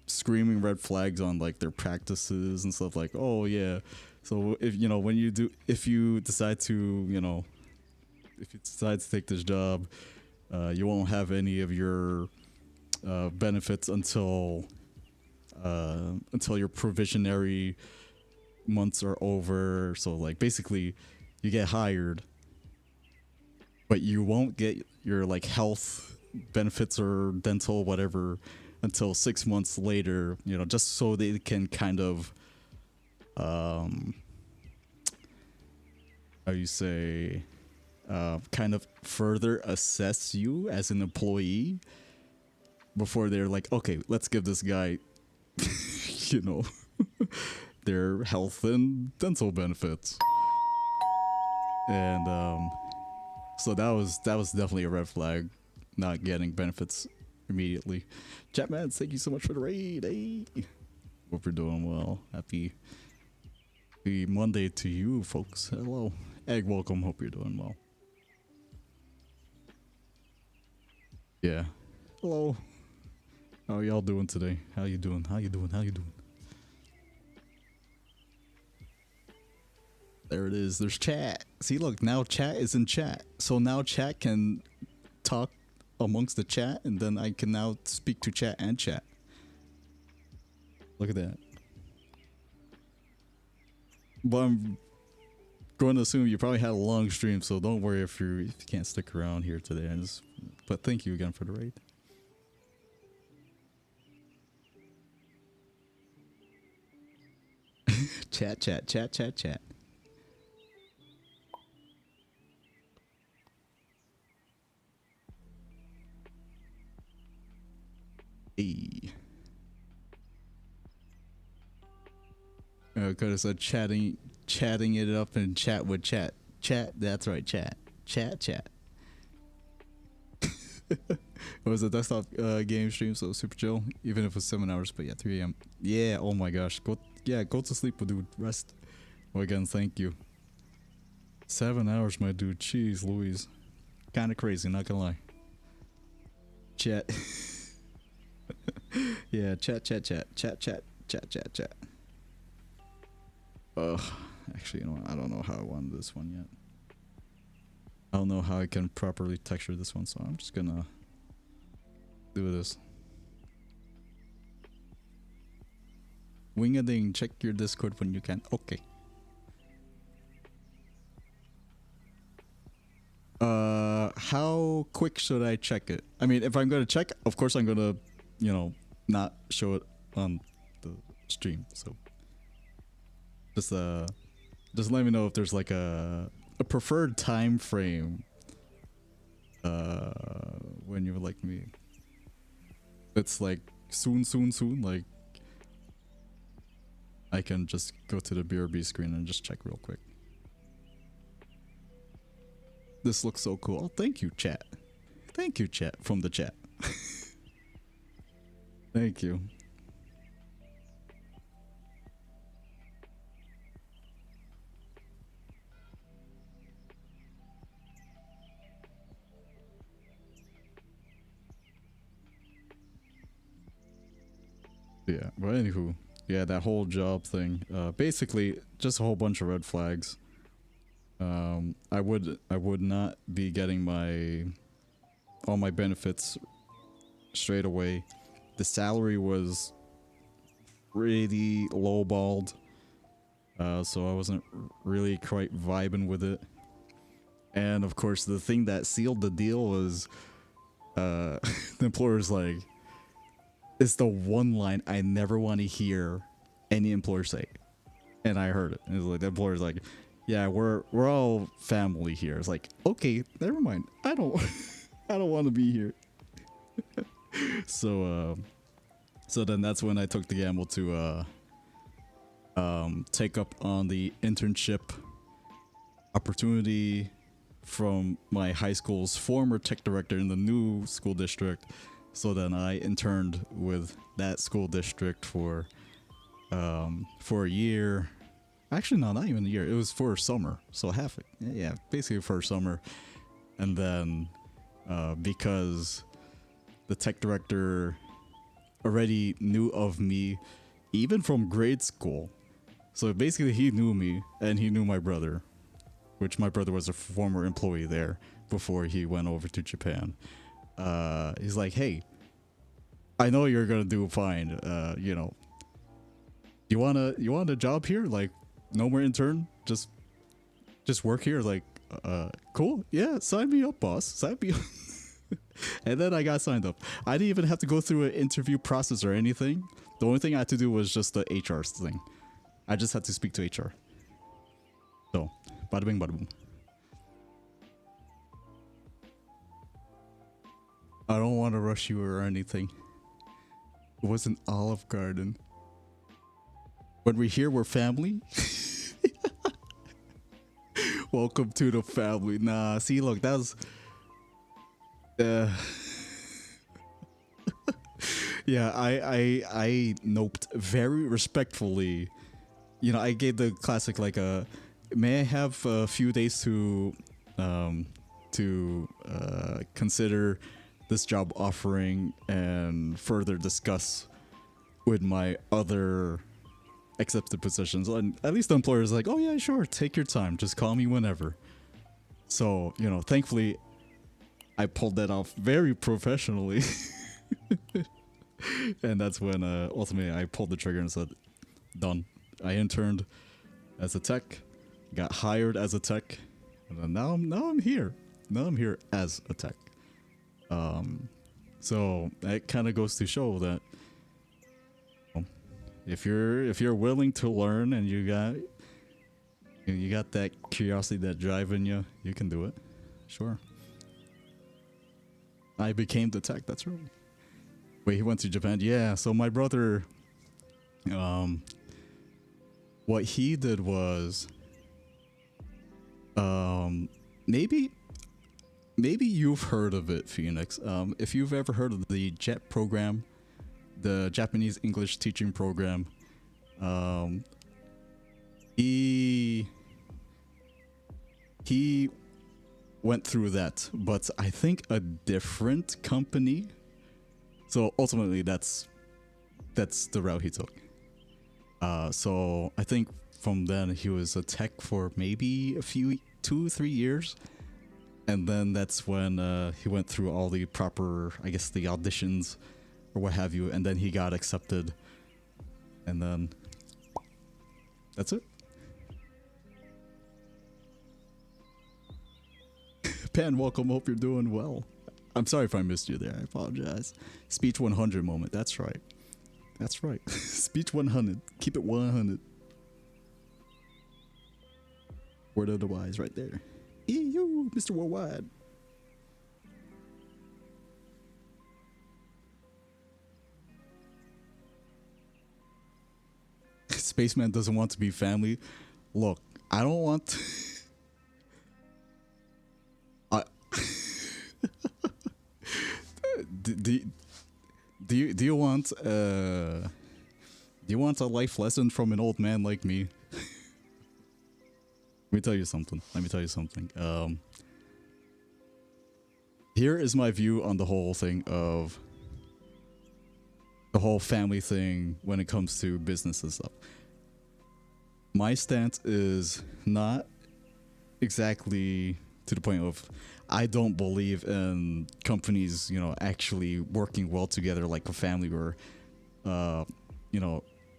screaming red flags on like their practices and stuff, like, oh yeah, so if you know, when you do, if you decide to, you know, if you decide to take this job, you won't have any of your benefits until your provisionary months are over. So like basically you get hired, but you won't get your like health benefits or dental whatever until 6 months later, you know, just so they can kind of how you say, kind of further assess you as an employee before they're like, okay, let's give this guy you know, their health and dental benefits. And so that was definitely a red flag, not getting benefits immediately. Chatman, thank you so much for the raid. Hey, hope you're doing well. Happy Monday to you folks. Hello, Egg, welcome. Hope you're doing well. Yeah, hello, how are y'all doing today? How you doing? There it is. There's chat. See, look, now chat is in chat. So now chat can talk amongst the chat, and then I can now speak to chat and chat. Look at that. But I'm going to assume you probably had a long stream, so don't worry if you can't stick around here today. But thank you again for the raid. Chat. Hey. Could have said chatting it up and chat with chat. Chat, that's right, chat. Chat. It was a desktop game stream, so super chill. Even if it was 7 hours, but yeah, 3 a.m. Yeah, oh my gosh. Go to sleep, dude. Rest. Well, again, thank you. 7 hours, my dude. Jeez Louise. Kinda crazy, not gonna lie. Chat. Yeah, chat. Ugh, actually, you know what? I don't know how I wanted this one yet. I don't know how I can properly texture this one, so I'm just gonna do this. VVingDing, check your Discord when you can. Okay. How quick should I check it? I mean, if I'm gonna check, of course I'm gonna, you know, not show it on the stream. So just let me know if there's like a preferred time frame when you would like me. It's like soon, like I can just go to the BRB screen and just check real quick. This looks so cool. Oh, thank you, chat. Thank you, chat, from the chat. Thank you. Yeah, but anywho, yeah, that whole job thing, basically just a whole bunch of red flags. I would not be getting all my benefits straight away. The salary was really lowballed, so I wasn't really quite vibing with it. And of course, the thing that sealed the deal was the employer's like, it's the one line I never want to hear any employer say, and I heard it. And it's like the employer's like, "Yeah, we're all family here." It's like, okay, never mind. I don't I don't want to be here. So so then that's when I took the gamble to take up on the internship opportunity from my high school's former tech director in the new school district. So then I interned with that school district for a year. Actually, no, not even a year. It was for a summer. So half it. Yeah, basically for a summer. And then because the tech director already knew of me even from grade school. So basically he knew me and he knew my brother, which my brother was a former employee there before he went over to Japan. He's like, hey, I know you're gonna do fine. You know, you want a job here? Like, no more intern, just work here. Like, cool. Yeah, sign me up, boss. Sign me up. And then I got signed up. I didn't even have to go through an interview process or anything. The only thing I had to do was just the HR thing. I just had to speak to HR. So, bada bing, bada boom. I don't want to rush you or anything. It was an Olive Garden. When we're here, we're family. Welcome to the family. Nah, see, look, that was... yeah, I noped very respectfully. You know, I gave the classic, like, may I have a few days to consider this job offering and further discuss with my other accepted positions. And at least the employer is like, oh yeah, sure, take your time, just call me whenever. So, you know, thankfully I pulled that off very professionally. And that's when ultimately I pulled the trigger and said, done. I interned as a tech, got hired as a tech, and then now I'm here. Now I'm here as a tech. So that kind of goes to show that if you're willing to learn and you got that curiosity, that drive in you, you can do it. Sure. I became the tech. That's right. Wait, he went to Japan. Yeah. So my brother, what he did was, maybe you've heard of it, Phoenix. If you've ever heard of the JET program, the Japanese English teaching program, he went through that, but I think a different company. So ultimately, that's the route he took. So I think from then he was a tech for maybe 2-3 years. And then that's when he went through all the proper, I guess, the auditions or what have you. And then he got accepted. And then that's it. Pan, welcome. Hope you're doing well. I'm sorry if I missed you there. I apologize. Speech 100 moment. That's right. That's right. Speech 100. Keep it 100. Word of the wise right there. EU, Mr. Worldwide. Spaceman doesn't want to be family. Look, I don't want do you want a life lesson from an old man like me? Let me tell you something. Here is my view on the whole thing of the whole family thing when it comes to business and stuff. My stance is not exactly to the point of I don't believe in companies, actually working well together like a family or,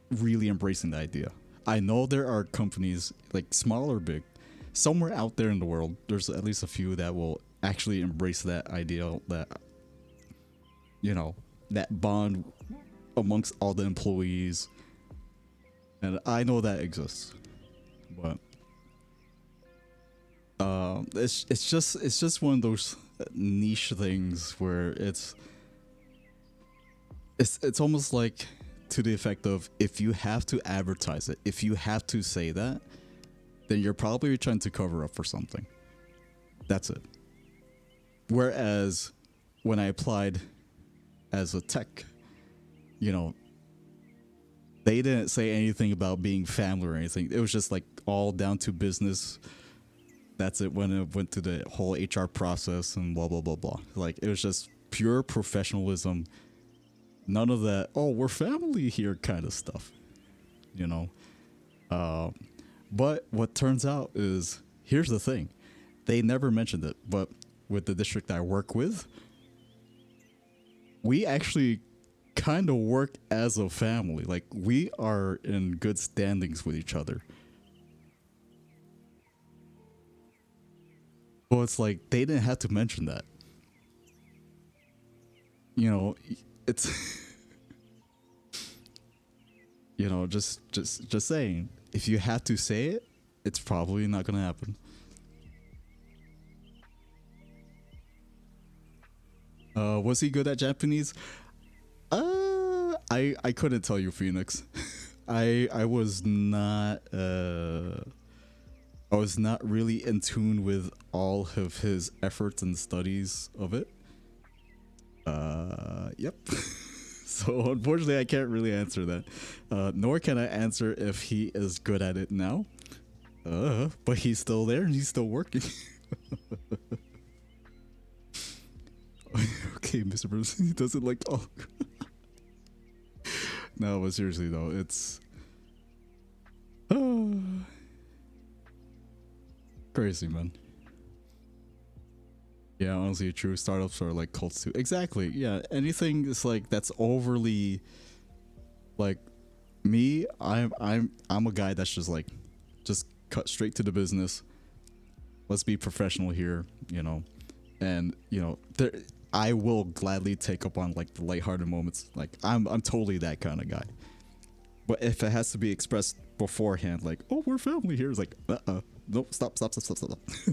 really embracing the idea. I know there are companies, like small or big, somewhere out there in the world, there's at least a few that will actually embrace that ideal, that, that bond amongst all the employees. And I know that exists, but it's just one of those niche things where it's almost like to the effect of, if you have to advertise it, if you have to say that, then you're probably trying to cover up for something. That's it. Whereas when I applied as a tech, you know, they didn't say anything about being family or anything. It was just like all down to business. That's it. When it went to the whole HR process and blah blah blah blah. Like, it was just pure professionalism. None of that, oh, we're family here kind of stuff, you know. But what turns out is, here's the thing, they never mentioned it, but with the district I work with, we actually kind of work as a family. Like, we are in good standings with each other. Well, it's like they didn't have to mention that. You know, it's you know, just saying. If you have to say it, it's probably not gonna happen. Was he good at Japanese? I couldn't tell you, Phoenix. I was not I was not really in tune with all of his efforts and studies of it. Yep. So unfortunately, I can't really answer that. Nor can I answer if he is good at it now. But he's still there and he's still working. Okay, Mr. Bruce, he doesn't like talk. No, but seriously though, it's crazy, man. Yeah, honestly, true. Startups are like cults too. Exactly. Yeah, anything is like that's overly, like, me. I'm a guy that's just cut straight to the business. Let's be professional here, you know, and you know, I will gladly take up on like the lighthearted moments. Like, I'm totally that kind of guy. But if it has to be expressed beforehand, like, oh, we're family here, it's like, nope, stop.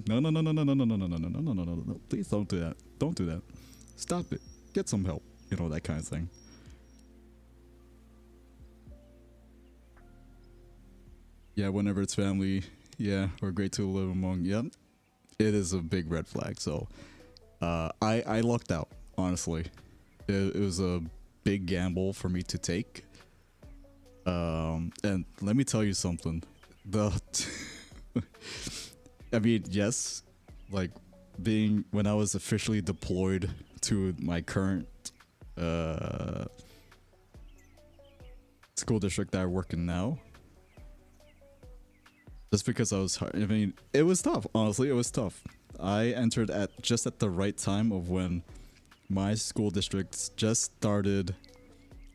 No. No. Please don't do that. Don't do that. Stop it. Get some help. You know, that kind of thing. Yeah, whenever it's family, yeah, we're great to live among. Yep. It is a big red flag. So, I lucked out, honestly. It was a big gamble for me to take. And let me tell you something. I mean, yes, like when I was officially deployed to my current school district that I work in now, just because I mean, it was tough. Honestly, it was tough. I entered just at the right time of when my school district just started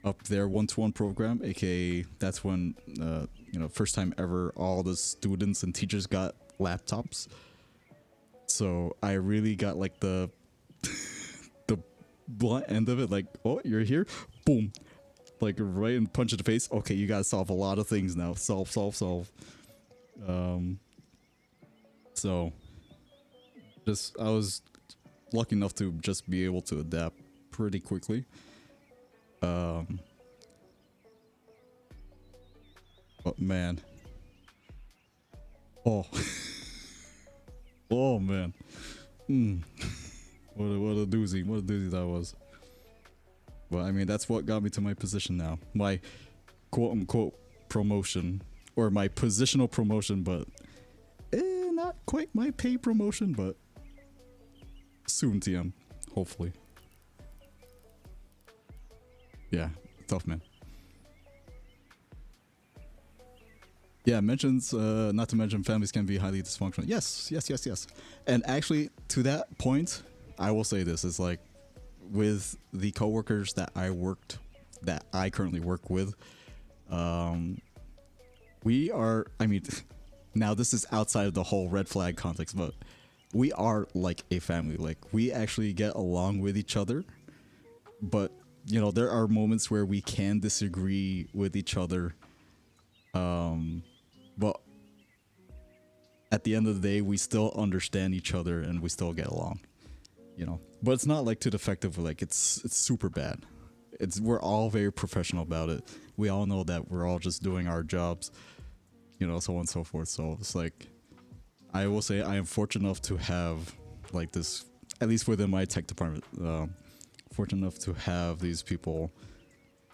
up their one-to-one program, aka that's when you know, first time ever all the students and teachers got laptops. So I really got like the the blunt end of it, like, oh, you're here, boom, like right in punch in the face. Okay, you gotta solve a lot of things now. Solve. So just I was lucky enough to just be able to adapt pretty quickly. But man, oh, oh man, what a doozy that was. Well, I mean, that's what got me to my position now, my quote unquote promotion, or my positional promotion, but not quite my pay promotion, but soon, TM, hopefully. Yeah, tough, man. Yeah, mentions, not to mention families can be highly dysfunctional. Yes. And actually, to that point, I will say this, is like, with the coworkers that I currently work with, we are, I mean, now this is outside of the whole red flag context, but we are like a family. Like, we actually get along with each other, but you know, there are moments where we can disagree with each other. But at the end of the day, we still understand each other and we still get along. you know. But it's not like to the effect of like it's super bad. It's we're all very professional about it. We all know that we're all just doing our jobs, you know, so on and so forth. So it's like I will say I am fortunate enough to have like this, at least within my tech department, fortunate enough to have these people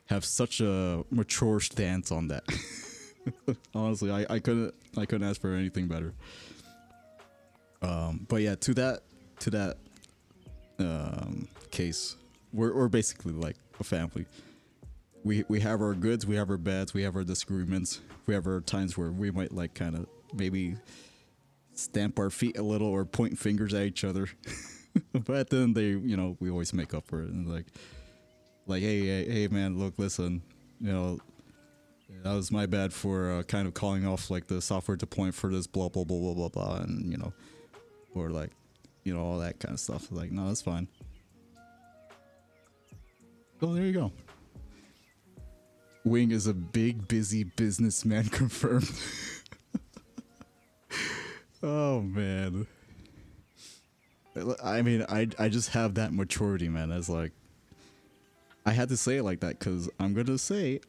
have such a mature stance on that. Honestly, I couldn't ask for anything better. But yeah, to that case, we're basically like a family. We have our goods, we have our bads, we have our disagreements, we have our times where we might like kind of maybe stamp our feet a little or point fingers at each other. But then they, you know, we always make up for it and like hey man, look, listen, you know, that was my bad for kind of calling off like the software deployment for this blah blah blah blah blah blah, and you know, or like, you know, all that kind of stuff. Like, no, that's fine. So there you go. Wing is a big busy businessman confirmed. Oh man. I mean, I just have that maturity, man. As like, I had to say it like that because I'm gonna say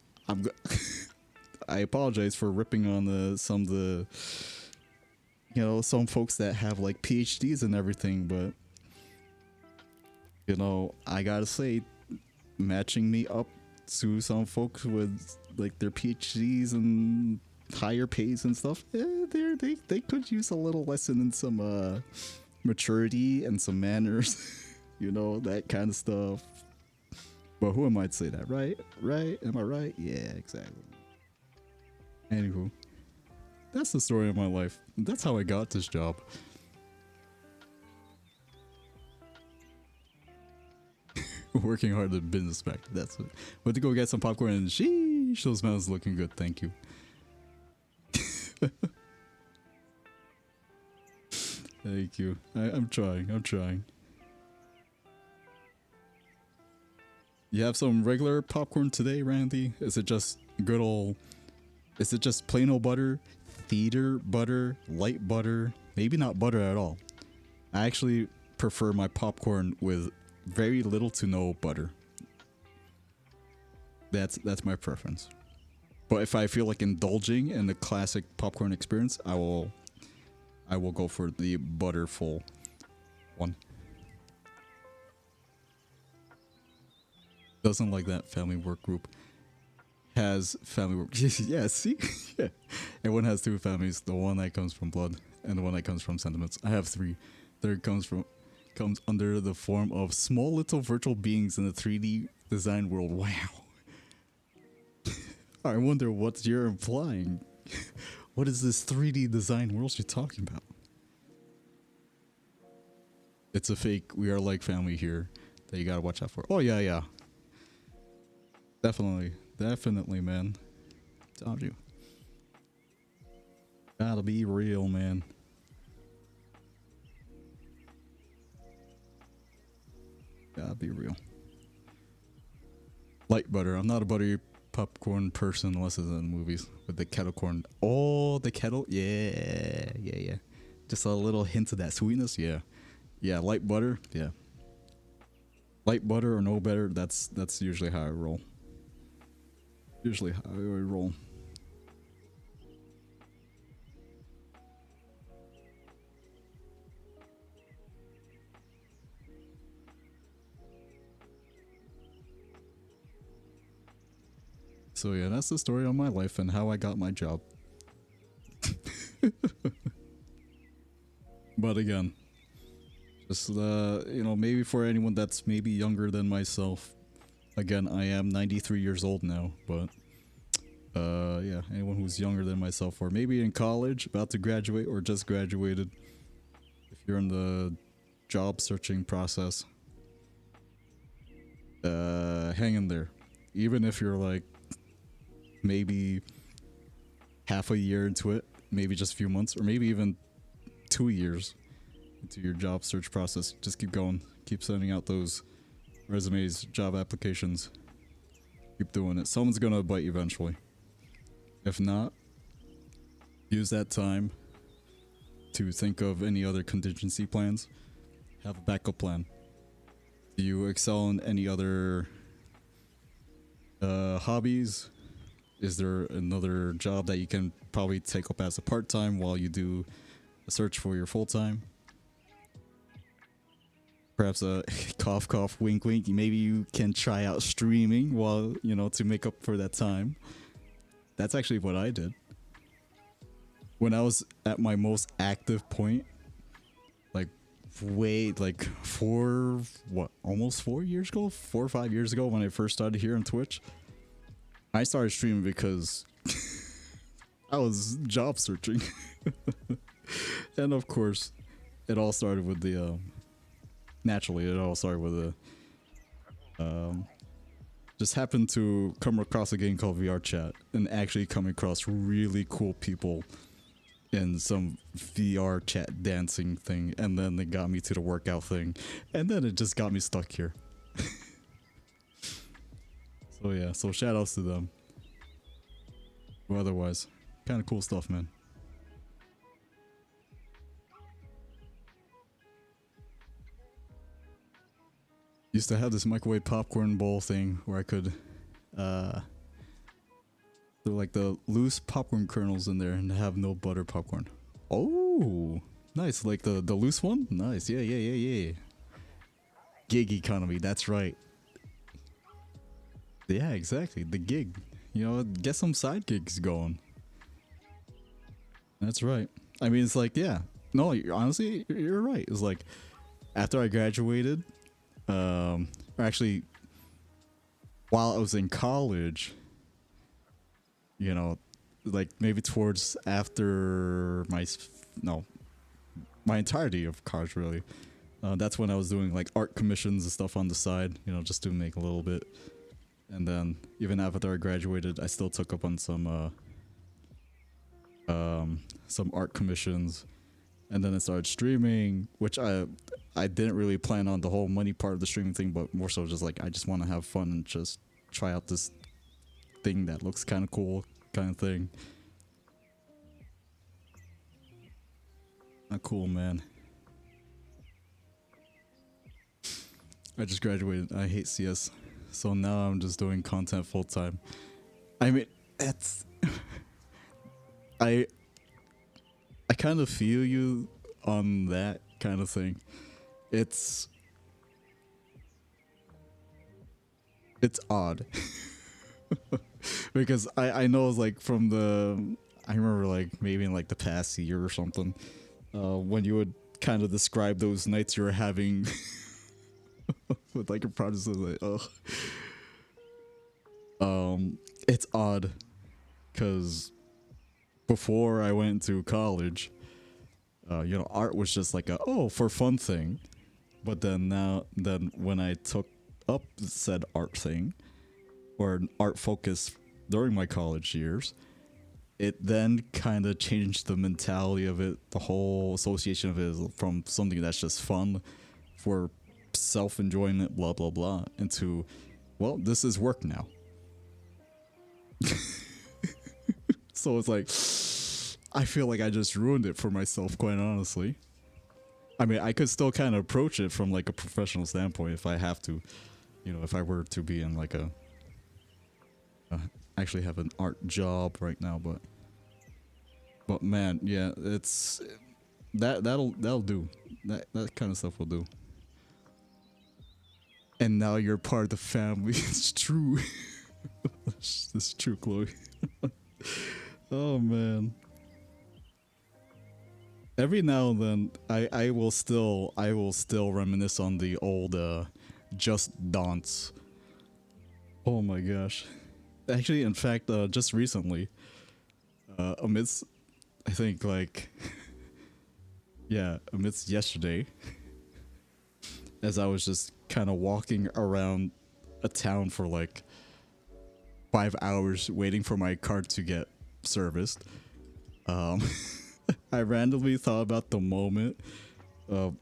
I apologize for ripping on some of the, you know, some folks that have like PhDs and everything, but you know, I gotta say, matching me up to some folks with like their PhDs and higher pays and stuff, they could use a little lesson in some maturity and some manners, you know, that kind of stuff. But who am I to say that, right? Right? Am I right? Yeah, exactly. Anywho, that's the story of my life. That's how I got this job. Working hard at business back. That's it. Went to go get some popcorn and sheesh, those mountains looking good. Thank you. Thank you. I'm trying. I'm trying. You have some regular popcorn today, Randy? Is it just good old... Is it just plain old butter? Theater butter? Light butter? Maybe not butter at all. I actually prefer my popcorn with very little to no butter. That's my preference. But if I feel like indulging in the classic popcorn experience, I will go for the butterful one. Doesn't like that family work group. Has family work. Yeah, see? Yeah. Everyone has two families. The one that comes from blood and the one that comes from sentiments. I have three. Third comes under the form of small little virtual beings in the 3D design world. Wow. I wonder what you're implying. What is this 3D design world you're talking about? It's a fake we are like family here that you gotta watch out for. Oh yeah. Definitely, man. Told you. Gotta be real, man. Gotta be real. Light butter. I'm not a buttery popcorn person unless it's in movies with the kettle corn. Oh, the kettle. Yeah. Just a little hint of that sweetness. Yeah. Light butter. Yeah. Light butter or no butter. That's usually how I roll. So yeah, that's the story of my life and how I got my job. But again, just you know, maybe for anyone that's maybe younger than myself. Again, I am 93 years old now, but yeah, anyone who's younger than myself or maybe in college, about to graduate or just graduated, if you're in the job searching process, hang in there. Even if you're like maybe half a year into it, maybe just a few months, or maybe even 2 years into your job search process, just keep going. Keep sending out those resumes, job applications. Keep doing it. Someone's gonna bite you eventually. If not, use that time to think of any other contingency plans. Have a backup plan. Do you excel in any other hobbies? Is there another job that you can probably take up as a part-time while you do a search for your full-time? Perhaps a cough cough wink wink. Maybe you can try out streaming while, you know, to make up for that time. That's actually what I did. When I was at my most active point, like almost 4 years ago, 4 or 5 years ago when I first started here on Twitch, I started streaming because I was job searching. And of course, it all started with the naturally, it all started with a just happened to come across a game called VR Chat and actually come across really cool people in some VR chat dancing thing, and then it got me to the workout thing, and then it just got me stuck here. So yeah, so shout outs to them. But otherwise, kind of cool stuff, man. Used to have this microwave popcorn bowl thing where I could they're like the loose popcorn kernels in there and have no butter popcorn. Oh, nice. Like the loose one? Nice. Yeah. Gig economy, that's right. Yeah, exactly. The gig. You know, get some side gigs going. That's right. I mean, it's like, yeah. No, honestly, you're right. It's like after I graduated, or actually while I was in college, you know, like maybe towards after my entirety of college, really. That's when I was doing like art commissions and stuff on the side, you know, just to make a little bit. And then even after I graduated, I still took up on some art commissions. And then I started streaming, which I didn't really plan on the whole money part of the streaming thing, but more so just like I just want to have fun and just try out this thing that looks kind of cool, kind of thing. Not cool, man. I just graduated. I hate CS. So now I'm just doing content full time. I mean, it's I kind of feel you on that kind of thing. It's odd. Because I know it's like I remember like maybe in like the past year or something, when you would kind of describe those nights you were having with like your projects, like, it's odd because before I went to college, you know, art was just like a for fun thing, but then when I took up said art thing or an art focus during my college years, it then kind of changed the mentality of it, the whole association of it from something that's just fun for self-enjoyment, blah blah blah, into, well, this is work now. So it's like I feel like I just ruined it for myself, quite honestly. I mean, I could still kind of approach it from like a professional standpoint if I have to, you know, if I were to be in like a actually have an art job right now, but man, yeah, it's that'll do. That kind of stuff will do. And now you're part of the family. It's true. It's true, Chloe. Oh man. Every now and then I will still reminisce on the old Just Dance. Oh my gosh. Actually, in fact, just recently, amidst, I think like yeah, amidst yesterday, as I was just kind of walking around a town for like 5 hours waiting for my car to get serviced, I randomly thought about the moment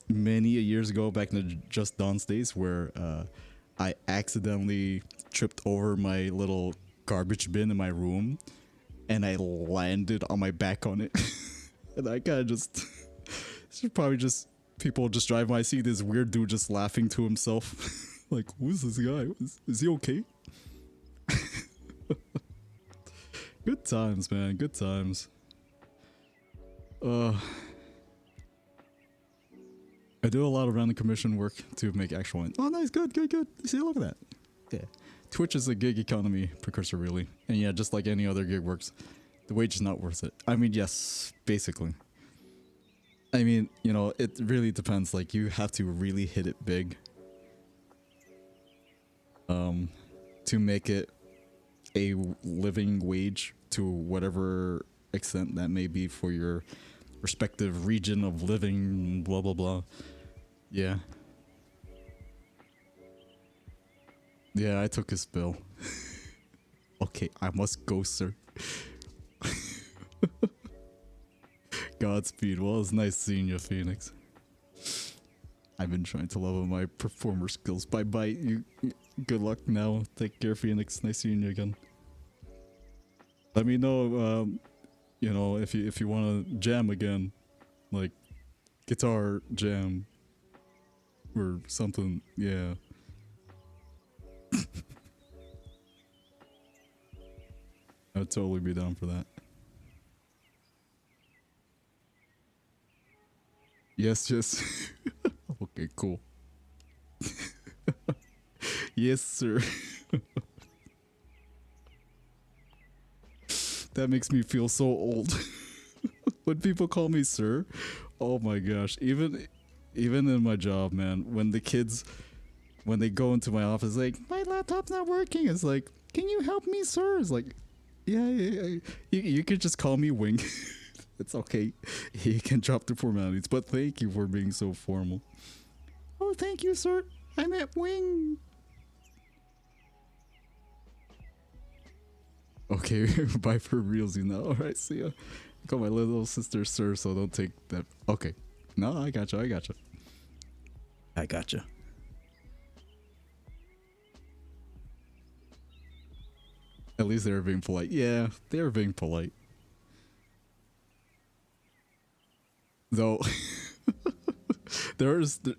many years ago back in the Just Dance days where I accidentally tripped over my little garbage bin in my room and I landed on my back on it. And I kind of just it's probably just people just drive by, see this weird dude just laughing to himself. Like, who's this guy? Is he okay? Good times, man. Good times. I do a lot of random commission work to make actual. Oh, nice, good. See, look at that. Yeah, Twitch is a gig economy precursor, really, and yeah, just like any other gig works, the wage is not worth it. I mean, yes, basically. I mean, you know, it really depends. Like, you have to really hit it big, to make it a living wage to whatever extent that may be for your respective region of living, blah blah blah. Yeah. Yeah, I took his bill. Okay, I must go, sir. Godspeed. Well, it's nice seeing you, Phoenix. I've been trying to level my performer skills. Bye bye. You. Good luck now. Take care, Phoenix. Nice seeing you again. Let me know, you know, if you want to jam again, like guitar jam or something. Yeah. I'd totally be down for that. Yes. Okay, cool. Yes, sir. That makes me feel so old. When people call me sir, oh my gosh. Even in my job, man, when the kids, when they go into my office, like, my laptop's not working, it's like, can you help me, sir? It's like, yeah. You could just call me Wing. It's okay. You can drop the formalities, but thank you for being so formal. Oh, thank you, sir. I'm at Wing. Okay, bye for realsy now. Alright, see ya. I call my little sister sir, so don't take that. Okay. No, I gotcha. At least they were being polite. Yeah, they were being polite. Though,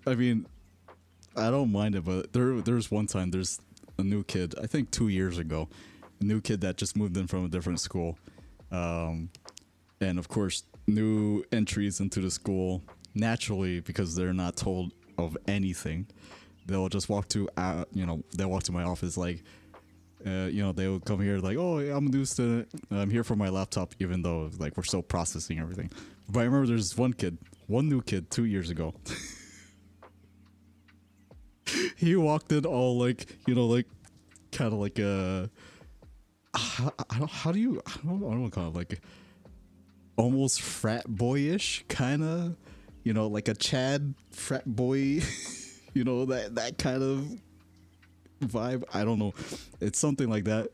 I mean, I don't mind it, but there's one time, there's a new kid, I think 2 years ago, a new kid that just moved in from a different school. And of course, new entries into the school, naturally, because they're not told of anything, they'll just walk to, they'll walk to my office like, they will come here like, oh, I'm a new student, I'm here for my laptop, even though like we're still processing everything. But I remember there's one new kid 2 years ago. He walked in all like, like kind of like a, I don't want to call it, like almost frat boyish kind of, like a Chad frat boy, that kind of vibe. I don't know, it's something like that.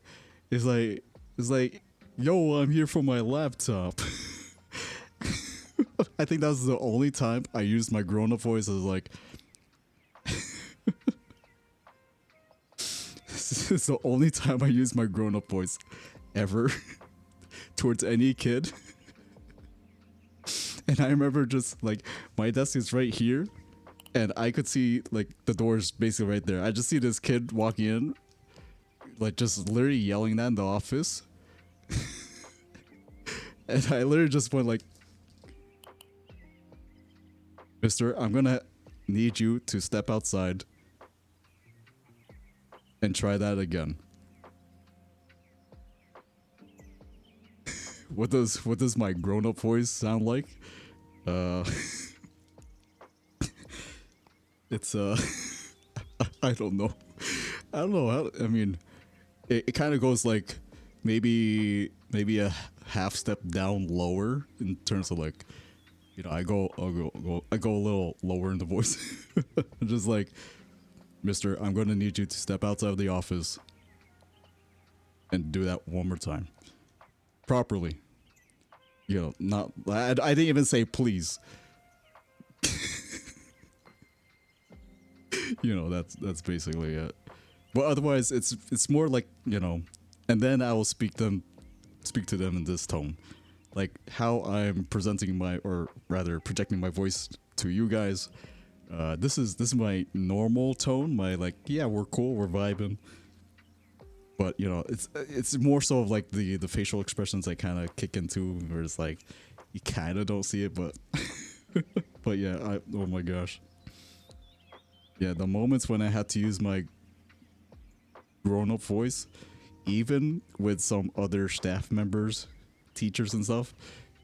It's like, yo, I'm here for my laptop. I think that was the only time I used my grown-up voice. As like, this is the only time I used my grown-up voice ever towards any kid. And I remember just like, my desk is right here, and I could see like the doors basically right there. I just see this kid walking in, like just literally yelling that in the office. And I literally just went like, Mister, I'm gonna need you to step outside and try that again. What does my grown-up voice sound like? It's I don't know. I don't know how. I mean, it kind of goes like maybe a half step down lower in terms of like, I go a little lower in the voice. Just like, Mister, I'm going to need you to step outside of the office and do that one more time. Properly. Not, I didn't even say please. That's basically it. But otherwise, it's more like, and then I will speak to them in this tone. Like how I'm presenting or rather projecting my voice to you guys. This is my normal tone. My like, yeah, we're cool, we're vibing. But you know, it's more so of like the facial expressions that kind of kick into, where it's like you kind of don't see it, but but yeah, oh my gosh, yeah, the moments when I had to use my grown-up voice, even with some other staff members, teachers and stuff.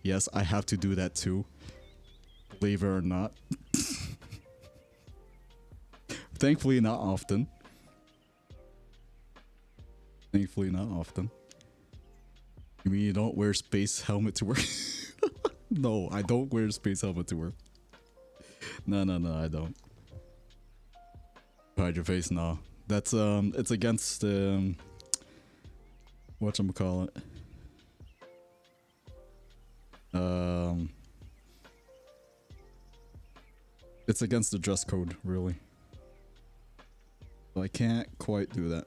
Yes, I have to do that too. Believe it or not. Thankfully, not often. Thankfully, not often. You mean you don't wear space helmet to work? No, I don't wear space helmet to work. No, I don't. Hide your face, no. That's it's against whatchamacallit. It's against the dress code, really. So I can't quite do that.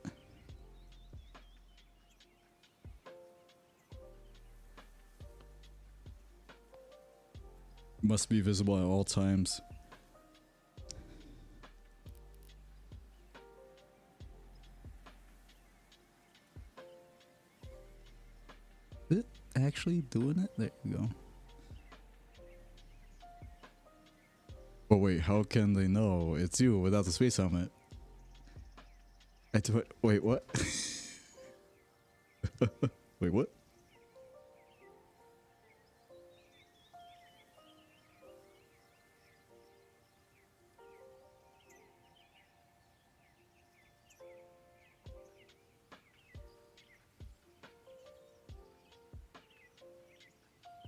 Must be visible at all times. Is it actually doing it? There you go. But wait, how can they know it's you without the space helmet? Wait, what? Wait, what?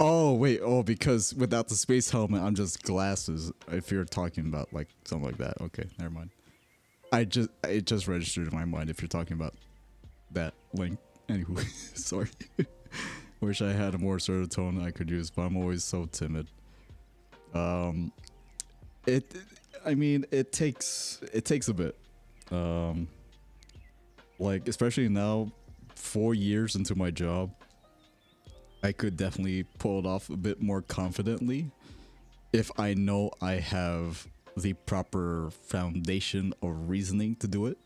Oh, wait. Oh, because without the space helmet, I'm just glasses. If you're talking about like something like that. Okay, never mind. It just registered in my mind if you're talking about that link. Anyway, sorry. Wish I had a more sort of tone I could use, but I'm always so timid. It I mean, it takes a bit. Like especially now, 4 years into my job, I could definitely pull it off a bit more confidently if I know I have the proper foundation of reasoning to do it.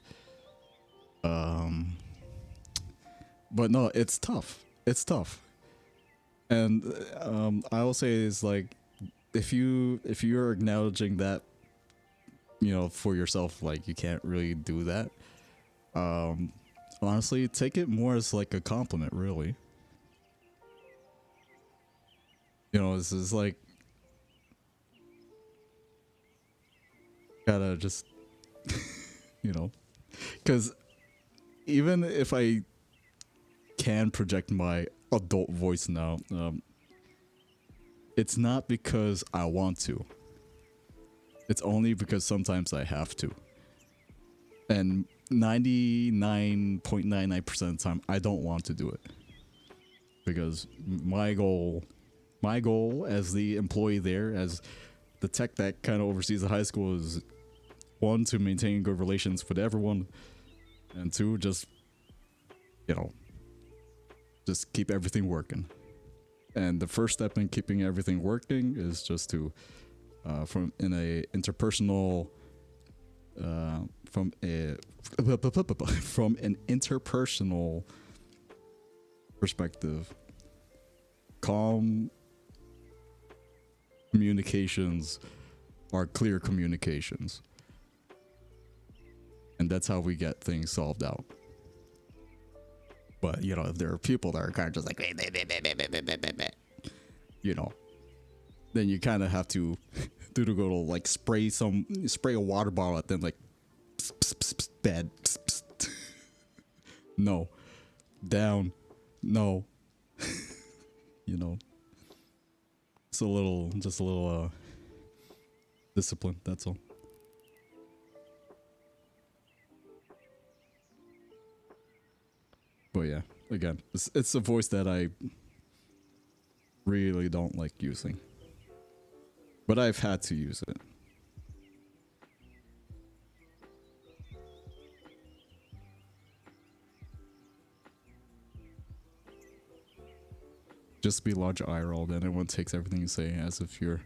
But no, it's tough. It's tough. And I will say is like if you're acknowledging that, you know, for yourself, like you can't really do that. Honestly, take it more as like a compliment, really. You know, this is like gotta just you know, because even if I can project my adult voice now, it's not because I want to. It's only because sometimes I have to. And 99.99% of the time, I don't want to do it. Because my goal as the employee there, as the tech that kind of oversees the high school, is one, to maintain good relations with everyone, and two, just, you know, just keep everything working. And the first step in keeping everything working is just to, from an interpersonal perspective, calm communications are clear communications. And that's how we get things solved out. But, you know, if there are people that are kind of just like, you know, then you kind of have to do the go to like spray a water bottle at them, like, pss, pss, pss, pss, bad, pss, pss. No, down, no, you know, just a little discipline, that's all. But yeah, again, it's a voice that I really don't like using. But I've had to use it. Just be large eye roll, then everyone takes everything you say as if you're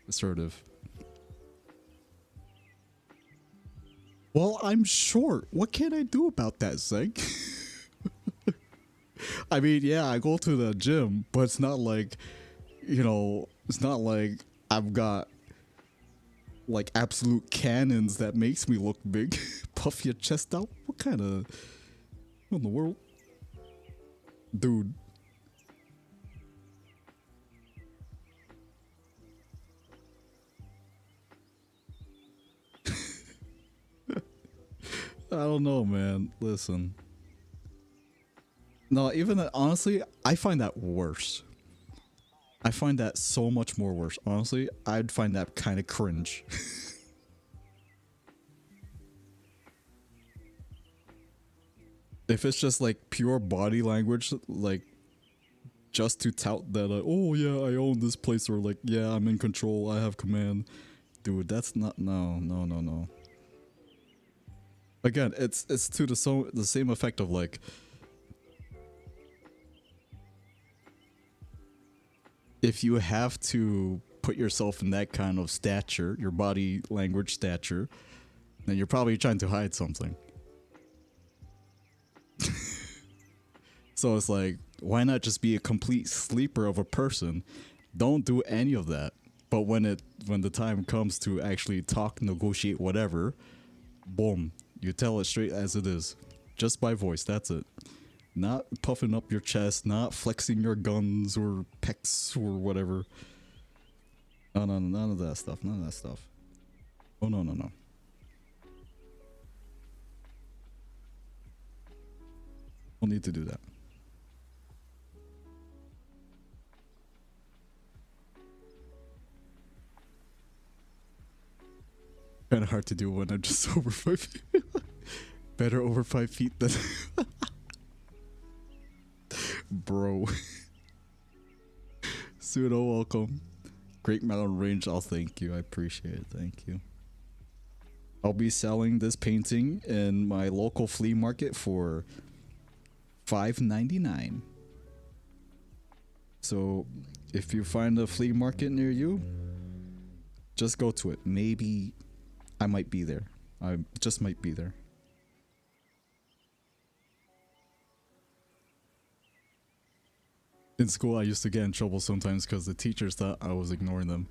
assertive. Well, I'm short. What can I do about that, Zeg? I mean, yeah, I go to the gym, but it's not like, it's not like I've got like absolute cannons that makes me look big. Puff your chest out. What kind of, what in the world? Dude. I don't know, man. Listen. No, even that, honestly, I find that worse. I find that so much more worse. Honestly, I'd find that kind of cringe. If it's just like pure body language, like just to tout that, oh yeah, I own this place, or like, yeah, I'm in control, I have command. Dude, that's not, no, no, no, no. Again, it's to the same effect of like, if you have to put yourself in that kind of stature, your body language stature, then you're probably trying to hide something. So it's like, why not just be a complete sleeper of a person? Don't do any of that. But when the time comes to actually talk, negotiate, whatever, boom, you tell it straight as it is, just by voice. That's it. Not puffing up your chest, not flexing your guns or pecs or whatever. No, no, none of that stuff. None of that stuff. Oh no, no, no. Don't need to do that. Kind of hard to do when I'm just over 5 feet. Better over 5 feet than bro. Pseudo, welcome. Great Mountain Range, I'll thank you. I appreciate it. Thank you. I'll be selling this painting in my local flea market for $5.99. So if you find a flea market near you, just go to it. Maybe I might be there. I just might be there. In school, I used to get in trouble sometimes because the teachers thought I was ignoring them.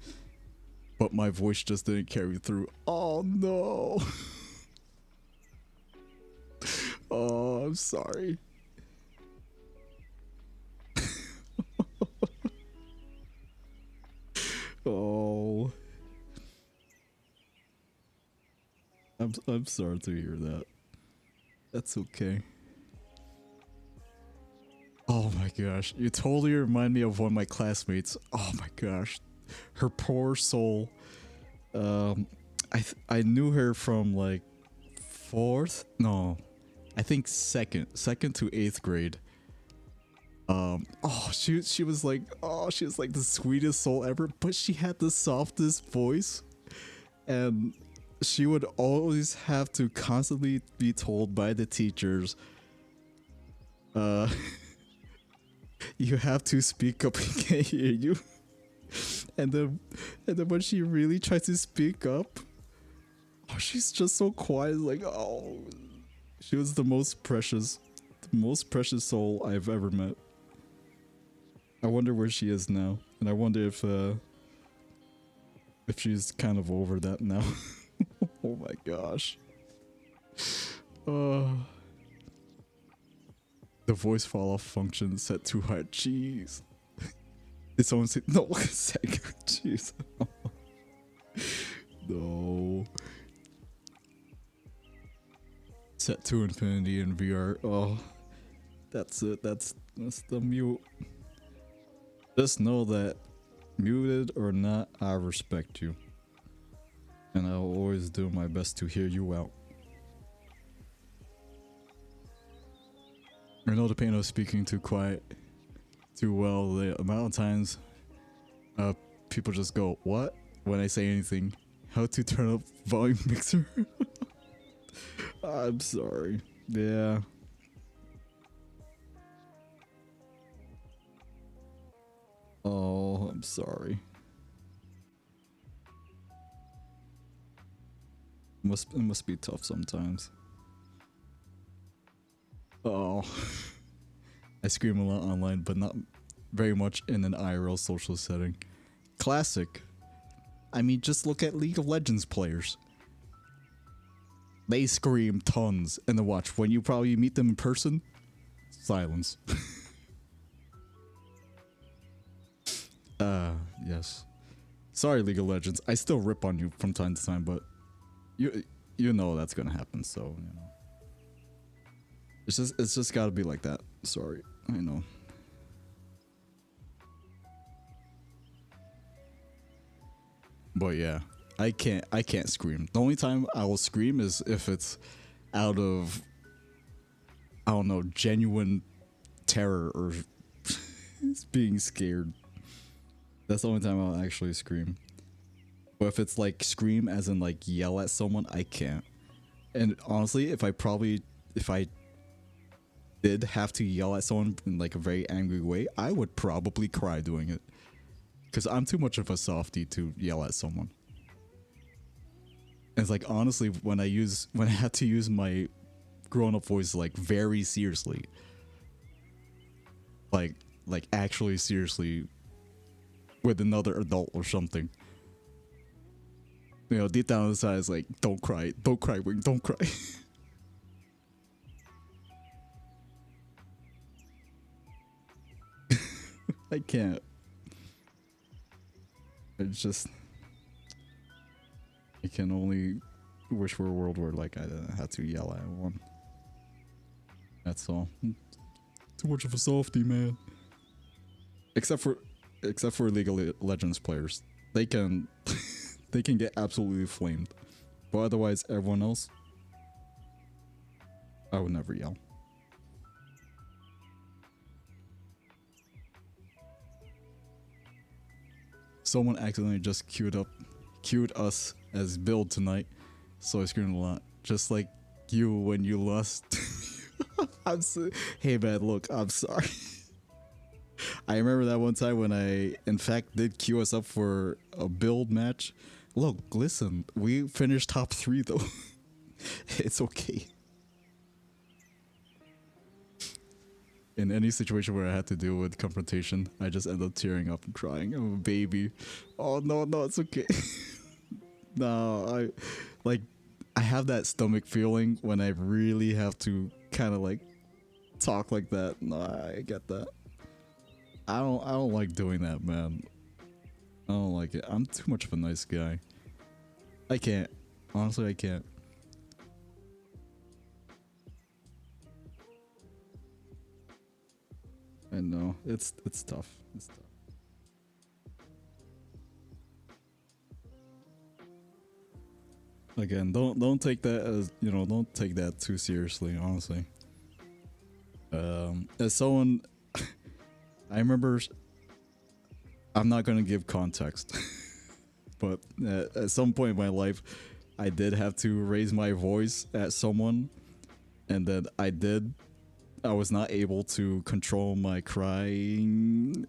But my voice just didn't carry through. Oh no. Oh, I'm sorry. Oh. I'm sorry to hear that. That's okay. Oh my gosh, you totally remind me of one of my classmates. Oh my gosh, her poor soul. I knew her from like fourth, no, I think second to eighth grade. Oh, she was like, oh, she was like the sweetest soul ever, but she had the softest voice, and she would always have to constantly be told by the teachers, uh, you have to speak up, we can't hear you. And then when she really tries to speak up, oh, she's just so quiet. Like, oh, she was the most precious soul I've ever met. I wonder where she is now, and I wonder if she's kind of over that now. Oh my gosh. The voice fall off function set too high. Jeez. Did someone say no? Jeez. No. Set to infinity in VR. Oh, that's it. That's the mute. Just know that, muted or not, I respect you, and I'll always do my best to hear you out. I know the pain of speaking too quiet, too well. The amount of times people just go, what? When I say anything. How to turn up volume mixer? I'm sorry. Yeah. Oh, I'm sorry. It must be tough sometimes. Oh, I scream a lot online, but not very much in an IRL social setting. Classic. I mean, just look at League of Legends players. They scream tons, and then watch when you probably meet them in person. Silence. Yes. Sorry, League of Legends. I still rip on you from time to time, but you know that's gonna happen. So you know, it's just gotta be like that. Sorry, I know. But yeah, I can't scream. The only time I will scream is if it's out of, I don't know, genuine terror or being scared. That's the only time I'll actually scream. But if it's like scream as in like yell at someone, I can't. And honestly, if I did have to yell at someone in like a very angry way, I would probably cry doing it. Cause I'm too much of a softie to yell at someone. And it's like honestly, when I had to use my grown up voice like very seriously, like actually seriously, with another adult or something. You know, deep down inside, it's like, don't cry, Wing, don't cry. I can't. It's just, I can only wish for a world where like I didn't have to yell at one. That's all. Too much of a softie, man. Except for League of Legends players, they can they can get absolutely flamed. But otherwise, everyone else, I would never yell. Someone accidentally just queued us as build tonight, so I screamed a lot. Just like you when you lost. Hey man, look, I'm sorry. I remember that one time when I, in fact, did queue us up for a build match. Look, listen, we finished top 3 though. It's okay. In any situation where I had to deal with confrontation, I just end up tearing up and crying. I'm a baby. Oh no, it's okay. No, I have that stomach feeling when I really have to kind of like talk like that. No, I get that. I don't like doing that, man. I don't like it. I'm too much of a nice guy. I can't. Honestly, I can't. I know. It's tough. It's tough. Again, don't take that as, you know, don't take that too seriously, honestly. As someone I remember, I'm not going to give context, but at some point in my life, I did have to raise my voice at someone, and then I was not able to control my crying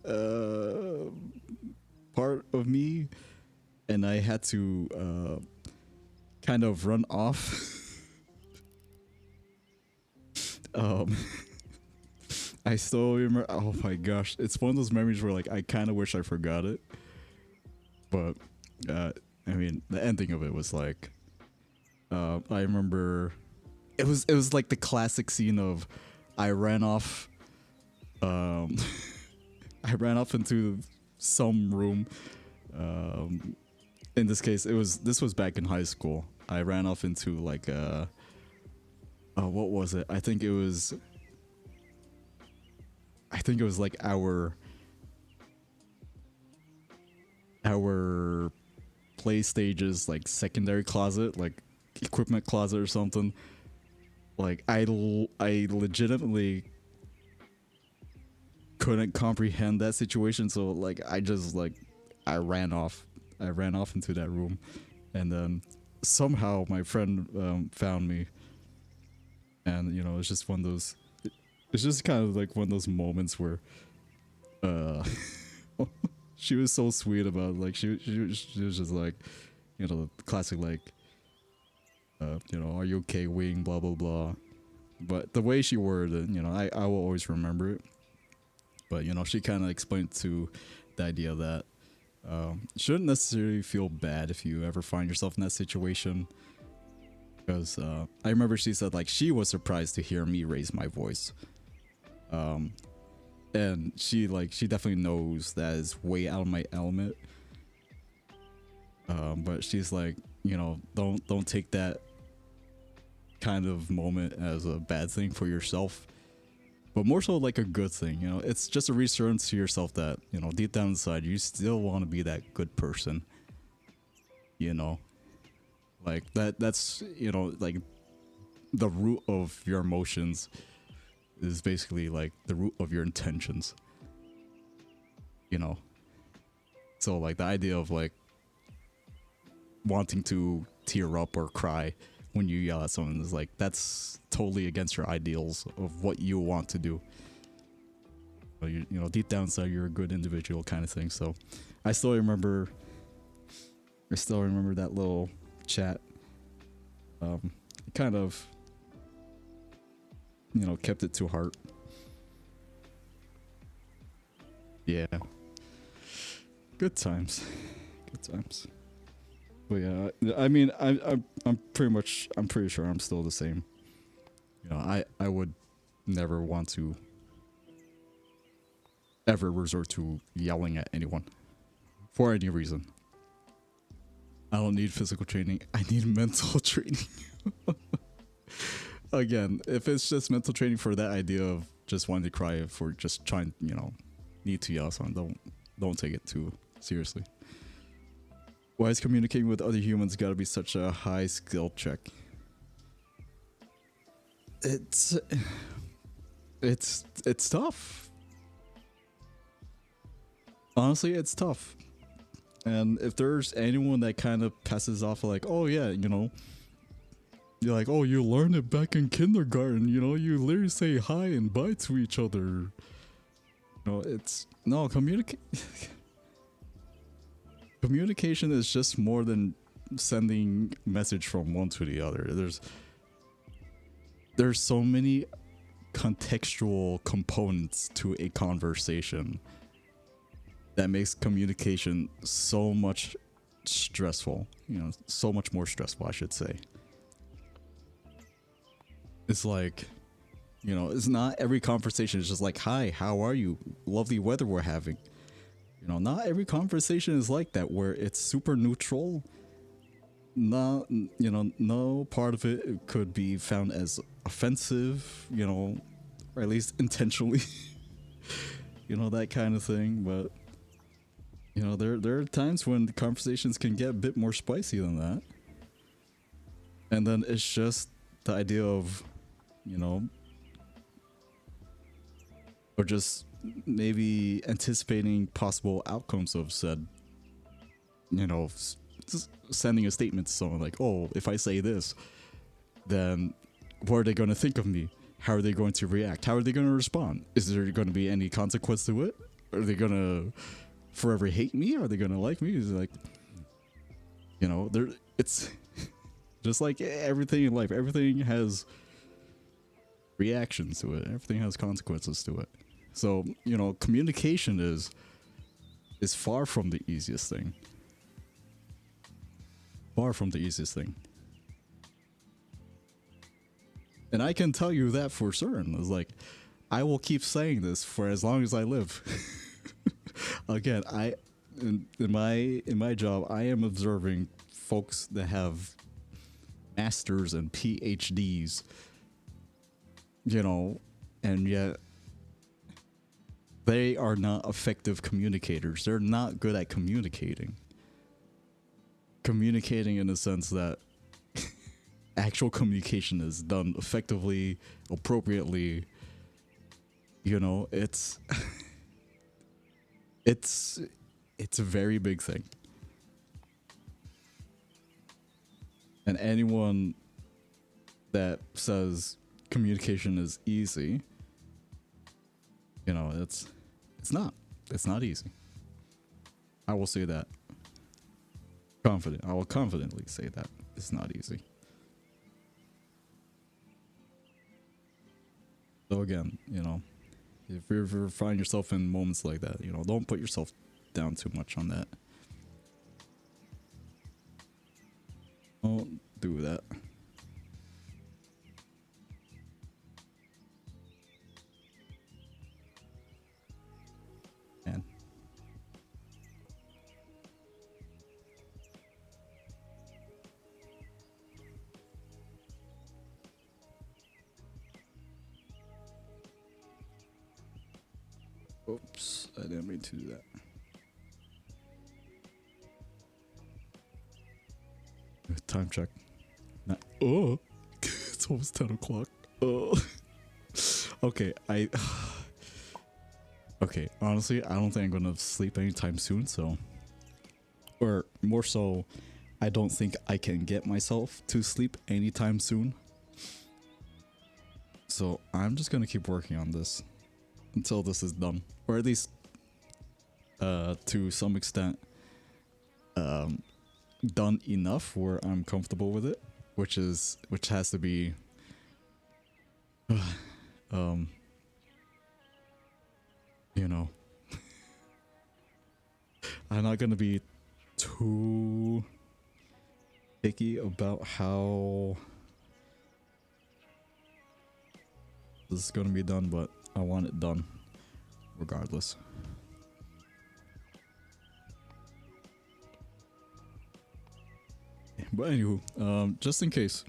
part of me, and I had to kind of run off. um, I still remember. Oh my gosh, it's one of those memories where like I kind of wish I forgot it, but I mean the ending of it was like, I remember it was like the classic scene of I ran off, um, I ran off into some room. In this case, this was back in high school. I ran off into like what was it? I think it was like our play stages like secondary closet, like equipment closet or something. Like I legitimately couldn't comprehend that situation, so like I just like I ran off. I ran off into that room, and then somehow my friend found me, and you know it's just one of those. It's just kind of like one of those moments where uh she was so sweet about it. Like she was just like, you know, the classic like You know, are you okay, wing, blah blah blah. But the way she worded it, you know, I will always remember it. But you know, she kind of explained to the idea that you shouldn't necessarily feel bad if you ever find yourself in that situation. Because I remember she said like she was surprised to hear me raise my voice. And she definitely knows that is way out of my element. But she's like, you know, don't take that kind of moment as a bad thing for yourself, but more so like a good thing. You know, it's just a reassurance to yourself that, you know, deep down inside you still want to be that good person. You know, like that's, you know, like the root of your emotions is basically like the root of your intentions. You know, so like the idea of like wanting to tear up or cry when you yell at someone is like, that's totally against your ideals of what you want to do. But you know, deep down inside you're a good individual kind of thing. So I still remember that little chat. Kind of, you know, kept it to heart. Yeah, good times. But yeah, I mean, I'm pretty sure I'm still the same. You know, I would never want to ever resort to yelling at anyone for any reason. I don't need physical training. I need mental training. Again, if it's just mental training for that idea of just wanting to cry for just trying, you know, need to yell at someone, don't take it too seriously. Why is communicating with other humans gotta be such a high skill check? It's tough. Honestly, it's tough. And if there's anyone that kind of passes off like, oh yeah, you know, you're like, oh, you learned it back in kindergarten, you know, you literally say hi and bye to each other. No, it's no communication is just more than sending message from one to the other. There's so many contextual components to a conversation that makes communication so much stressful, you know, so much more stressful, I should say. It's like, you know, it's not every conversation is just like, hi, how are you? Lovely weather we're having. You know, not every conversation is like that where it's super neutral. No, you know, no part of it could be found as offensive, you know, or at least intentionally. You know, that kind of thing. But you know, there are times when the conversations can get a bit more spicy than that. And then it's just the idea of, you know, or just maybe anticipating possible outcomes of said, you know, sending a statement to someone like, oh, if I say this, then what are they going to think of me? How are they going to react? How are they going to respond? Is there going to be any consequence to it? Are they going to forever hate me? Are they going to like me? Is like, you know, it's just like everything in life. Everything has reactions to it. Everything has consequences to it. So, you know, communication is far from the easiest thing. Far from the easiest thing. And I can tell you that for certain. It's like, I will keep saying this for as long as I live. Again, in my job, I am observing folks that have masters and PhDs, you know, and yet they are not effective communicators. They're not good at communicating. Communicating in the sense that actual communication is done effectively, appropriately. You know, it's a very big thing. And anyone that says communication is easy, you know, it's not. It's not easy. I will say that. I will confidently say that it's not easy. So again, you know, if you ever find yourself in moments like that, you know, don't put yourself down too much on that. Don't do that. Man. Oops, I didn't mean to do that. Time check. Oh, it's almost 10 o'clock. Oh. Okay, okay, honestly, I don't think I'm gonna sleep anytime soon, so. Or more so, I don't think I can get myself to sleep anytime soon. So I'm just gonna keep working on this until this is done. Or at least, to some extent, done enough where I'm comfortable with it. Which has to be, you know, I'm not gonna be too picky about how this is gonna be done, but I want it done regardless. But anywho, just in case,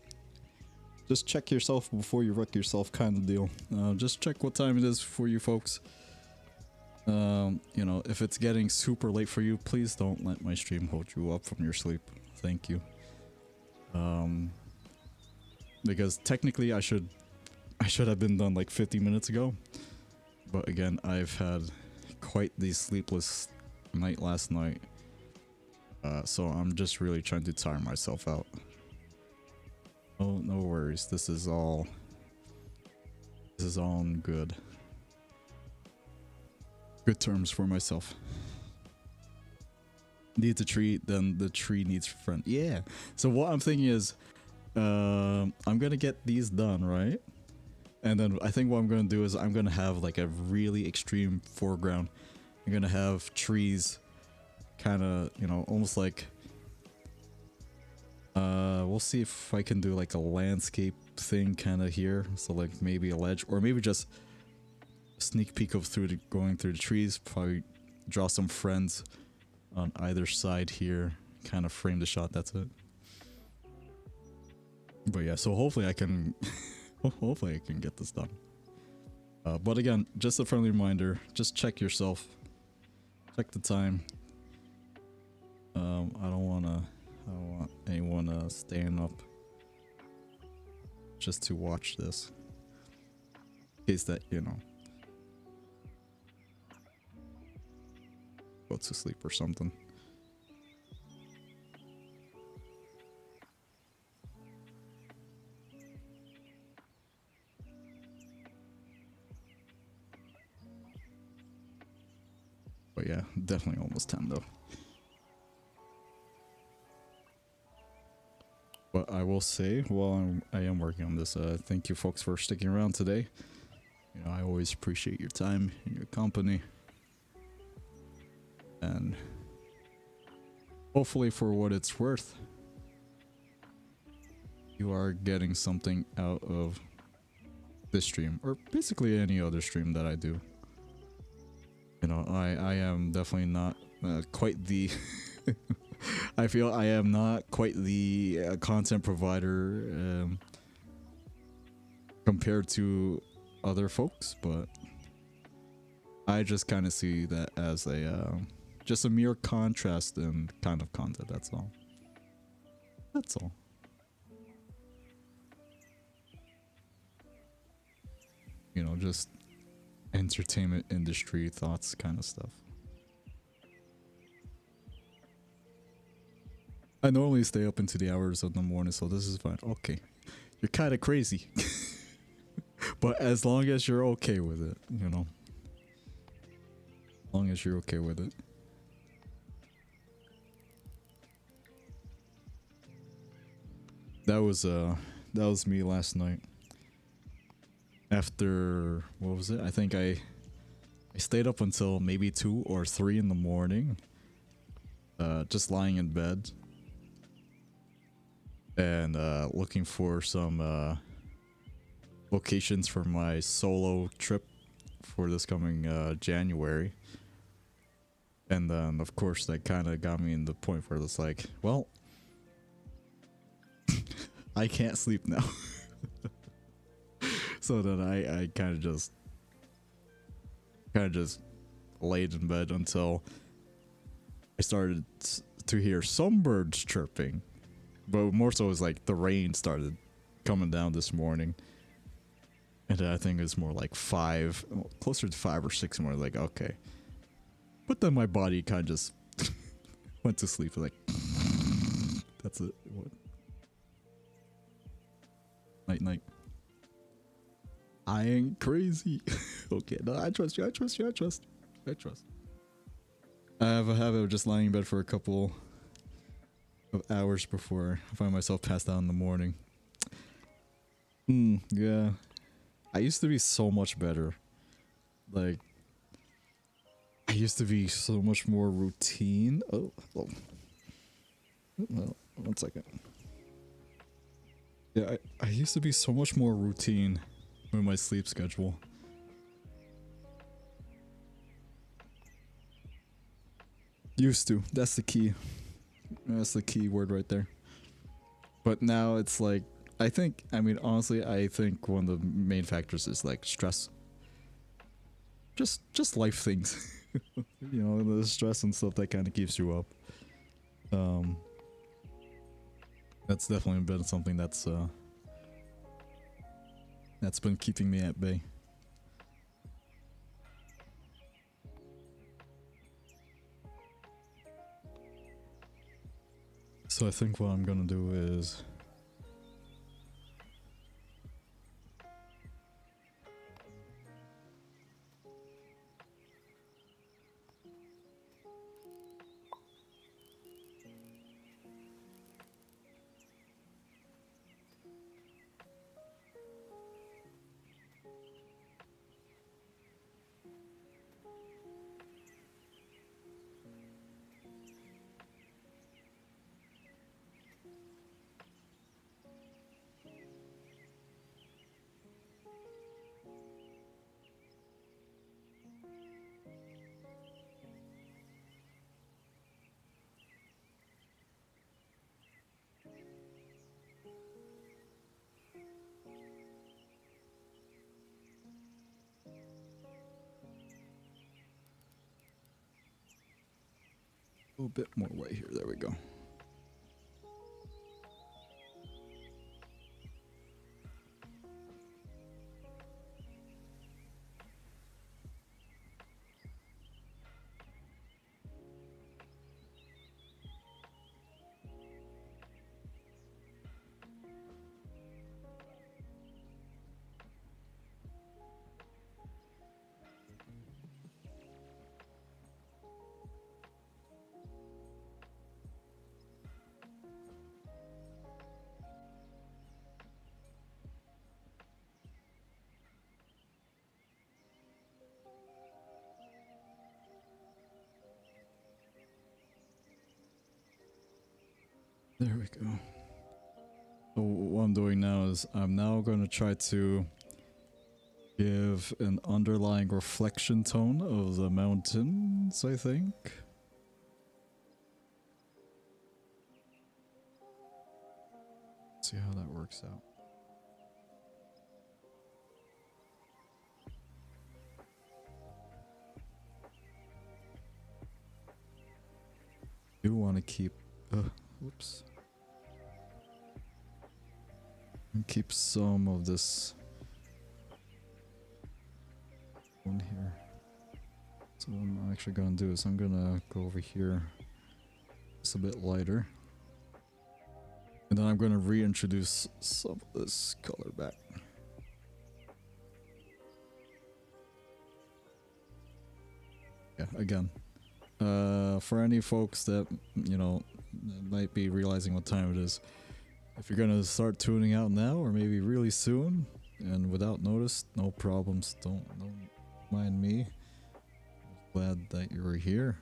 just check yourself before you wreck yourself, kind of deal. Just check what time it is for you folks. You know, if it's getting super late for you, please don't let my stream hold you up from your sleep. Thank you. Because technically I should have been done like 50 minutes ago. But again, I've had quite the sleepless night last night. So I'm just really trying to tire myself out. Oh, no worries. This is all on good terms for myself. Needs a tree, then the tree needs a friend. Yeah. So what I'm thinking is, I'm gonna get these done, right? And then I think what I'm gonna do is I'm gonna have like a really extreme foreground. I'm gonna have trees, kind of, you know, almost like. We'll see if I can do like a landscape thing kind of here. So like maybe a ledge, or maybe just a sneak peek of going through the trees. Probably draw some friends on either side here. Kind of frame the shot. That's it. But yeah, so hopefully I can, hopefully I can get this done. But again, just a friendly reminder: just check yourself. Check the time. I don't want anyone staying up just to watch this. In case that, you know, go to sleep or something. But yeah, definitely almost 10 though. But I will say, while I am working on this, thank you folks for sticking around today. You know, I always appreciate your time and your company. And hopefully for what it's worth, you are getting something out of this stream, or basically any other stream that I do. You know, I am definitely not quite the I feel I am not quite the content provider compared to other folks, but I just kind of see that as a just a mere contrast in kind of content. That's all. That's all. You know, just entertainment industry thoughts kind of stuff. I normally stay up into the hours of the morning, so this is fine. Okay. You're kind of crazy. But as long as you're okay with it, you know. As long as you're okay with it. That was me last night. after, what was it? I think I stayed up until maybe 2 or 3 in the morning, just lying in bed and looking for some locations for my solo trip for this coming January. And then, of course, that kind of got me in the point where it's like, well, I can't sleep now. So then I kind of just laid in bed until I started to hear some birds chirping. But more so, it was like the rain started coming down this morning. And I think it's more like 5, closer to 5 or 6 more, like, okay. But then my body kind of just went to sleep, like, that's it. What? Night, night. I ain't crazy. Okay, no, I trust you, I trust you, I trust. I trust. I have a habit of just lying in bed for a couple of hours before I find myself passed out in the morning. Yeah. I used to be so much better. Like, I used to be so much more routine. Oh, well, 1 second. Yeah, I used to be so much more routine with my sleep schedule. Used to. That's the key. That's the key word right there. But now it's like, I mean, honestly, I think one of the main factors is like stress. Just life things. You know, the stress and stuff that kind of keeps you up. That's definitely been something that's been keeping me at bay. So I think what I'm gonna do is a little bit more weight here. There we go. There we go. So what I'm doing now is I'm now going to try to give an underlying reflection tone of the mountains, I think. See how that works out. Do want to keep whoops. And keep some of this one here. So what I'm actually gonna do is I'm gonna go over here. It's a bit lighter. And then I'm gonna reintroduce some of this color back. Yeah, again. For any folks that, you know, might be realizing what time it is, if you're gonna start tuning out now or maybe really soon, and without notice. No problems. Don't mind me. Glad that you were here.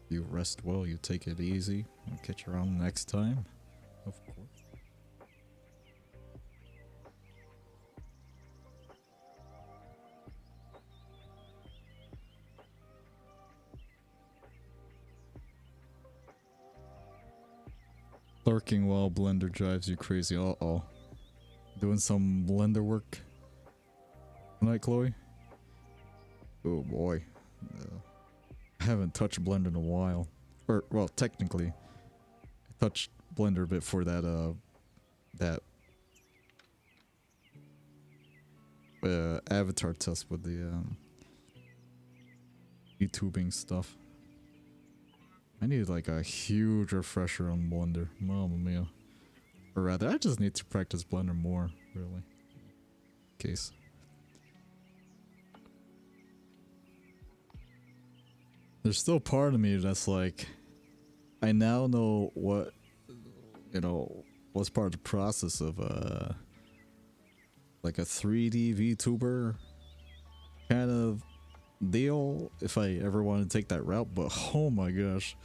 You rest well. You take it easy. I'll catch you around next time. Of course. Clerking while Blender drives you crazy. Uh-oh. Doing some Blender work tonight, Chloe? Oh boy. I haven't touched Blender in a while. Or, well, technically, I touched Blender a bit for that avatar test with the YouTubing stuff. I need like a huge refresher on Blender. Mamma mia. Or rather, I just need to practice Blender more, really. Case. There's still part of me that's like, I now know what, you know, what's part of the process of like a 3D VTuber kind of deal if I ever want to take that route, but oh my gosh.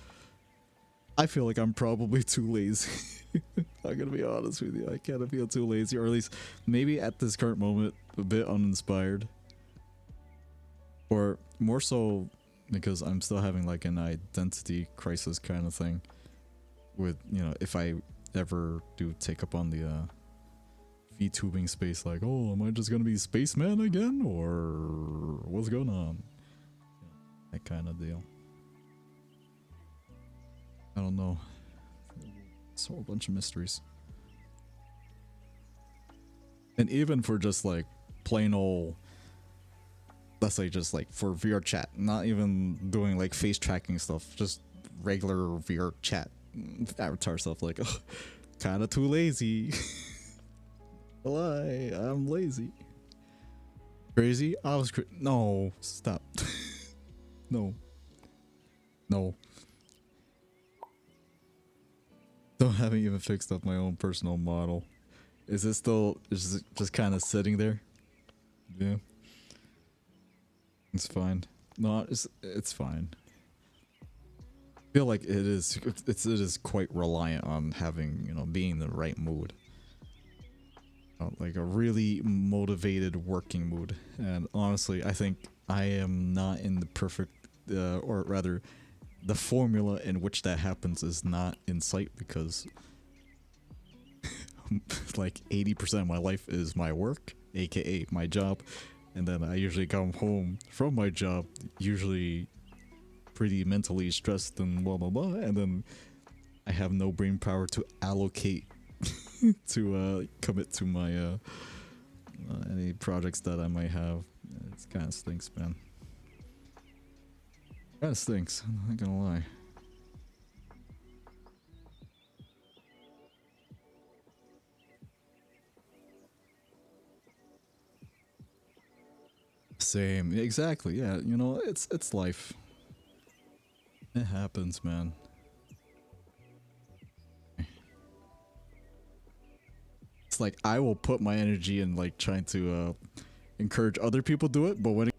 I feel like I'm probably too lazy. I'm gonna be honest with you. I kind of feel too lazy, or at least maybe at this current moment, a bit uninspired. Or more so because I'm still having like an identity crisis kind of thing with, you know, if I ever do take up on the VTubing space, like, oh, am I just gonna be spaceman again, or what's going on? That kind of deal. I don't know. It's a whole bunch of mysteries. And even for just like plain old, let's say just like for VR chat, not even doing like face tracking stuff, just regular VR chat avatar stuff, like, oh, kind of too lazy. Lie, I'm lazy. Crazy? I was no, stop. No. No. Still haven't even fixed up my own personal model. Is it still just kind of sitting there? Yeah. It's fine. No, it's fine. I feel like it is quite reliant on having, you know, being in the right mood. Like a really motivated working mood. And honestly, I think I am not in the perfect, or rather, the formula in which that happens is not in sight, because like 80% of my life is my work, aka my job, and then I usually come home from my job, usually pretty mentally stressed and blah blah blah, and then I have no brain power to allocate to commit to my any projects that I might have. It kind of stinks, man. Kind of stinks, I'm not gonna lie. Same, exactly. Yeah, you know, it's life. It happens, man. It's like I will put my energy in like trying to encourage other people to do it, but when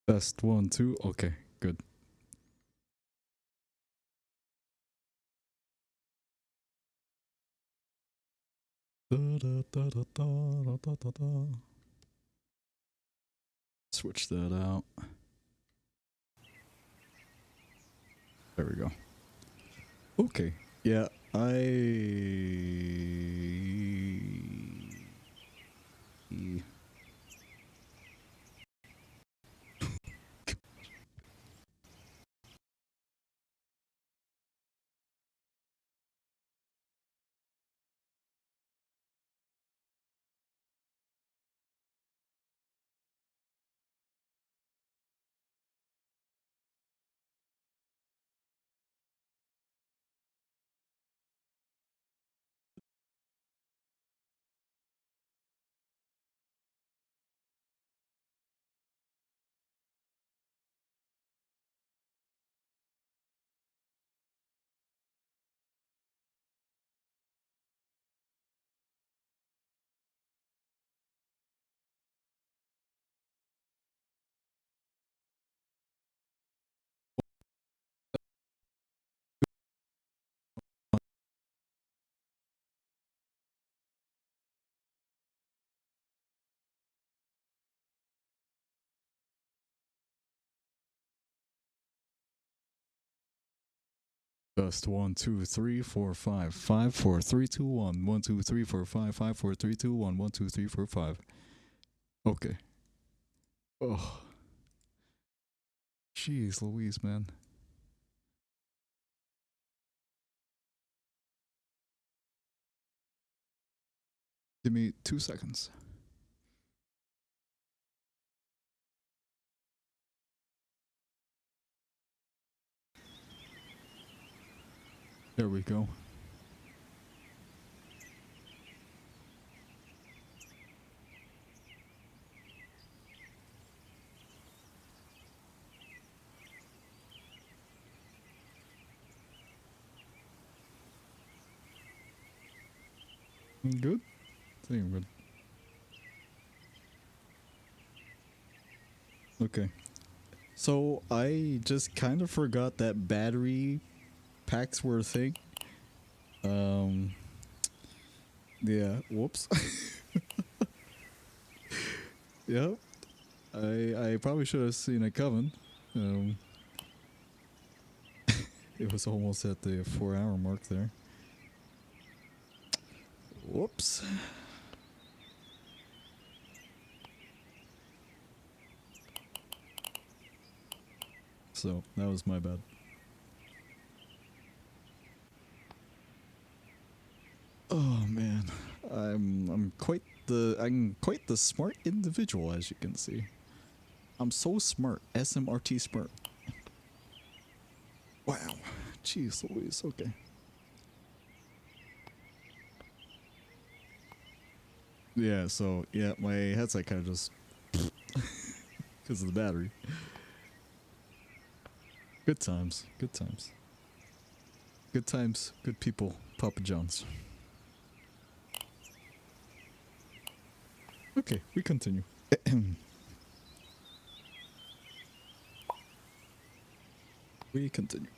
Best 1, 2. Okay, good. Switch that out. There we go. Okay. Yeah, best 1, 2, 3, 4, 5, 5, 4, 3, 2, 1, 1, 2, 3, 4, 5, 5, 4, 3, 2, 1, 1, 2, 3, 4, 5. Okay. Oh, jeez, Louise, man. Give me 2 seconds. There we go. Good? I think I'm good. Okay. So I just kind of forgot that battery packs were a thing. Yeah, whoops. Yep. I probably should have seen it coming. Um, it was almost at the 4-hour mark there. Whoops. So that was my bad. Oh man, I'm quite the smart individual, as you can see. I'm so smart, SMRT smart. Wow, jeez Louise. Okay. Yeah. So yeah, my headset kind of just because of the battery. Good times. Good times. Good times. Good people. Papa John's. Okay, we continue. We continue.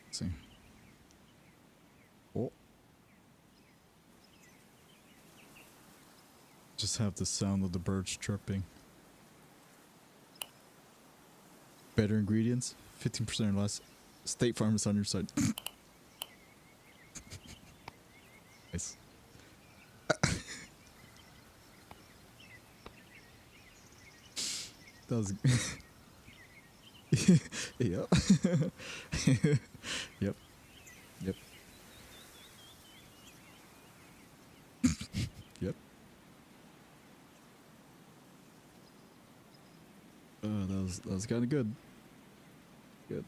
Let's see. Oh. Just have the sound of the birds chirping. Better ingredients, 15% or less. State Farm is on your side. Nice. That was. Yep. Yep. Yep. Yep. That was kind of good. Good.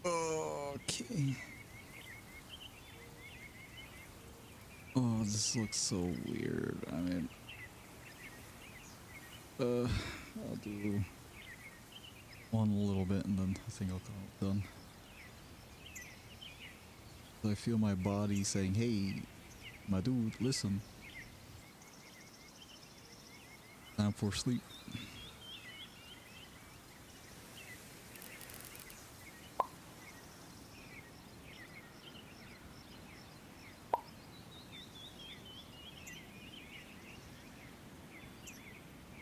Okay. Oh, this looks so weird. I mean, I'll do one a little bit and then I think I'll call it done. I feel my body saying, hey, my dude, listen. Time for sleep.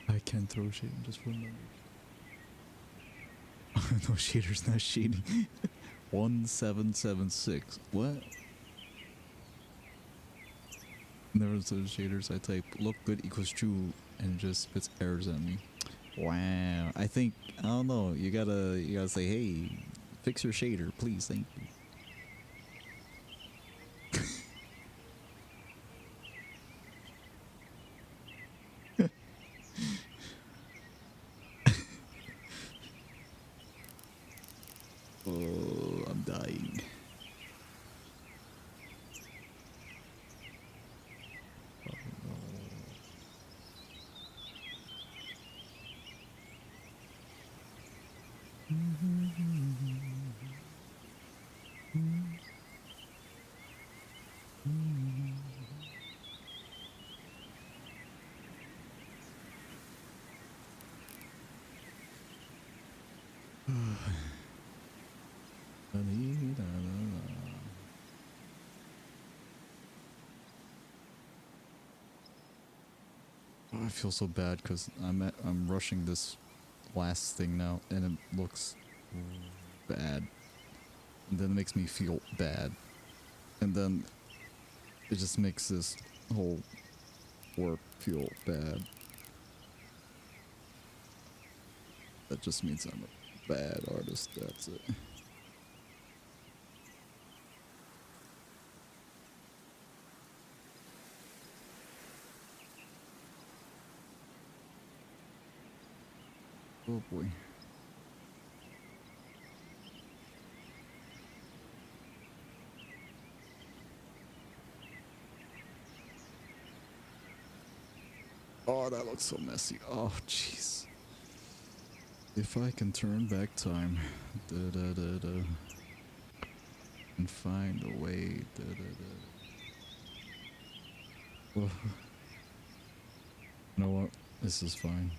I can throw shade, just remember. No, shader's not shading. 1776. What? Never said shaders. I type look good equals true and it just spits errors at me. Wow. I think, I don't know. You gotta say, hey, fix your shader, please. Thank you. Oh, I'm dying. Oh, no. I feel so bad because I'm rushing this last thing now and it looks bad. And then it makes me feel bad. And then it just makes this whole work feel bad. That just means I'm a bad artist, that's it. Oh boy. Oh, that looks so messy. Oh, jeez. If I can turn back time, da da da da, and find a way, da da da. Oh, you know what? This is fine.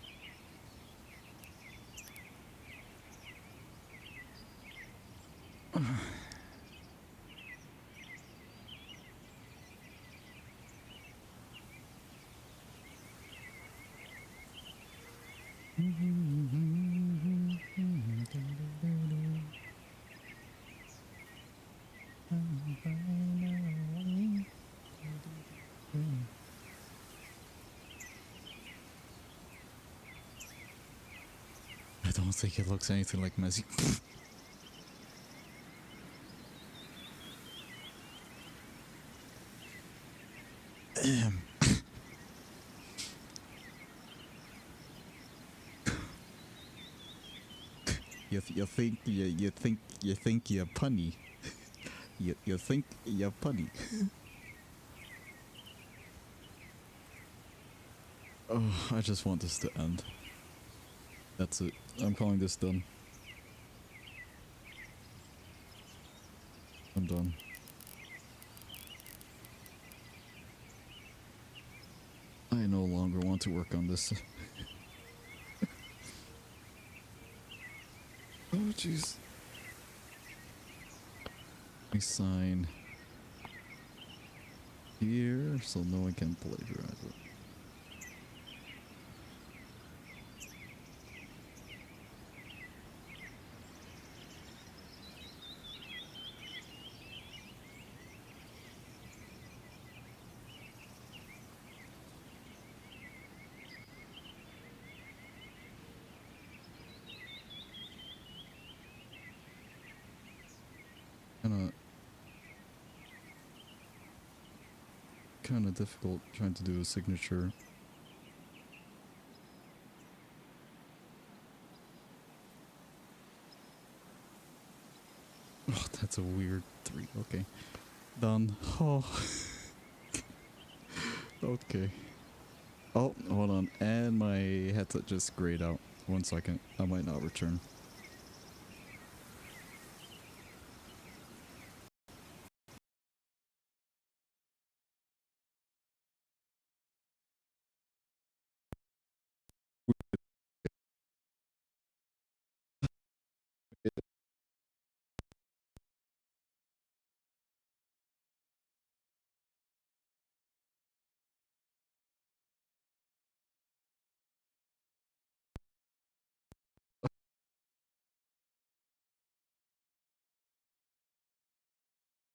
I don't think it looks anything like messy. You think you're punny. You think you're punny. Oh, I just want this to end. That's it. I'm calling this done. I'm done. I no longer want to work on this. Oh, jeez. I sign here so no one can plagiarize it. Kinda difficult trying to do a signature. Oh, that's a weird 3. Okay. Done. Oh. Okay. Oh, hold on. And my headset just grayed out. 1 second. I might not return.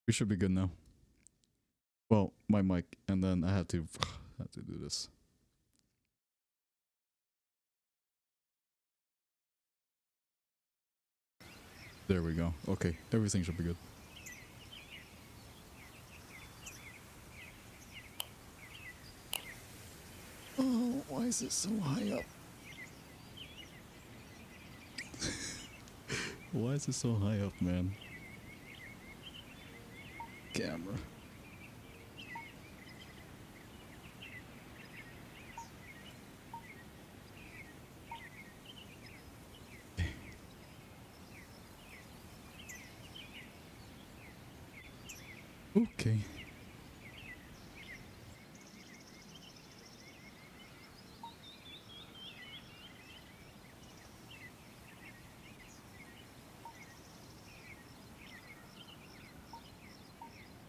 We should be good now. Well, my mic, and then I have to do this. There we go. Okay, everything should be good. Oh, why is it so high up? Why is it so high up, man? Camera. Okay.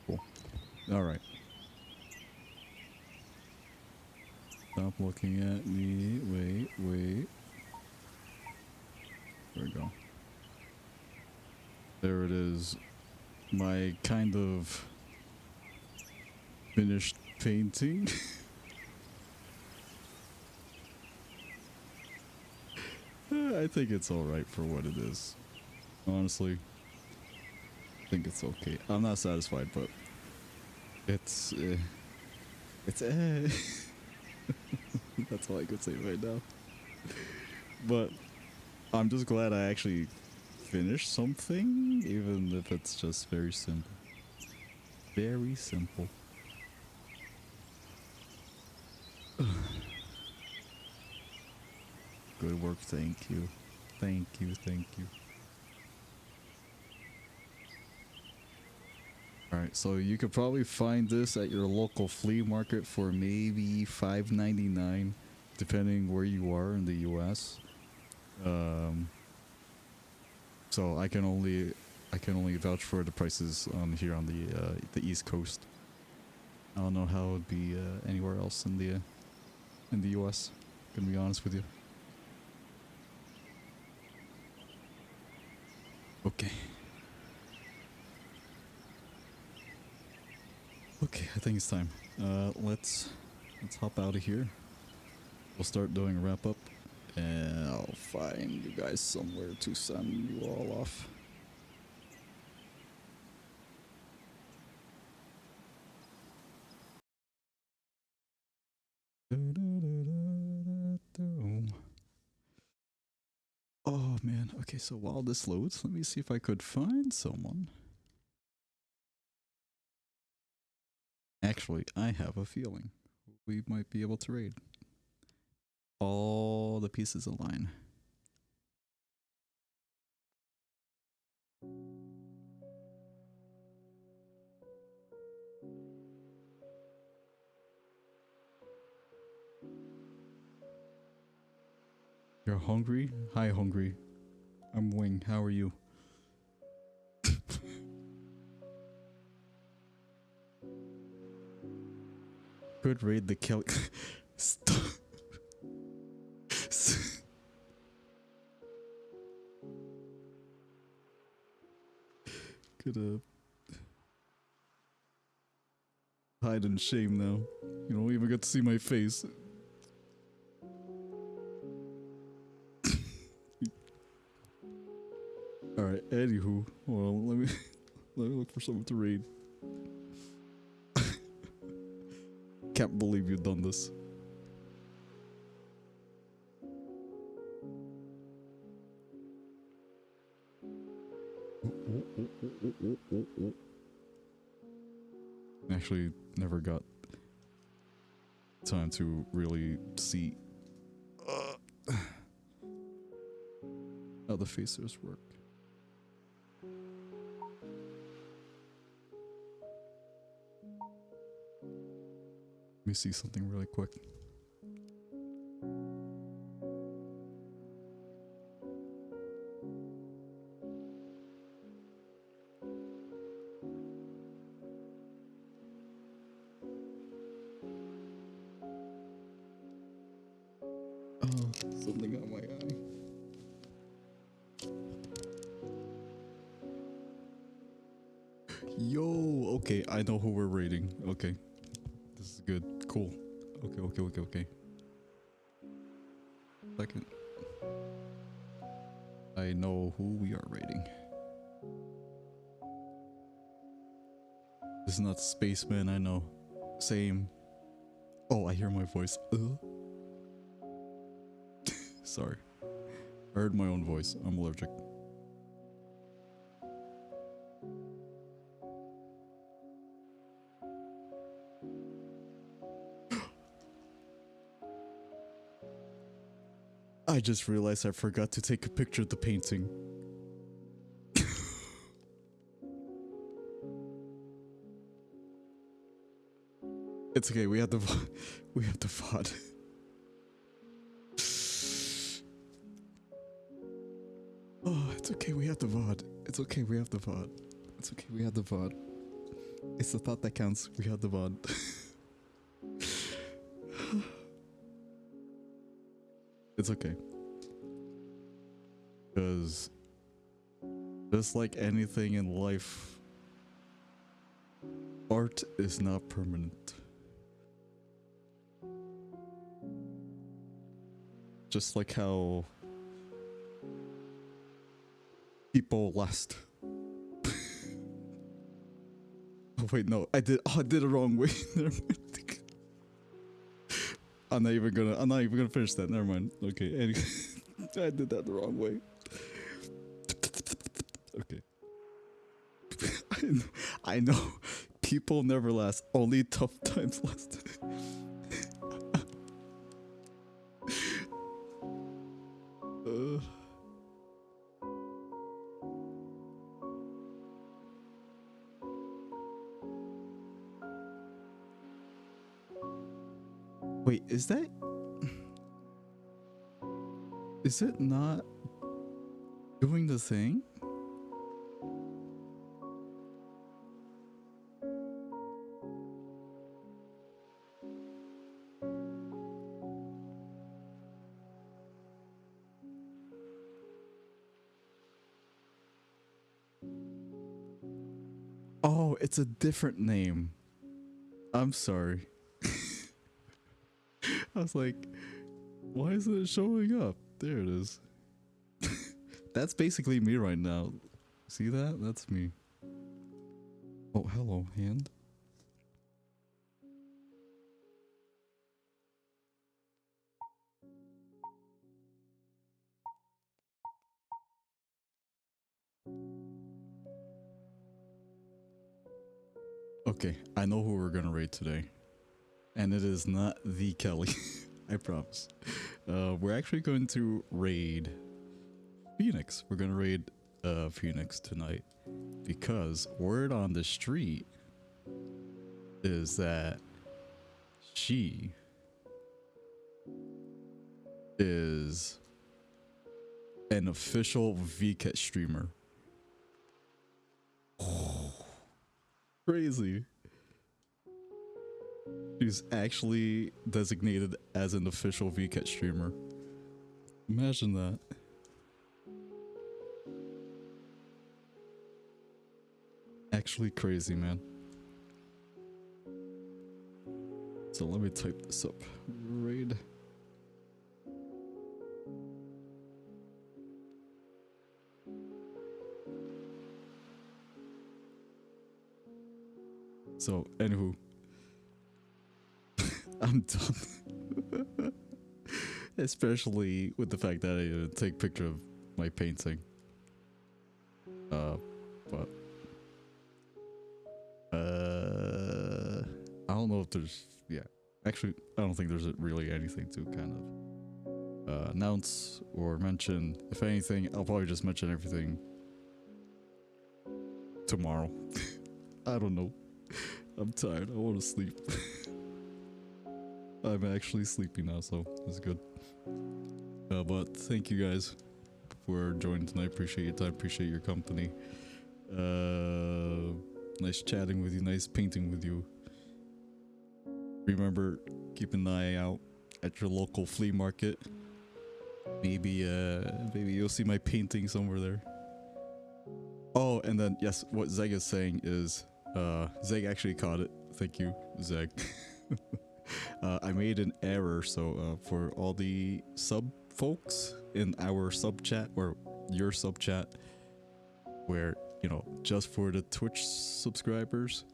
Cool. All right. Stop looking at me. Wait. There we go. There it is. My kind of finished painting. I think it's alright for what it is. Honestly. I think it's okay. I'm not satisfied, but it's that's all I could say right now. But I'm just glad I actually finished something, even if it's just very simple. Very simple. Good work, thank you. Thank you. Alright, so you could probably find this at your local flea market for maybe $5.99, depending where you are in the US. So I can only vouch for the prices on here on the East Coast. I don't know how it would be anywhere else in the US. Gonna be honest with you. Okay. Okay, I think it's time. Let's hop out of here. We'll start doing a wrap up, and I'll find you guys somewhere to send you all off. Oh man, okay, so while this loads, let me see if I could find someone. Actually, I have a feeling we might be able to raid. All the pieces align. You're hungry? Hi, hungry. I'm Wing. How are you? Could raid the Kelly. Stop. Could hide in shame now. You don't even get to see my face. Alright, anywho. Well, let me look for someone to raid. Can't believe you've done this. Actually, never got time to really see how the facers work. Let me see something really quick. Oh, something on my eye. Yo, okay, I know who we're rating. Okay, this is good. Cool. Okay. Second. I know who we are rating. This is not Spaceman, I know. Same. Oh, I hear my voice. Sorry. I heard my own voice. I'm allergic. I just realized I forgot to take a picture of the painting. It's okay, we have the VOD. Oh, it's okay, we have the VOD. It's okay, we have the VOD. It's okay, we have the VOD. It's the thought that counts. We have the VOD. It's okay. Because just like anything in life, art is not permanent. Just like how people last. Oh wait, no, I did it the wrong way. Never mind. I'm not even gonna finish that. Never mind. Okay, anyway, I did that the wrong way. Okay. I know. People never last. Only tough times last. Wait, is it not doing the thing? Oh, it's a different name. I'm sorry. I was like, why isn't it showing up? There it is. That's basically me right now. See that? That's me. Oh, hello, hand. Okay, I know who we're gonna raid today. And it is not the Kelly. I promise. We're actually going to raid Phoenix. We're gonna raid Phoenix tonight. Because word on the street is that she is an official VCat streamer. Oh, crazy. She's actually designated as an official VCat streamer. Imagine that. Actually crazy, man. So let me type this up. Raid. So, anywho. I'm done. Especially with the fact that I didn't take a picture of my painting. but I don't know if there's, yeah, actually I don't think there's really anything to kind of announce or mention. If anything, I'll probably just mention everything tomorrow. I don't know. I'm tired. I want to sleep. I'm actually sleepy now, so it's good. But thank you guys for joining tonight. Appreciate your time. Appreciate your company. Nice chatting with you. Nice painting with you. Remember, keep an eye out at your local flea market. Maybe you'll see my painting somewhere there. Oh, and then yes, what Zeg is saying is, Zeg actually caught it. Thank you, Zeg. I made an error, so for all the sub folks in our sub chat or your sub chat, where, you know, just for the Twitch subscribers,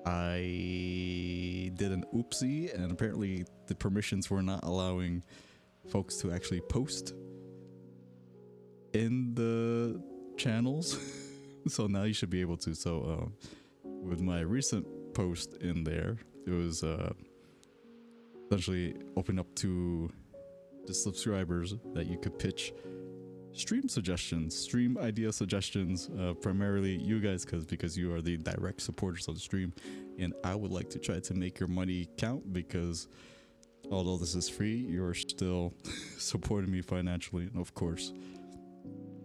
I did an oopsie, and apparently the permissions were not allowing folks to actually post in the channels. So now you should be able to. So with my recent post in there, it was essentially open up to the subscribers that you could pitch stream suggestions, stream idea suggestions, primarily you guys, because you are the direct supporters of the stream, and I would like to try to make your money count, because although this is free, you're still supporting me financially, and of course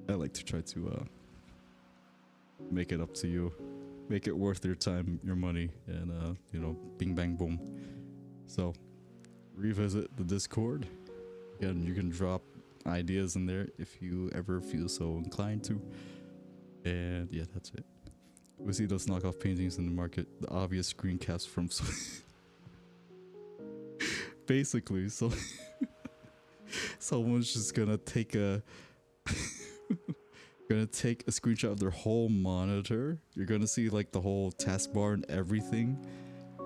I like to try to make it up to you, make it worth your time, your money, and you know, bing bang boom. So revisit the Discord. Again, you can drop ideas in there if you ever feel so inclined to. And yeah, that's it. We see those knockoff paintings in the market, the obvious screencasts from basically, so someone's just gonna take a screenshot of their whole monitor. You're gonna see like the whole taskbar and everything,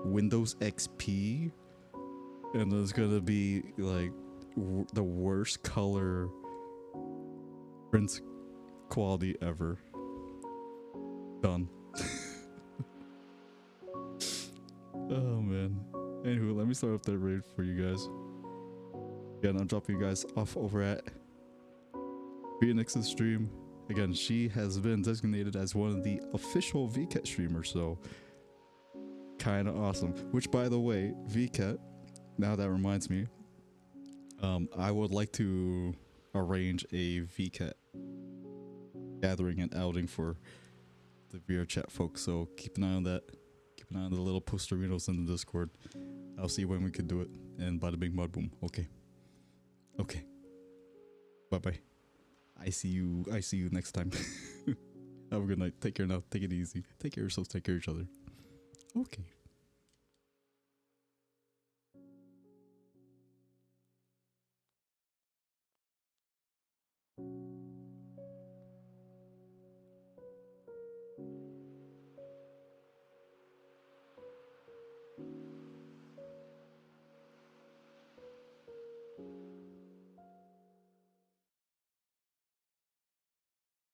Windows XP, and there's gonna be like the worst color print quality ever. Done. Oh man. Anywho, let me start up that raid for you guys. Again, I'm dropping you guys off over at Phoenix's stream. Again, she has been designated as one of the official VCAT streamers, so kind of awesome. Which, by the way, VCAT, now that reminds me, I would like to arrange a VCAT gathering and outing for the VR chat folks, so keep an eye on that. Keep an eye on the little posterinos in the Discord. I'll see when we can do it, and bada bing bada boom. Okay. Okay. Bye bye. I see you next time. Have a good night. Take care now. Take it easy. Take care of yourselves. Take care of each other. Okay.